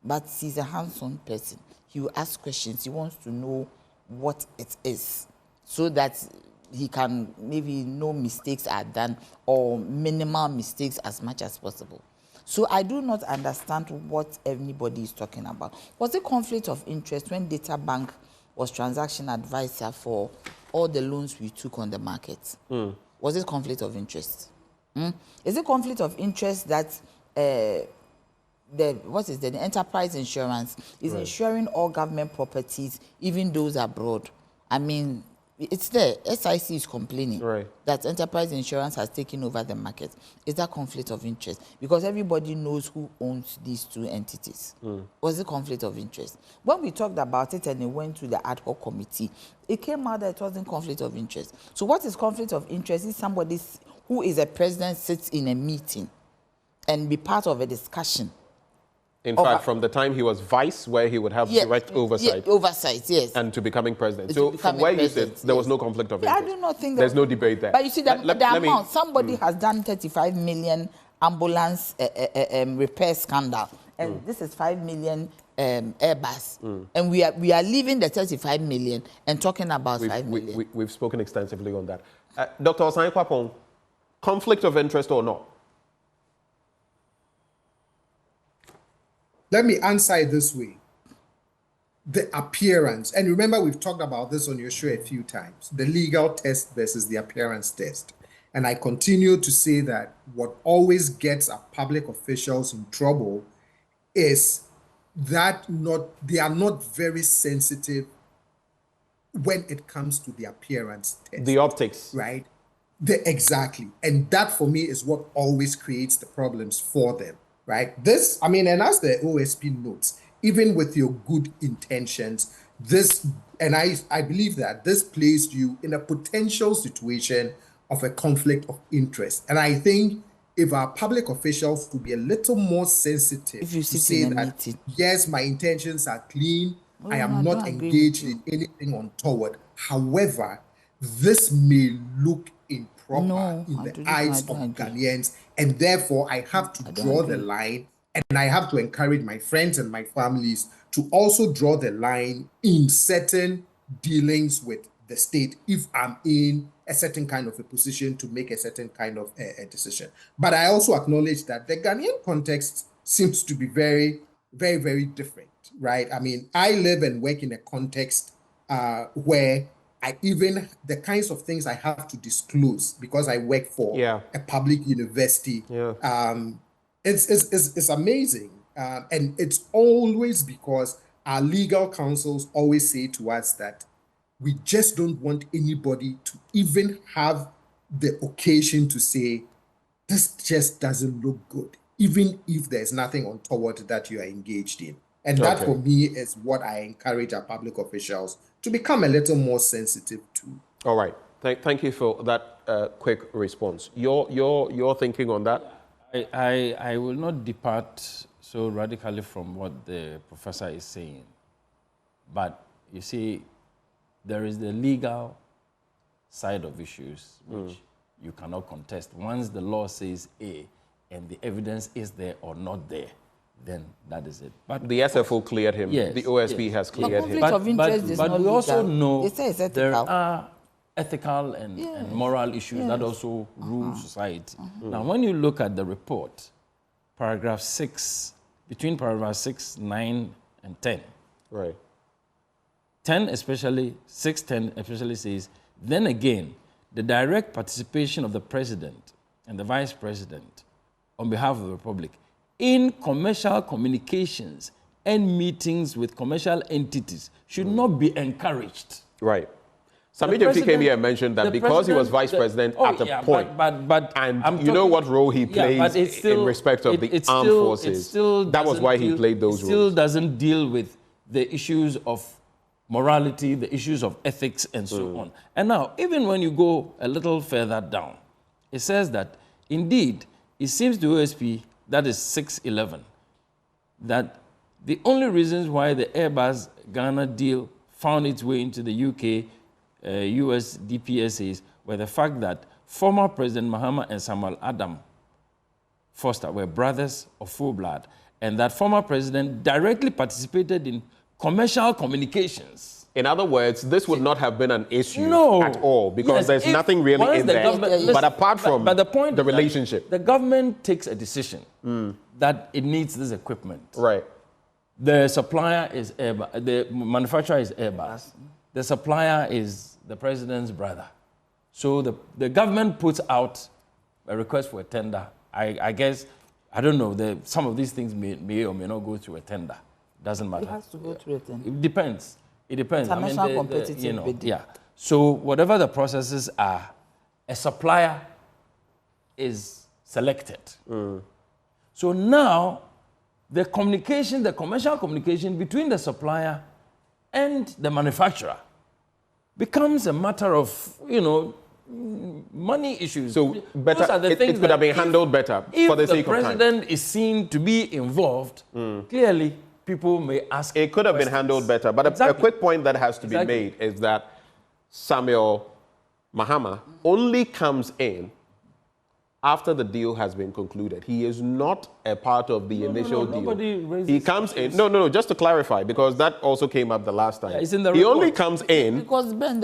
but he's a hands-on person. He will ask questions. He wants to know what it is so that he can maybe no mistakes are done or minimal mistakes as much as possible. So I do not understand what anybody is talking about. Was it conflict of interest when Data Bank was transaction advisor for all the loans we took on the market? Was it conflict of interest? Is it conflict of interest that the enterprise insurance is insuring all government properties, even those abroad? I mean, it's there. SIC is complaining that enterprise insurance has taken over the market. Is that conflict of interest? Because everybody knows who owns these two entities. Was it conflict of interest? When we talked about it and it went to the ad hoc committee, it came out that it wasn't conflict of interest. So what is conflict of interest? Is somebody who is a president sits in a meeting and be part of a discussion. In fact, from the time he was vice, where he would have direct oversight. Oversight, yes. And to becoming president. So from where you sit, there was no conflict of interest. I do not think there's no debate there. But you see, the amount, somebody has done 35 million ambulance repair scandal. And this is 5 million Airbus. And we are leaving the 35 million and talking about 5 million. We've spoken extensively on that. Dr. Osai Kwapong, conflict of interest or not? Let me answer it this way. The appearance, and remember we've talked about this on your show a few times, the legal test versus the appearance test. And I continue to say that what always gets our public officials in trouble is that they are not very sensitive when it comes to the appearance test. The optics. Right? Exactly. And that for me is what always creates the problems for them. Right? This, I mean, and as the OSP notes, even with your good intentions, this, and I believe that this placed you in a potential situation of a conflict of interest. And I think if our public officials would be a little more sensitive to say that, yes, my intentions are clean, I am not engaged in anything untoward. However, this may look improper in the eyes of Ghanaians, and therefore I have to draw the line, and I have to encourage my friends and my families to also draw the line in certain dealings with the state if I'm in a certain kind of a position to make a certain kind of a decision. But I also acknowledge that the Ghanaian context seems to be very, very, very different, right? I mean, I live and work in a context where the kinds of things I have to disclose because I work for a public university, it's amazing. And it's always because our legal counsels always say to us that we just don't want anybody to even have the occasion to say, this just doesn't look good, even if there's nothing untoward that you are engaged in. And that for me is what I encourage our public officials to become a little more sensitive to. All right. Thank you for that quick response. Your thinking on that? I will not depart so radically from what the professor is saying. But you see, there is the legal side of issues, which you cannot contest. Once the law says A and the evidence is there or not there, then that is it. But the SFO cleared him. Yes, the OSP has cleared him. Conflict of interest is not we also legal. know They say it's there ethical. are ethical and moral issues that also rule society. Now, when you look at the report, paragraph 6, between paragraph 6, 9, and 10. Right. 10 especially, 6, 10 especially says, then again, the direct participation of the president and the vice president on behalf of the Republic in commercial communications and meetings with commercial entities should not be encouraged. Right. Sami James came here and mentioned that because he was vice president at a point, and you know what role he plays in respect of the armed forces, that was why he played those roles. It still doesn't deal with the issues of morality, the issues of ethics, and so on. And now, even when you go a little further down, it says that, indeed, it seems to OSP, that is 611, that the only reasons why the Airbus Ghana deal found its way into the UK, US DPSAs were the fact that former President Mahama and Samuel Adam Foster were brothers of full blood, and that former president directly participated in commercial communications. In other words, this would not have been an issue at all, because there's if nothing really in there. But apart from the relationship. The government takes a decision that it needs this equipment. Right. The supplier is Airbus, the manufacturer is Airbus. The supplier is the president's brother. So the government puts out a request for a tender. I guess, I don't know, some of these things may or may not go through a tender. Doesn't matter. It has to go through a tender. It depends. It depends. International competitive bidding. Yeah. So whatever the processes are, a supplier is selected. So now, the commercial communication between the supplier and the manufacturer becomes a matter of, money issues. So better, it could have been handled better for the sake of time. If the president is seen to be involved, clearly people may ask. It could have been handled better. But a quick point that has to be made is that Samuel Mahama only comes in after the deal has been concluded. He is not a part of the initial deal. He comes in. No, just to clarify, because that also came up the last time. It's in the he report. only comes in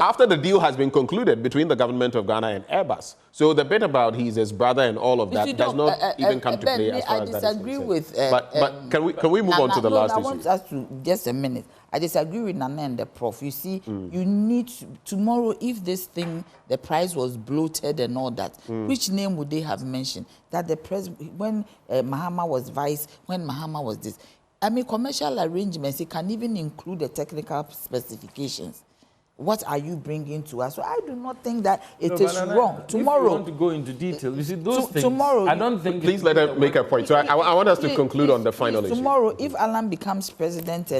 after the deal has been concluded between the government of Ghana and Airbus. So the bit about he's his brother and all of that does not even come to play as far as that is concerned. With, but can we move on to the last issue? I want us to, just a minute. I disagree with Nana and the Prof. You see, you need tomorrow, if this thing, the price was bloated and all that, which name would they have mentioned? That the president, when Mahama was vice, when Mahama was this. I mean, commercial arrangements, it can even include the technical specifications. What are you bringing to us? So I do not think that it is wrong. Tomorrow, if you want to go into detail, you see those things. Tomorrow, I don't think. Please let her make a point. So I want us to conclude on the final issue. Tomorrow, if Alan becomes president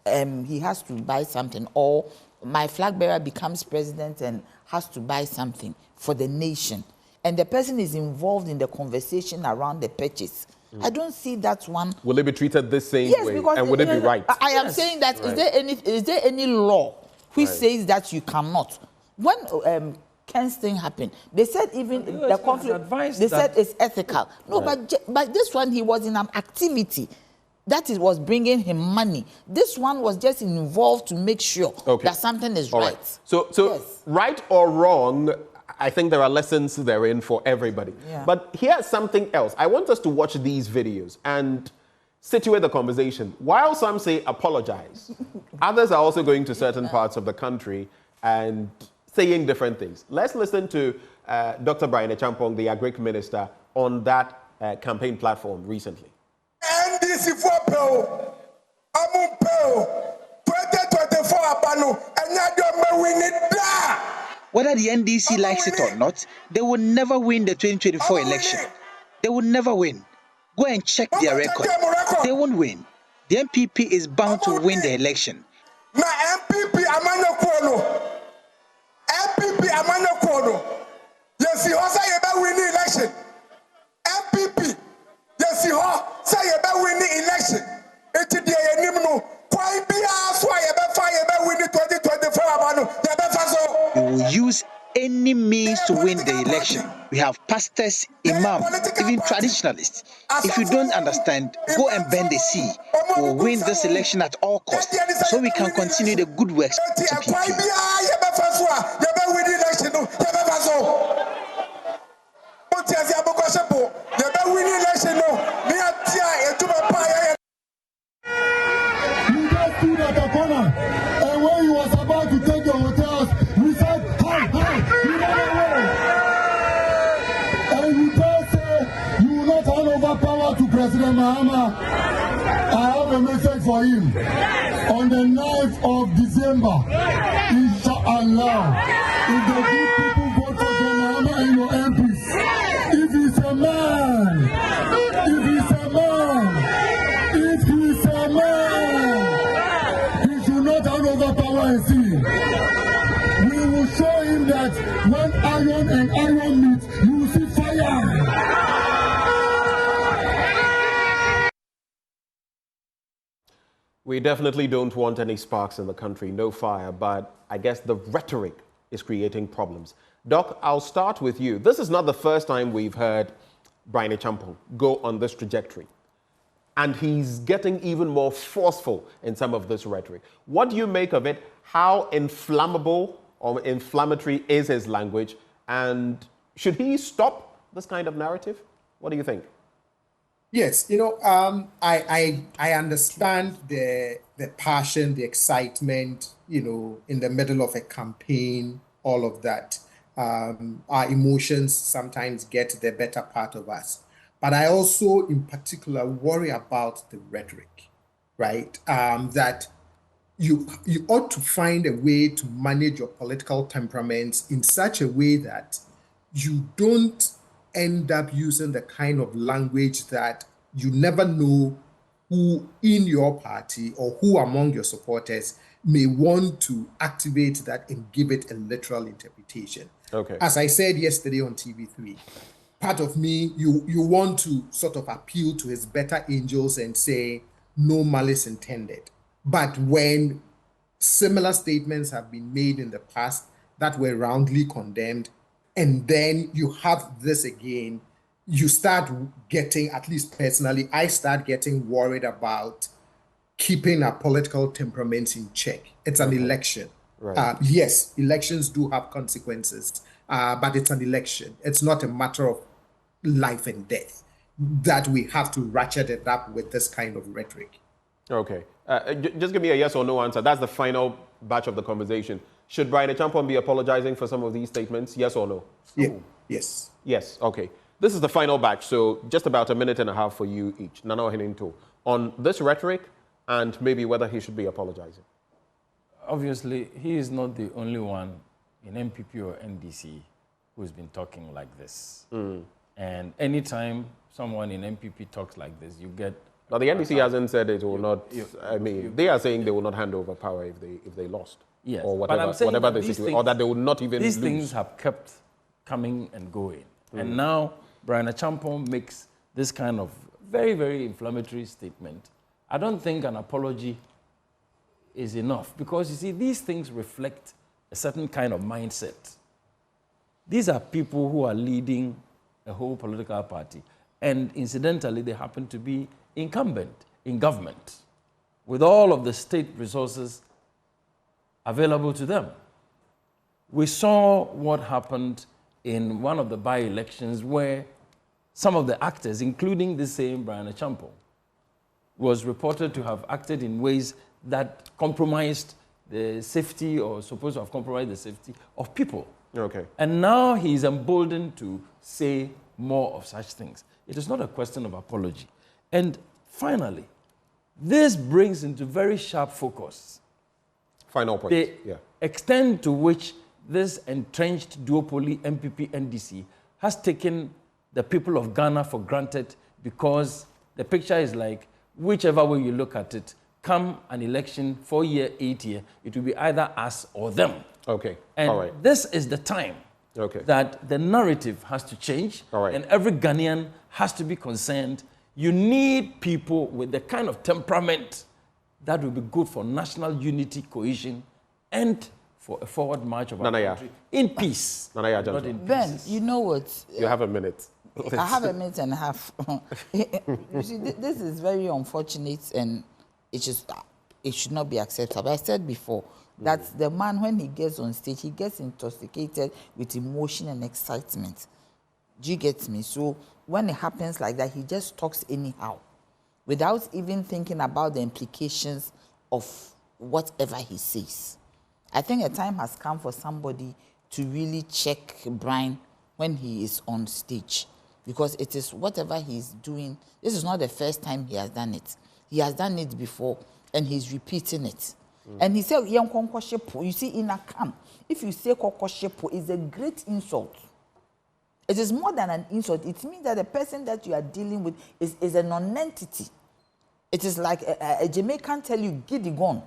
and he has to buy something, or my flag bearer becomes president and has to buy something for the nation, and the person is involved in the conversation around the purchase, I don't see that one. Will it be treated the same way? Because and would it be right? I am saying that is there any law which says that you cannot? When Ken's thing happened, they said even the conflict, they said it's ethical. No, but this one, he was in an activity that was bringing him money. This one was just involved to make sure that something is right. So yes. Right or wrong, I think there are lessons therein for everybody. Yeah. But here's something else. I want us to watch these videos and situate the conversation. While some say apologize, others are also going to certain parts of the country and saying different things. Let's listen to Dr. Brian A Champo, the Agric Minister, on that campaign platform recently. NDC for 2024 abano, and we need that. Whether the NDC likes it or not, they will never win the 2024 election. They will never win. Go and check their record. They won't win. The MPP is bound to win the election. Na MPP amanya kono. Yes, you say you win the election. MPP. Yes, you say you win the election. It's the enimno. Quaye be asked why you win the 2024 abano. We will use any any means to win the election. We have pastors, imams, even traditionalists. If you don't understand, go and bend the sea. We'll win this election at all costs so we can continue the good works to PP. And when he was about to take the hotels, we said, hey, you don't know. And you just say you will not hand over power to President Mahama. I have a message for him. On the 9th of December, inshallah, if the good people vote for President Mahama and your MPs, if he's a man, if he's a man, if he's a man, over power and see. We will show him that when iron and iron meet, you will see fire. We definitely don't want any sparks in the country, no fire, but I guess the rhetoric is creating problems. Doc, I'll start with you. This is not the first time we've heard A Champo go on this trajectory. And he's getting even more forceful in some of this rhetoric. What do you make of it? How inflammable or inflammatory is his language? And should he stop this kind of narrative? What do you think? Yes, I understand the passion, the excitement, in the middle of a campaign, all of that. Our emotions sometimes get the better part of us. But I also, in particular, worry about the rhetoric, right? That you ought to find a way to manage your political temperaments in such a way that you don't end up using the kind of language that you never know who in your party or who among your supporters may want to activate that and give it a literal interpretation. Okay. As I said yesterday on TV3, part of me, you want to sort of appeal to his better angels and say, no malice intended. But when similar statements have been made in the past that were roundly condemned, and then you have this again, you start getting, at least personally, I start getting worried about keeping our political temperaments in check. It's an election. Right. Yes, elections do have consequences, but it's an election. It's not a matter of life and death that we have to ratchet it up with this kind of rhetoric. Okay. Just give me a yes or no answer. That's the final batch of the conversation. Should A Champo be apologizing for some of these statements? Yes or no? Yeah. Yes. Yes. Okay. This is the final batch, so just about a minute and a half for you each. Ntow, on this rhetoric and maybe whether he should be apologizing. Obviously, he is not the only one in MPP or NDC who's been talking like this. And anytime someone in MPP talks like this, you get... Now, the NDC hasn't said it will not... they are saying they will not hand over power if they lost. Yes, or whatever, whatever the situation, or that they will not even these lose. Things have kept coming and going. And now, A Champo makes this kind of very, very inflammatory statement. I don't think an apology is enough because, you see, these things reflect a certain kind of mindset. These are people who are leading a whole political party. And incidentally, they happen to be incumbent in government with all of the state resources available to them. We saw what happened in one of the by-elections where some of the actors, including the same A Champo, was reported to have acted in ways that compromised the safety or supposed to have compromised the safety of people. Okay. And now he's emboldened to say more of such things. It is not a question of apology. And finally, this brings into very sharp focus final point. The extent to which this entrenched duopoly MPP NDC has taken the people of Ghana for granted, because the picture is like, whichever way you look at it, come an election, 4-year, 8-year, it will be either us or them. Okay. And all right. This is the time that the narrative has to change, and every Ghanaian has to be concerned. You need people with the kind of temperament that will be good for national unity, cohesion, and for a forward march of our country in peace. Not in Ben, you know what? You have a minute. I have a minute and a half. You see, this is very unfortunate, and it should not be acceptable. I said before that the man, when he gets on stage, he gets intoxicated with emotion and excitement. Do you get me? So when it happens like that, he just talks anyhow, without even thinking about the implications of whatever he says. I think a time has come for somebody to really check Brian when he is on stage, because it is whatever he's doing. This is not the first time he has done it. He has done it before, and he's repeating it. And he said, you see, in a camp, if you say kokoshepo, it's a great insult. It is more than an insult. It means that the person that you are dealing with is a non-entity. It is like a Jamaican tell you, get it gone.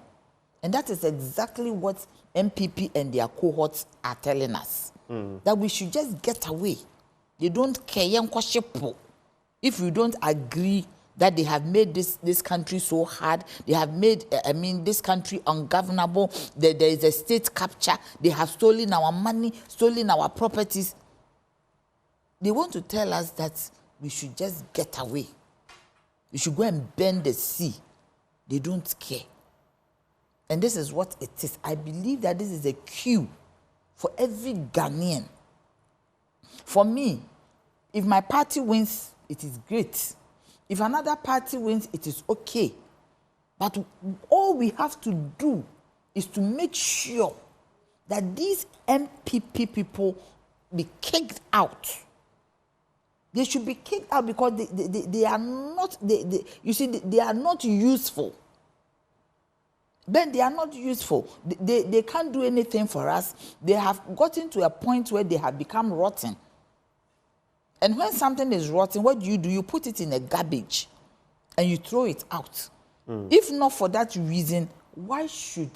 And that is exactly what MPP and their cohorts are telling us. That we should just get away. They don't care if we don't agree that they have made this country so hard. They have made, this country ungovernable. There is a state capture. They have stolen our money, stolen our properties. They want to tell us that we should just get away. We should go and bend the sea. They don't care. And this is what it is. I believe that this is a cue for every Ghanaian. For me, if my party wins, it is great. If another party wins, it is okay. But all we have to do is to make sure that these MPP people be kicked out. They should be kicked out because they are not, you see, they are not useful. Then they are not useful. They can't do anything for us. They have gotten to a point where they have become rotten. And when something is rotten, what do? You put it in a garbage and you throw it out. If not for that reason, why should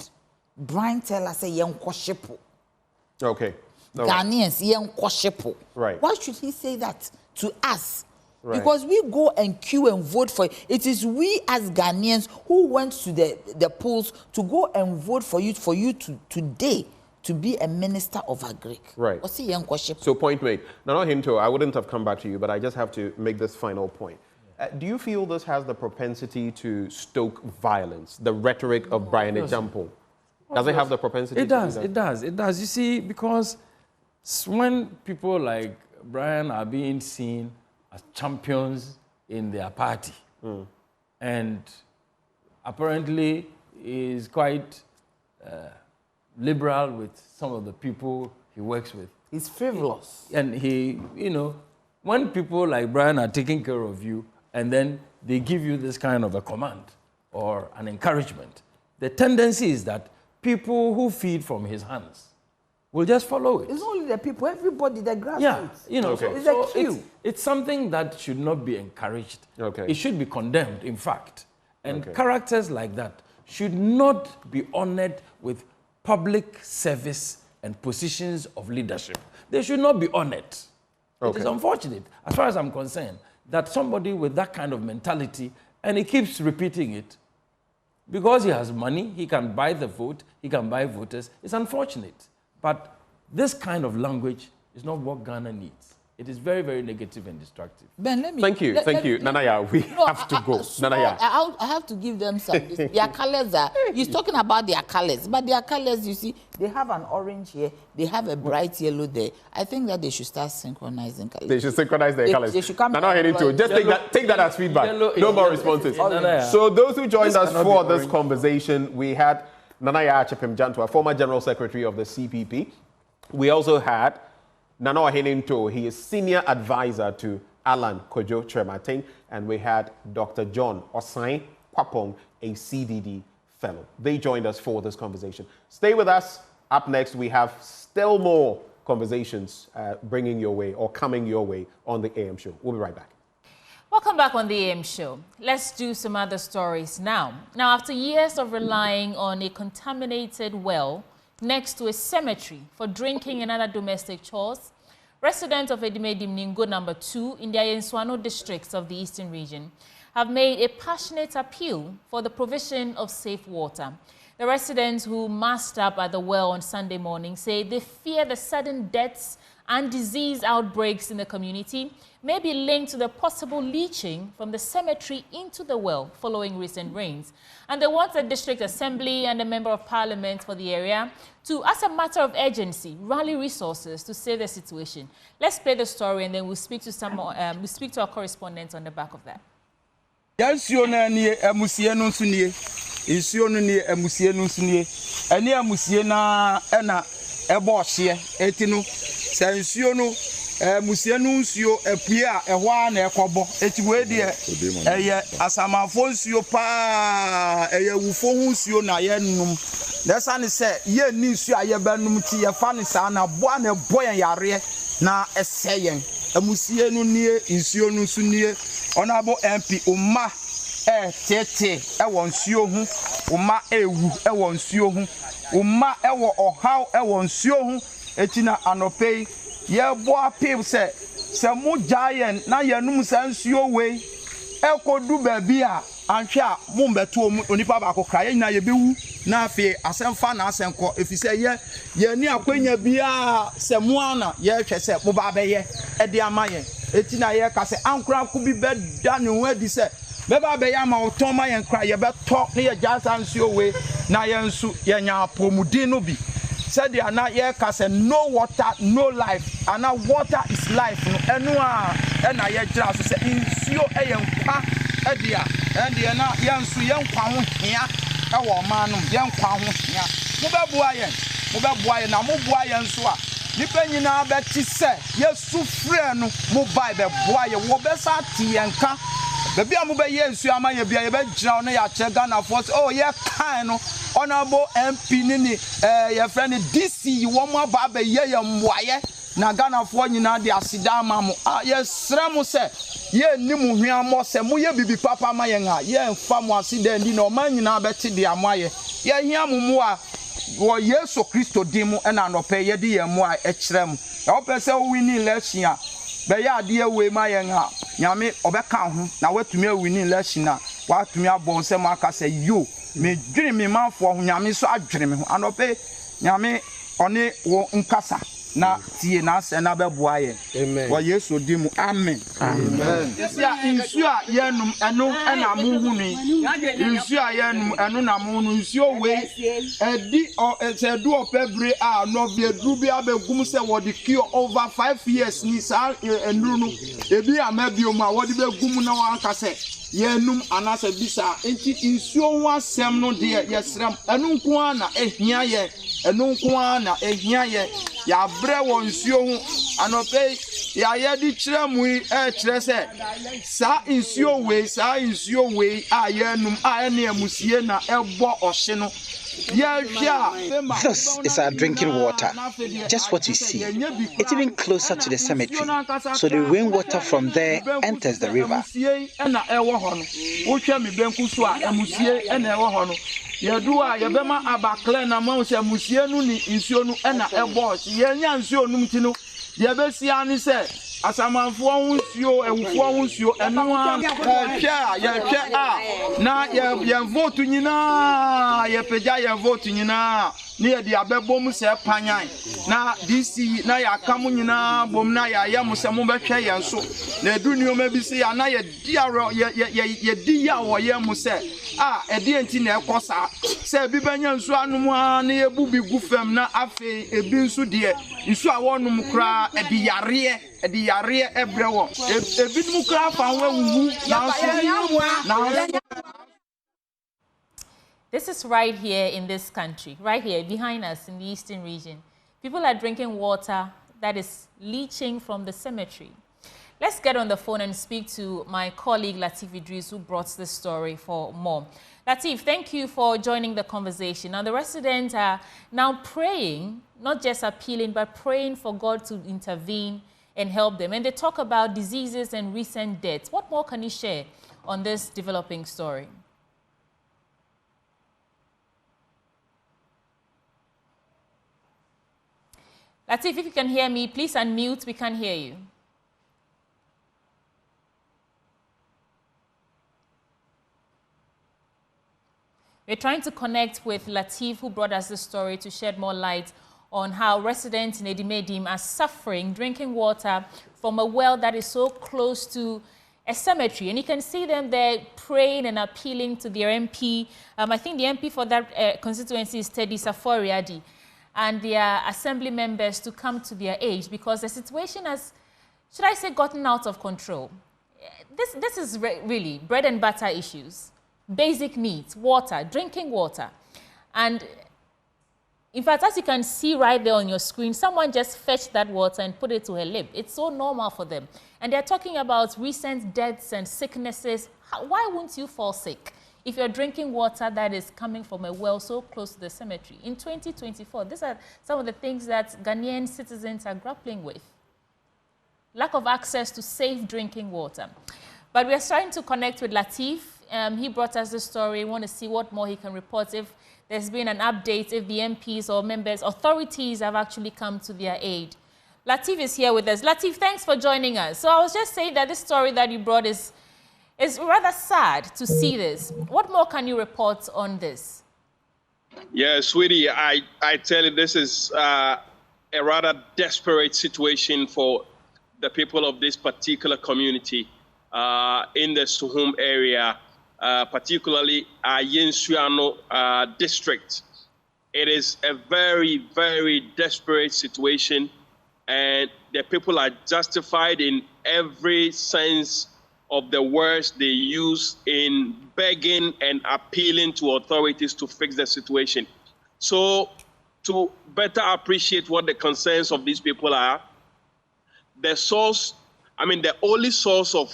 Brian tell us, okay. Ghanaians, right. Why should he say that to us? Right. Because we go and queue and vote for it. It is we as Ghanaians who went to the polls to go and vote for you to today to be a minister of Agric. Right. So point made. Now, Ntow, I wouldn't have come back to you, but I just have to make this final point. Do you feel this has the propensity to stoke violence, the rhetoric of Brian A Champo? Does it have the propensity to do that? It does. You see, because when people like Brian are being seen as champions in their party, and apparently is quite liberal with some of the people he works with. He's frivolous. And he, when people like Brian are taking care of you and then they give you this kind of a command or an encouragement, the tendency is that people who feed from his hands will just follow it. It's not only the people, everybody, the grassroots. Yeah, okay. It's a cue. It's something that should not be encouraged. Okay. It should be condemned, in fact. And characters like that should not be honored with public service and positions of leadership. They should not be honored. It is unfortunate, as far as I'm concerned, that somebody with that kind of mentality, and he keeps repeating it, because he has money, he can buy the vote, he can buy voters. It's unfortunate. But this kind of language is not what Ghana needs. It is very, very negative and destructive. Ben, let me... Thank you. Nanaya, we have to go. Nanaya. I have to give them some... Their colors are... He's talking about their colors. But their colors, you see, they have an orange here. They have a bright yellow there. I think that they should start synchronizing colors. They should synchronize their colors. They should come... Just take that as feedback. No more responses. So those who joined us for this conversation, we had Nanaya Achepem-Jantua, former General Secretary of the CPP. We also had Ntow. He is Senior Advisor to Alan Kojo Trematin. And we had Dr. John Osai Kwapong, a CDD Fellow. They joined us for this conversation. Stay with us. Up next, we have still more conversations bringing your way or coming your way on the AM show. We'll be right back. Welcome back on the AM show. Let's do some other stories now. Now, after years of relying on a contaminated well next to a cemetery for drinking and other domestic chores, residents of Edimedim Ningo No. 2 in the Ayenswano districts of the Eastern region have made a passionate appeal for the provision of safe water. The residents who massed up at the well on Sunday morning say they fear the sudden deaths and disease outbreaks in the community may be linked to the possible leaching from the cemetery into the well following recent rains. And they want the district assembly and the member of parliament for the area to, as a matter of urgency, rally resources to save the situation. Let's play the story and then we'll speak to our correspondent on the back of that. Musianuncio epia ehwa na ekobo etiwe de eye asamafo nsuo pa eye wufo hunsuo na ye num desa ne se ye ni nsuo aye banum ti ye fa ne sa na boa na boyen yare na eseyen amusienu nie nsuo nu su nie onabo MP umma tete ewo nsuo hu umma ewu ewo nsuo hu umma ewo ohaw ewo nsuo hu etina anopei ye boa pip se mu giant na yanum sansuo we ekodu baabi a anhwe a mu mbeto onipa ba kokra ye nyina ye bewu na afi asemfa na asenko efise ye ni akwanya bia se mu ana ye hwe se mu ba beye ede amaye eti na ye ka se ankura ko bi beda ne ho adi se be ba beye ama oton ma ye nkra ye beto ne ye gya sansuo we na ye nsu ye nya apomudin no bi said they are not here cause no water, no life. And now water is life. And I hear just say insio eyenkwa edia and they are not young so young kwahu here. Our man young kwahu here. Mubabuaye na mubuaye so a nipa nyina beti se yesu frɛ no mobile be buaye wo be sa tienka baby amu be yesu amaye bia ye be gira no ya che Ghana force oh ye kan no honorable MP nini your friend DC wo mo ba be ye mwaye na Ghana for nyina de asida amamu ye sra mo se ye nimu hwiamo se mo ye bibi papa ma ye nga ye mfa mo asida ndi no man nyina beti de amaye ye hia mumu a wo Yesu Kristo dimu na anope ye de ye mo a ekirem e wo pese wo wini election a be ya de we ma ye nga nyame obeka ho na watumi wini election a watumi abon se mo aka se yo me dwene me manfo ho nyame so adwene me ho anope nyame one wo nkasa na tie na se na beboa ye amen wo Yesu dimu amen amen yesia insu a yenum eno na mo hu ni insu a yenum eno na mo hu insu we edi o esedu opebre a no bi edru bi abegum se wo di cure over 5 years ni sa enru no ebi amabio mu a wo di begum na wan ka se yenum anase bisa enti insu ho asem no de yesram eno nko ana ehia ye eno nko ana ehia ye ya bre won nsuo hu anope ya ye di kire mu kire se sa nsuo we a yenum a ene amusie na ebo ohye no This is our drinking water, just what you see. It's even closer to the cemetery, so the rainwater from there enters the river. Yadua yabema abakle na mawse musie nu ni nsuo nu na ebo yenya nsuo nu mti nu yabesi ani se asamanfo ho nsuo ewufo ho nsuo enu a yehwe a na ye vote nyina ye pegya ye vote nyina ni ye di abebom se panyan na DC na ya kam nyina bom na ya yam se mo behwe ye nso na edu nioma bi se ya na ye di ya wo ye mu se edi enti na ekosa se bi banya nsu anum a na ye bu bi gu fam na afi ebi nsu de nsu a wonum kra edi yare ebrewo ebi num kra fa wa wu na. This is right here in this country, right here behind us in the eastern region. People are drinking water that is leaching from the cemetery. Let's get on the phone and speak to my colleague Latif Iddrisu, who brought this story for more. Latif, thank you for joining the conversation. Now, the residents are now praying, not just appealing, but praying for God to intervene and help them. And they talk about diseases and recent deaths. What more can you share on this developing story? Latif, if you can hear me, please unmute. We can't hear you. We're trying to connect with Latif, who brought us this story, to shed more light on how residents in Edimedim are suffering drinking water from a well that is so close to a cemetery. And you can see them there praying and appealing to their MP. I think the MP for that constituency is Teddy Saforiadi, and their assembly members to come to their aid, because the situation has, should I say, gotten out of control. This is really bread and butter issues, basic needs, water, drinking water. And in fact, as you can see right there on your screen, someone just fetched that water and put it to her lip. It's so normal for them. And they're talking about recent deaths and sicknesses. Why wouldn't you fall sick if you're drinking water that is coming from a well so close to the cemetery? In 2024, these are some of the things that Ghanaian citizens are grappling with. Lack of access to safe drinking water. But we're starting to connect with Latif. He brought us the story. We want to see what more he can report, if there's been an update, if the MPs or members, authorities have actually come to their aid. Latif is here with us. Latif, thanks for joining us. So I was just saying that this story that you brought is rather sad to see this. What more can you report on this? Yeah, sweetie, I tell you, this is a rather desperate situation for the people of this particular community in the Suhum area, particularly Yensuano district. It is a very, very desperate situation, and the people are justified in every sense of the words they use in begging and appealing to authorities to fix the situation. So to better appreciate what the concerns of these people are, the source, the only source of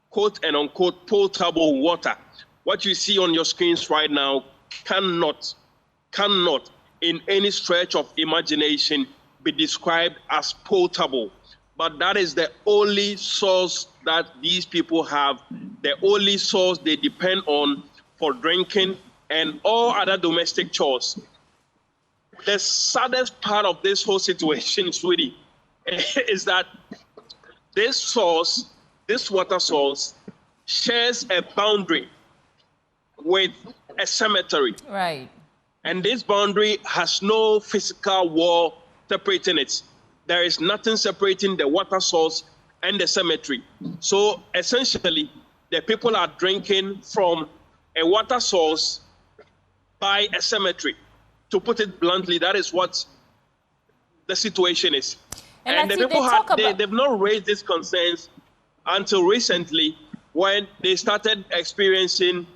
quote and unquote potable water, what you see on your screens right now, cannot in any stretch of imagination be described as potable. But that is the only source that these people have, the only source they depend on for drinking and all other domestic chores. The saddest part of this whole situation, sweetie, is that this water source, shares a boundary with a cemetery. Right. And this boundary has no physical wall separating it. There is nothing separating the water source and the cemetery. So essentially, the people are drinking from a water source by a cemetery. To put it bluntly, that is what the situation is. And the people they've not raised these concerns until recently, when they started experiencing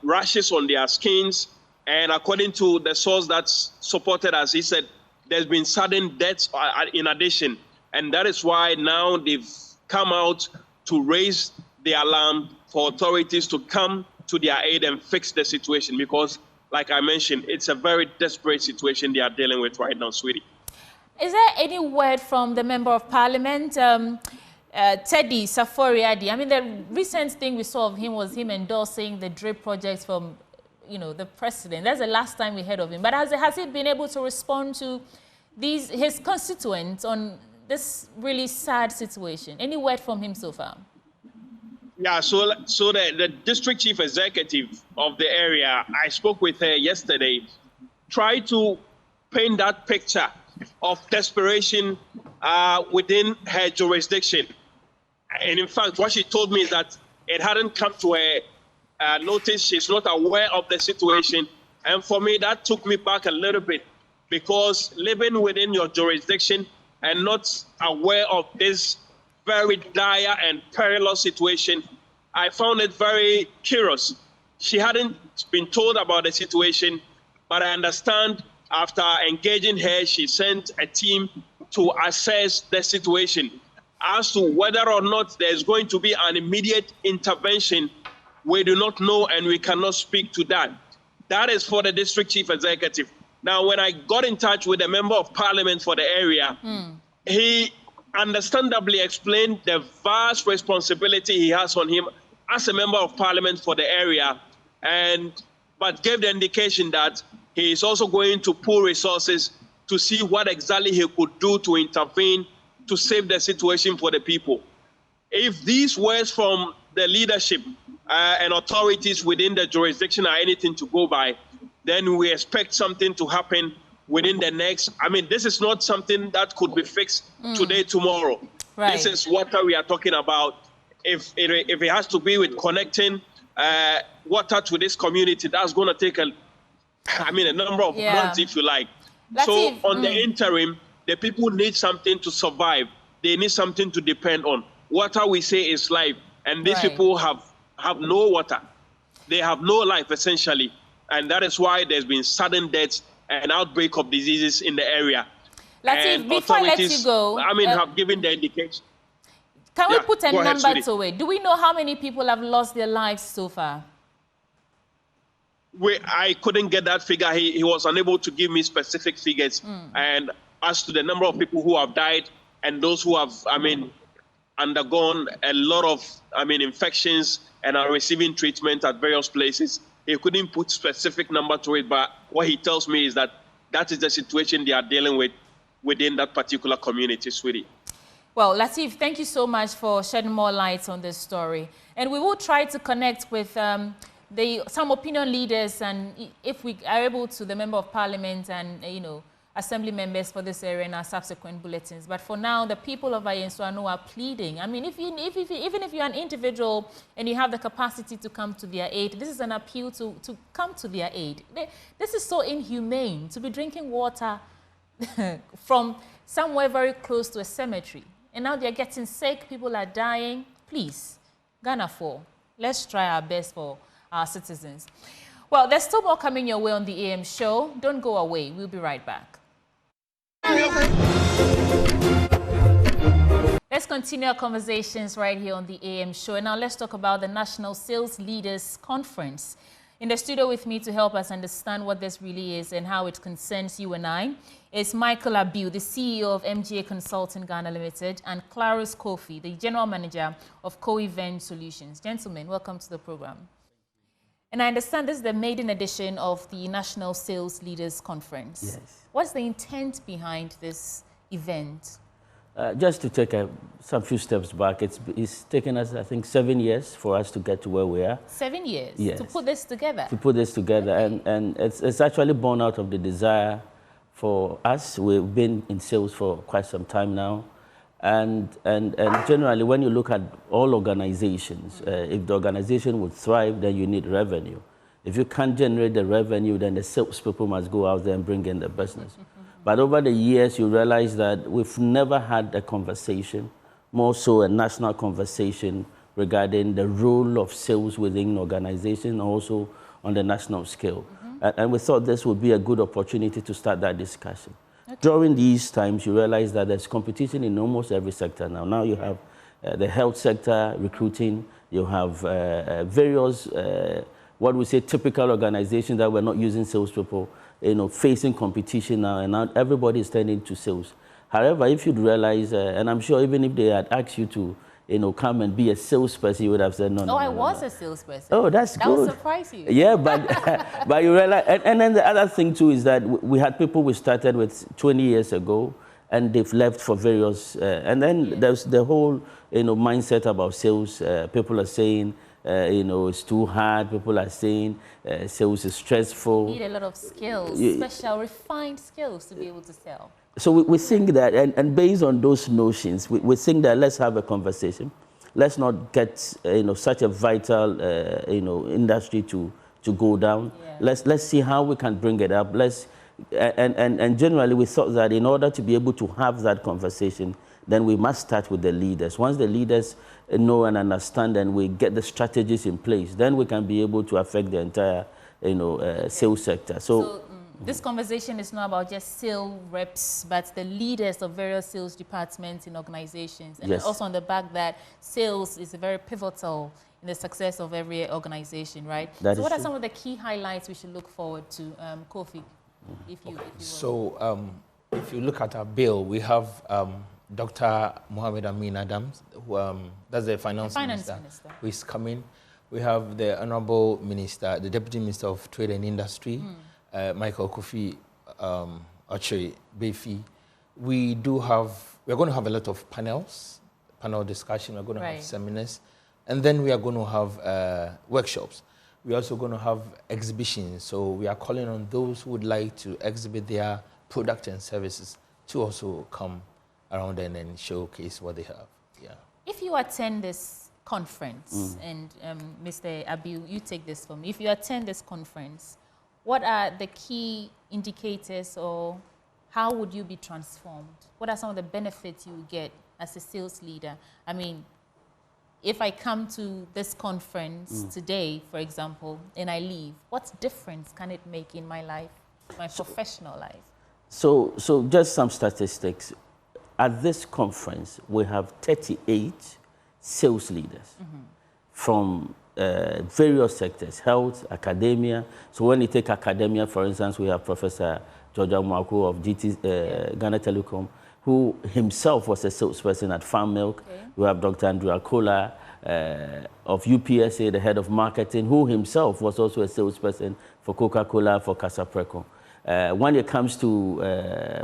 rashes on their skins. And according to the source that's supported us, he said there's been sudden deaths in addition. And that is why now they've come out to raise the alarm for authorities to come to their aid and fix the situation. Because, like I mentioned, it's a very desperate situation they are dealing with right now, sweetie. Is there any word from the Member of Parliament, Teddy Saforiadi? The recent thing we saw of him was him endorsing the drip projects from, the president. That's the last time we heard of him. But has he been able to respond to his constituents on this really sad situation? Any word from him so far? Yeah, so the district chief executive of the area, I spoke with her yesterday, tried to paint that picture of desperation within her jurisdiction. And in fact, what she told me is that it hadn't come to her notice. She's not aware of the situation. And for me, that took me back a little bit, because living within your jurisdiction and not aware of this very dire and perilous situation, I found it very curious. She hadn't been told about the situation, but I understand after engaging her, she sent a team to assess the situation. As to whether or not there's going to be an immediate intervention, we do not know, and we cannot speak to that. That is for the district chief executive. Now, when I got in touch with the Member of Parliament for the area, he understandably explained the vast responsibility he has on him as a Member of Parliament for the area, but gave the indication that he is also going to pool resources to see what exactly he could do to intervene to save the situation for the people. If these words from the leadership and authorities within the jurisdiction are anything to go by, then we expect something to happen within the next. I mean, this is not something that could be fixed today, tomorrow. Right. This is water we are talking about. If it has to be with connecting water to this community, that's going to take a number of months, if you like. So on the interim, the people need something to survive. They need something to depend on. Water, we say, is life. And these people have no water. They have no life, essentially. And that is why there's been sudden deaths and outbreak of diseases in the area. Latif, before I let you go, have given the indication. Can we put a number to it? Do we know how many people have lost their lives so far? I couldn't get that figure. He was unable to give me specific figures. And as to the number of people who have died and those who have, undergone a lot of, infections and are receiving treatment at various places, he couldn't put specific number to it. But what he tells me is that is the situation they are dealing with within that particular community, sweetie. Well, Latif, thank you so much for shedding more light on this story. And we will try to connect with some opinion leaders, and if we are able to, the Member of Parliament and, Assembly members for this area in our subsequent bulletins. But for now, the people of Ayensuano are pleading. I mean, even if you're an individual and you have the capacity to come to their aid, this is an appeal to come to their aid. This is so inhumane, to be drinking water from somewhere very close to a cemetery. And now they're getting sick, people are dying. Please, Ghana 4, let's try our best for our citizens. Well, there's still more coming your way on the AM show. Don't go away. We'll be right back. Let's continue our conversations right here on the AM show. And now let's talk about the National Sales Leaders Conference. In the studio with me to help us understand what this really is and how it concerns you and I is Michael Abiu, the CEO of MGA Consulting Ghana Limited, and Clarus Kofi, the General Manager of Co-Event Solutions. Gentlemen, welcome to the program. And I understand this is the maiden edition of the National Sales Leaders Conference. Yes. What's the intent behind this event? Just to take some few steps back, it's taken us, I think, 7 years for us to get to where we are. 7 years? Yes. To put this together? To put this together. Okay. And it's actually born out of the desire for us. We've been in sales for quite some time now. And generally, when you look at all organizations, if the organization would thrive, then you need revenue. If you can't generate the revenue, then the salespeople must go out there and bring in the business. But over the years, you realize that we've never had a conversation, more so a national conversation regarding the role of sales within an organization, also on the national scale. And we thought this would be a good opportunity to start that discussion. Okay. During these times, you realize that there's competition in almost every sector now. Now you have the health sector, recruiting, you have various, what we say, typical organizations that were not using salespeople, facing competition now, and now everybody is turning to sales. However, if you'd realize, and I'm sure even if they had asked you to, come and be a salesperson, you would have said no. I was a salesperson. Oh, that's good. That would surprise you. Yeah, but you realize, and then the other thing too is that we had people we started with 20 years ago, and they've left for various, and then there's the whole, mindset about sales. People are saying, it's too hard. People are saying sales is stressful. You need a lot of skills, special, refined skills to be able to sell. So we think that, and based on those notions, we think that let's have a conversation. Let's not get such a vital industry to go down. Yeah. Let's see how we can bring it up. And generally we thought that in order to be able to have that conversation, then we must start with the leaders. Once the leaders know and understand and we get the strategies in place, then we can be able to affect the entire sales sector. So this conversation is not about just sales reps, but the leaders of various sales departments in organizations. And also on the back that sales is very pivotal in the success of every organization, right? So what are some of the key highlights we should look forward to, Kofi, if you will? So if you look at our bill, we have Dr. Mohamed Amin Adams, who, that's the finance minister, who is coming. We have the Honorable Minister, the Deputy Minister of Trade and Industry, Michael Kofi Oche Befi. We're going to have a lot of panel discussion. We're going to have seminars. And then we are going to have workshops. We're also going to have exhibitions. So we are calling on those who would like to exhibit their product and services to also come around and showcase what they have. Yeah. If you attend this conference, and Mr. Abiu, you take this from me. If you attend this conference, what are the key indicators, or how would you be transformed? What are some of the benefits you get as a sales leader? I mean, if I come to this conference today, for example, and I leave, what difference can it make in my life, my professional life? So just some statistics. At this conference, we have 38 sales leaders from various sectors, health, academia. So when you take academia, for instance, we have Professor Georgia Mwaku of Ghana Telecom, who himself was a salesperson at Farm Milk. Okay. We have Dr. Andrew Akola of UPSA, the head of marketing, who himself was also a salesperson for Coca-Cola, for Casapreco. When it comes to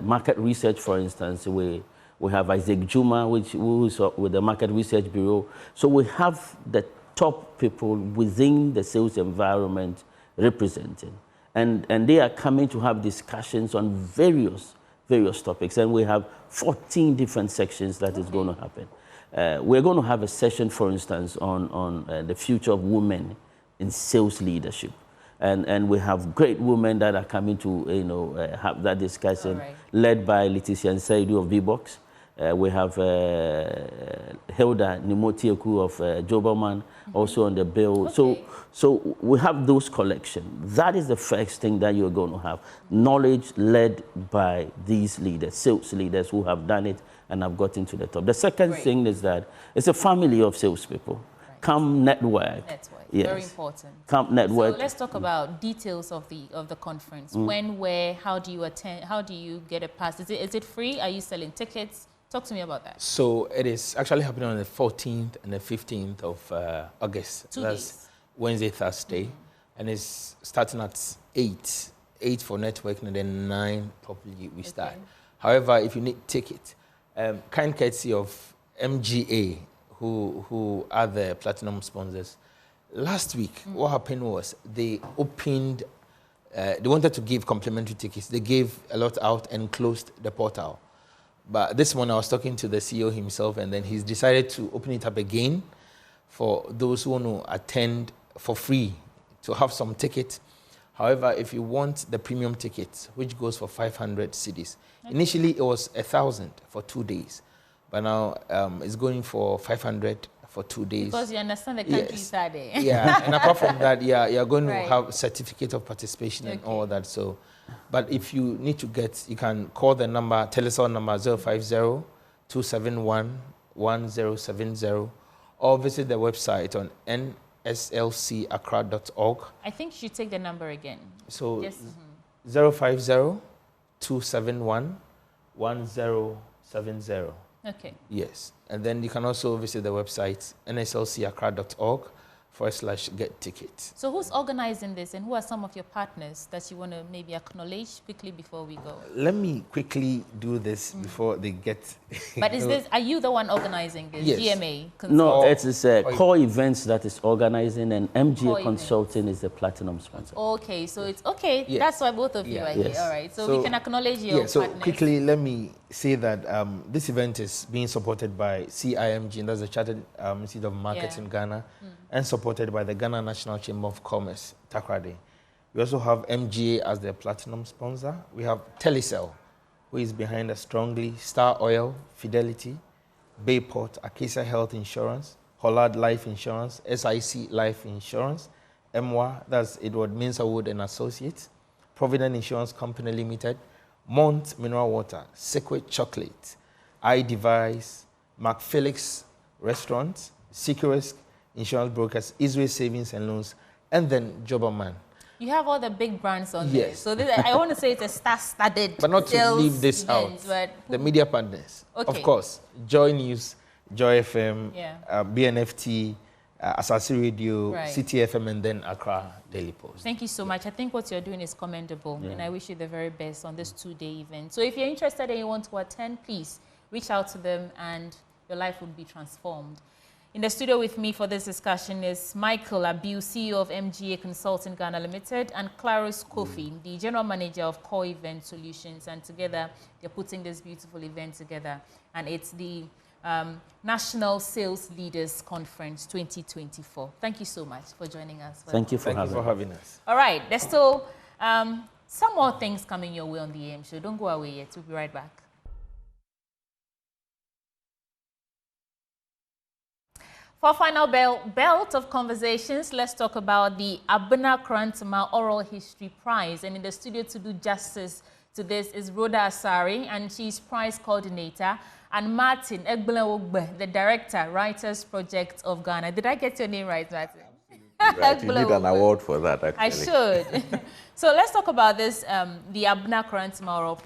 market research, for instance, we have Isaac Juma, who is with the Market Research Bureau. So we have the top people within the sales environment representing. And they are coming to have discussions on various topics. And we have 14 different sections that is going to happen. We're going to have a session, for instance, on the future of women in sales leadership. And we have great women that are coming to have that discussion, led by Leticia Nsaidu of B-Box. We have Hilda Nimotieku of Joberman also on the bill. Okay. So we have those collections. That is the first thing that you're going to have. Knowledge led by these leaders, sales leaders who have done it and have gotten to the top. The second thing is that it's a family of salespeople. Right. Come network. Yes. Very important. Come network. So let's talk about details of the conference. When, where, how do you attend? How do you get a pass? Is it free? Are you selling tickets? Talk to me about that. So it is actually happening on the 14th and the 15th of August. 2 That's days. Wednesday, Thursday. And it's starting at 8 for networking, and then 9 probably we start. However, if you need ticket, kind courtesy of MGA, who are the platinum sponsors. Last week, what happened was they opened, they wanted to give complimentary tickets. They gave a lot out and closed the portal. But this morning I was talking to the CEO himself, and then he's decided to open it up again for those who want to attend for free, to have some tickets. However, if you want the premium ticket, which goes for 500 cedis, initially it was 1,000 for 2 days, but now it's going for 500 for 2 days. Because you understand the countries are there. Yeah, and apart from that, you're going to have certificate of participation and all that. So, but if you need to get, you can call the number, telephone number 050-271-1070, or visit the website on nslcaccra.org. I think you should take the number again. So, 050-271-1070. Okay. Yes. And then you can also visit the website, nslcaccra.org/get tickets. So who's organizing this, and who are some of your partners that you want to maybe acknowledge quickly before we go? Let me quickly do this before they get... But are you the one organizing this? Yes. GMA? No, it's Core Events that is organizing, and MGA Consulting is the platinum sponsor. Okay, so it's okay. Yes. That's why both of you are here. All right, so we can acknowledge your partners. So quickly, let me say that this event is being supported by CIMG, and that's the Chartered Institute of Marketing Ghana, and supported by the Ghana National Chamber of Commerce, Takrade. We also have MGA as the platinum sponsor. We have Telecel, who is behind us strongly, Star Oil, Fidelity, Bayport, Acacia Health Insurance, Hollard Life Insurance, SIC Life Insurance, MWA, that's Edward Minsawood and Associates, Provident Insurance Company Limited, Mont Mineral Water, Sequid Chocolate, iDevice, McFelix Restaurant, Securisk Insurance Brokers, Israel Savings and Loans, and then Joberman. You have all the big brands on there. So I want to say it's a star-studded But not to leave this out. The media partners. Okay. Of course, Joy News, Joy FM, BNFT, Asasi Radio, City FM, and then Accra Daily Post. Thank you so much. I think what you're doing is commendable, and I wish you the very best on this 2-day event. So if you're interested and you want to attend, please reach out to them, and your life will be transformed. In the studio with me for this discussion is Michael Abiu, CEO of MGA Consulting Ghana Limited, and Clarice Kofi, the General Manager of Core Event Solutions. And together, they're putting this beautiful event together. And it's the National Sales Leaders Conference 2024. Thank you so much for joining us. Thank you for having us. All right, there's still some more things coming your way on the AM show. Don't go away yet. We'll be right back. For our final belt of conversations, let's talk about the Abena Krantama Oral History Prize. And in the studio to do justice to this is Rhoda Asari, and she's prize coordinator, and Martin Egblewogbe, the director, Writers Project of Ghana. Did I get your name right, Martin? Right. You need an award for that, actually. I should. So let's talk about this, the Abena Krantama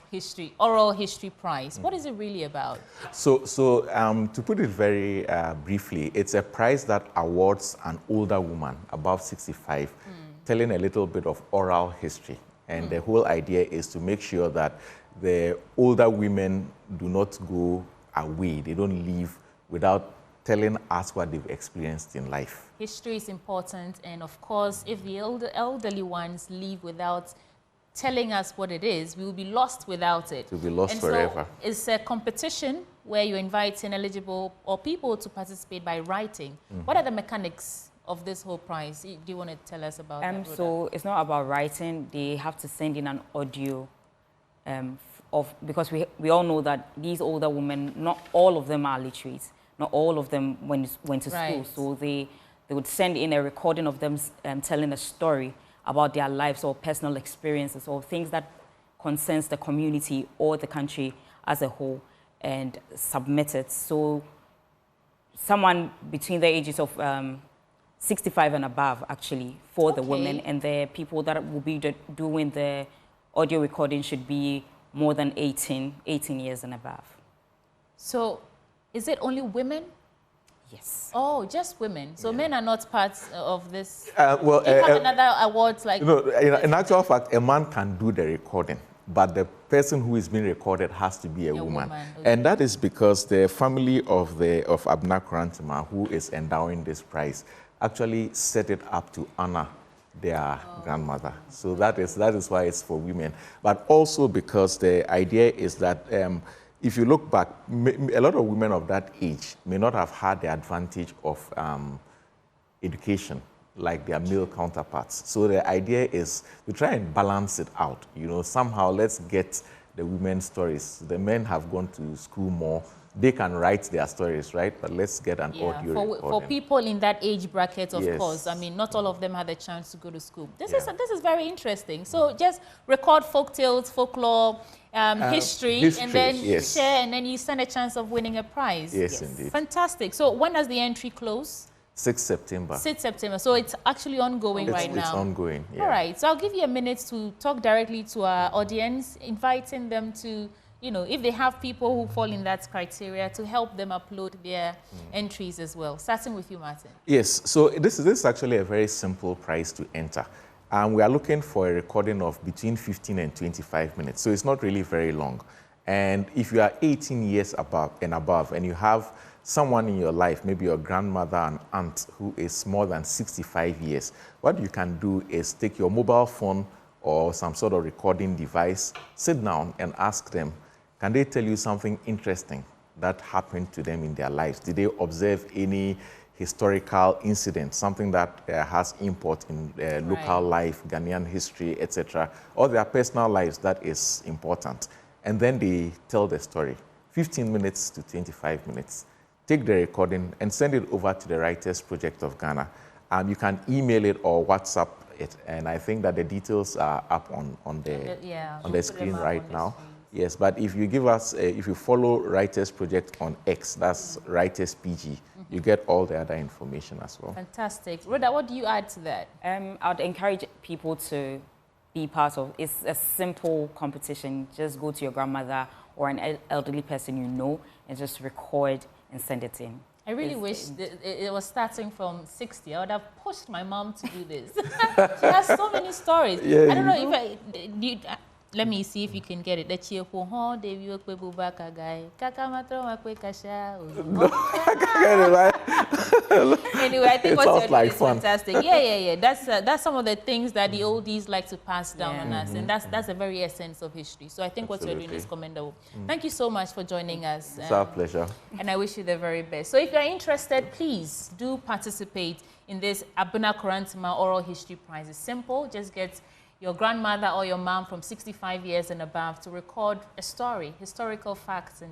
Oral History Prize. What is it really about? So to put it very briefly, it's a prize that awards an older woman, above 65, telling a little bit of oral history. And the whole idea is to make sure that the older women do not go away. They don't leave without telling us what they've experienced in life. History is important, and of course, if the elderly ones leave without telling us what it is, we will be lost without it. We'll be lost forever. So it's a competition where you invite ineligible or people to participate by writing. What are the mechanics of this whole prize? Do you want to tell us about that? So it's not about writing. They have to send in an audio because we all know that these older women, not all of them are literate. Not all of them went to school, so they would send in a recording of them telling a story about their lives or personal experiences or things that concerns the community or the country as a whole, and submit it. So someone between the ages of 65 and above, actually, for the women, and the people that will be doing the audio recording should be more than 18 years and above. So is it only women? Yes. Oh, just women. So men are not part of this. Well, do you have another awards like? No, in actual fact, a man can do the recording, but the person who is being recorded has to be a woman. Okay. And that is because the family of Abena Krantama, who is endowing this prize, actually set it up to honor their grandmother. So that is why it's for women. But also because the idea is that if you look back, a lot of women of that age may not have had the advantage of education like their male counterparts. So the idea is to try and balance it out. Somehow let's get the women's stories. The men have gone to school more. They can write their stories, right? But let's get an audio recording. For people in that age bracket, of course. I mean, not all of them had the chance to go to school. This is very interesting. So just record folk tales, folklore, history, and then share, and then you stand a chance of winning a prize. Yes, indeed. Fantastic. So when does the entry close? 6 September. 6 September. So it's actually ongoing right now. It's ongoing, yeah. All right. So I'll give you a minute to talk directly to our audience, inviting them to, if they have people who fall in that criteria, to help them upload their entries as well. Starting with you, Martin. Yes. So this is actually a very simple prize to enter. We are looking for a recording of between 15 and 25 minutes. So it's not really very long. And if you are 18 years above, and you have someone in your life, maybe your grandmother and aunt, who is more than 65 years, what you can do is take your mobile phone or some sort of recording device, sit down and ask them, can they tell you something interesting that happened to them in their lives? Did they observe any historical incident, something that has import in local life, Ghanaian history, etc., or their personal lives that is important? And then they tell the story, 15 minutes to 25 minutes. Take the recording and send it over to the Writers Project of Ghana. You can email it or WhatsApp it, and I think that the details are up on the screen right now. Yes, but if you give us, if you follow Writers Project on X, that's Writers PG, you get all the other information as well. Fantastic. Rhoda, what do you add to that? I'd encourage people to be part of. It's a simple competition. Just go to your grandmother or an elderly person you know and just record and send it in. I really wish it was starting from 60. I would have pushed my mom to do this. She has so many stories. Yeah, I don't know if let me see if you can get it. The cheerful ho de vi okwe bubaka guy. Kaka matro makwe kasha. Anyway, I think what you're doing is fantastic. Yeah. That's some of the things that the oldies like to pass down on us, and that's the very essence of history. So I think what you're doing is commendable. Thank you so much for joining us. It's our pleasure. And I wish you the very best. So if you're interested, please do participate in this Abuna Korantima Oral History Prize. It's simple. Just get your grandmother or your mom from 65 years and above to record a story, historical facts and,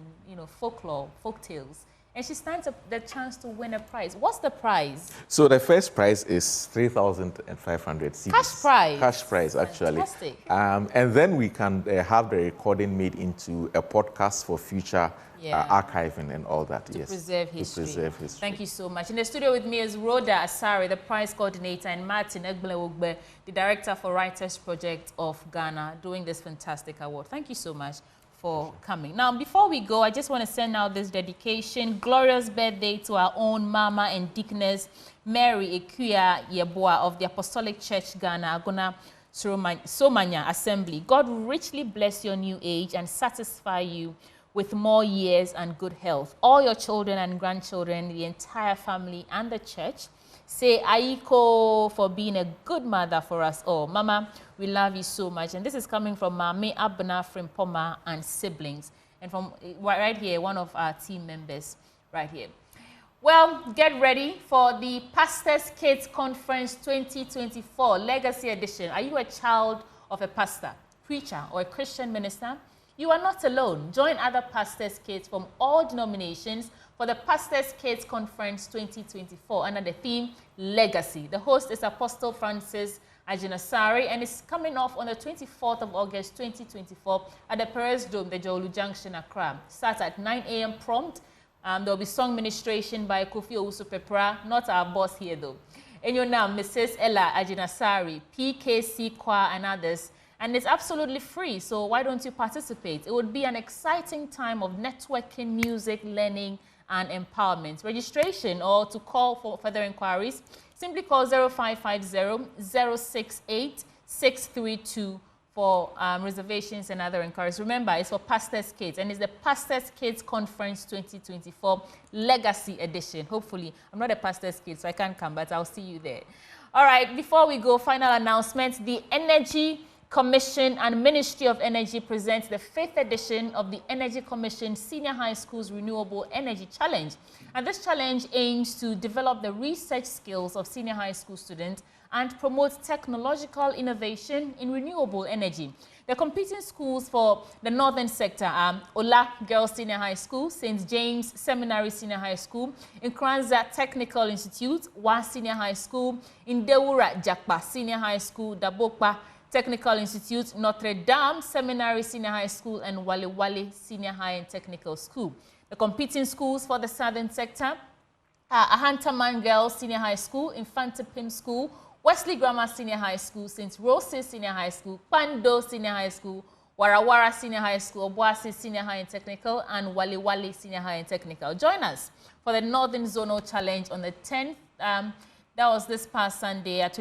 folklore, folk tales. And she stands the chance to win a prize. What's the prize? So the first prize is 3,500 CDs. Cash prize? Cash prize, actually. Fantastic. And then we can have the recording made into a podcast for future archiving and all that. To preserve history. To preserve history. Thank you so much. In the studio with me is Rhoda Asari, the prize coordinator, and Martin Egblewogbe, the director for Writers Project of Ghana, doing this fantastic award. Thank you so much for coming. Now, before we go, I just want to send out this dedication. Glorious birthday to our own Mama and Deaconess Mary Ekuya Yeboah of the Apostolic Church Ghana, Agona Somanya Assembly. God richly bless your new age and satisfy you with more years and good health. All your children and grandchildren, the entire family and the church, say Aiko for being a good mother for us all. Mama, we love you so much. And this is coming from Mame Abna Frimpoma and siblings. And from right here, one of our team members right here. Well, get ready for the Pastors Kids Conference 2024 Legacy Edition. Are you a child of a pastor, preacher, or a Christian minister? You are not alone. Join other pastors' kids from all denominations for the Pastors Kids Conference 2024 under the theme Legacy. The host is Apostle Francis Ajinasari, and it's coming off on the 24th of August 2024 at the Perez Dome, the Jolu Junction, Accra. Starts at 9 a.m. prompt. There will be song ministration by Kofi Owusu Pepra, not our boss here though. And your name, Mrs. Ella Ajinasari, PKC Quaye, and others. And it's absolutely free, so why don't you participate? It would be an exciting time of networking, music, learning, and empowerment. Registration or to call for further inquiries, simply call 0550-068-632 for reservations and other inquiries. Remember, it's for Pastors Kids, and it's the Pastors Kids Conference 2024 Legacy Edition. Hopefully, I'm not a Pastors Kid, so I can't come, but I'll see you there. All right, before we go, final announcement. The Energy Commission and Ministry of Energy presents the 5th edition of the Energy Commission Senior High School's Renewable Energy Challenge. And this challenge aims to develop the research skills of senior high school students and promote technological innovation in renewable energy. The competing schools for the northern sector are Ola Girls Senior High School, St. James Seminary Senior High School, Nkranza Technical Institute, Wa Senior High School, Indewura Jakpa Senior High School, Dabokpa Technical Institute, Notre Dame Seminary Senior High School, and Wale Wale Senior High and Technical School. The competing schools for the southern sector are Ahantaman Girls Senior High School, Infanta Pim School, Wesley Grammar Senior High School, St. Roses Senior High School, Pando Senior High School, Warawara Senior High School, Obuasi Senior High and Technical, and Wale Wale Senior High and Technical. Join us for the Northern Zonal Challenge on the 10th. That was this past Sunday at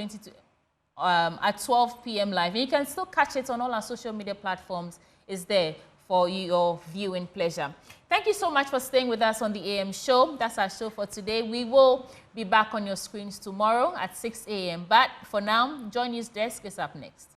12 p.m. live. And you can still catch it on all our social media platforms. It's there for your viewing pleasure. Thank you so much for staying with us on the AM show. That's our show for today. We will be back on your screens tomorrow at 6 a.m. But for now, Joy News Desk is up next.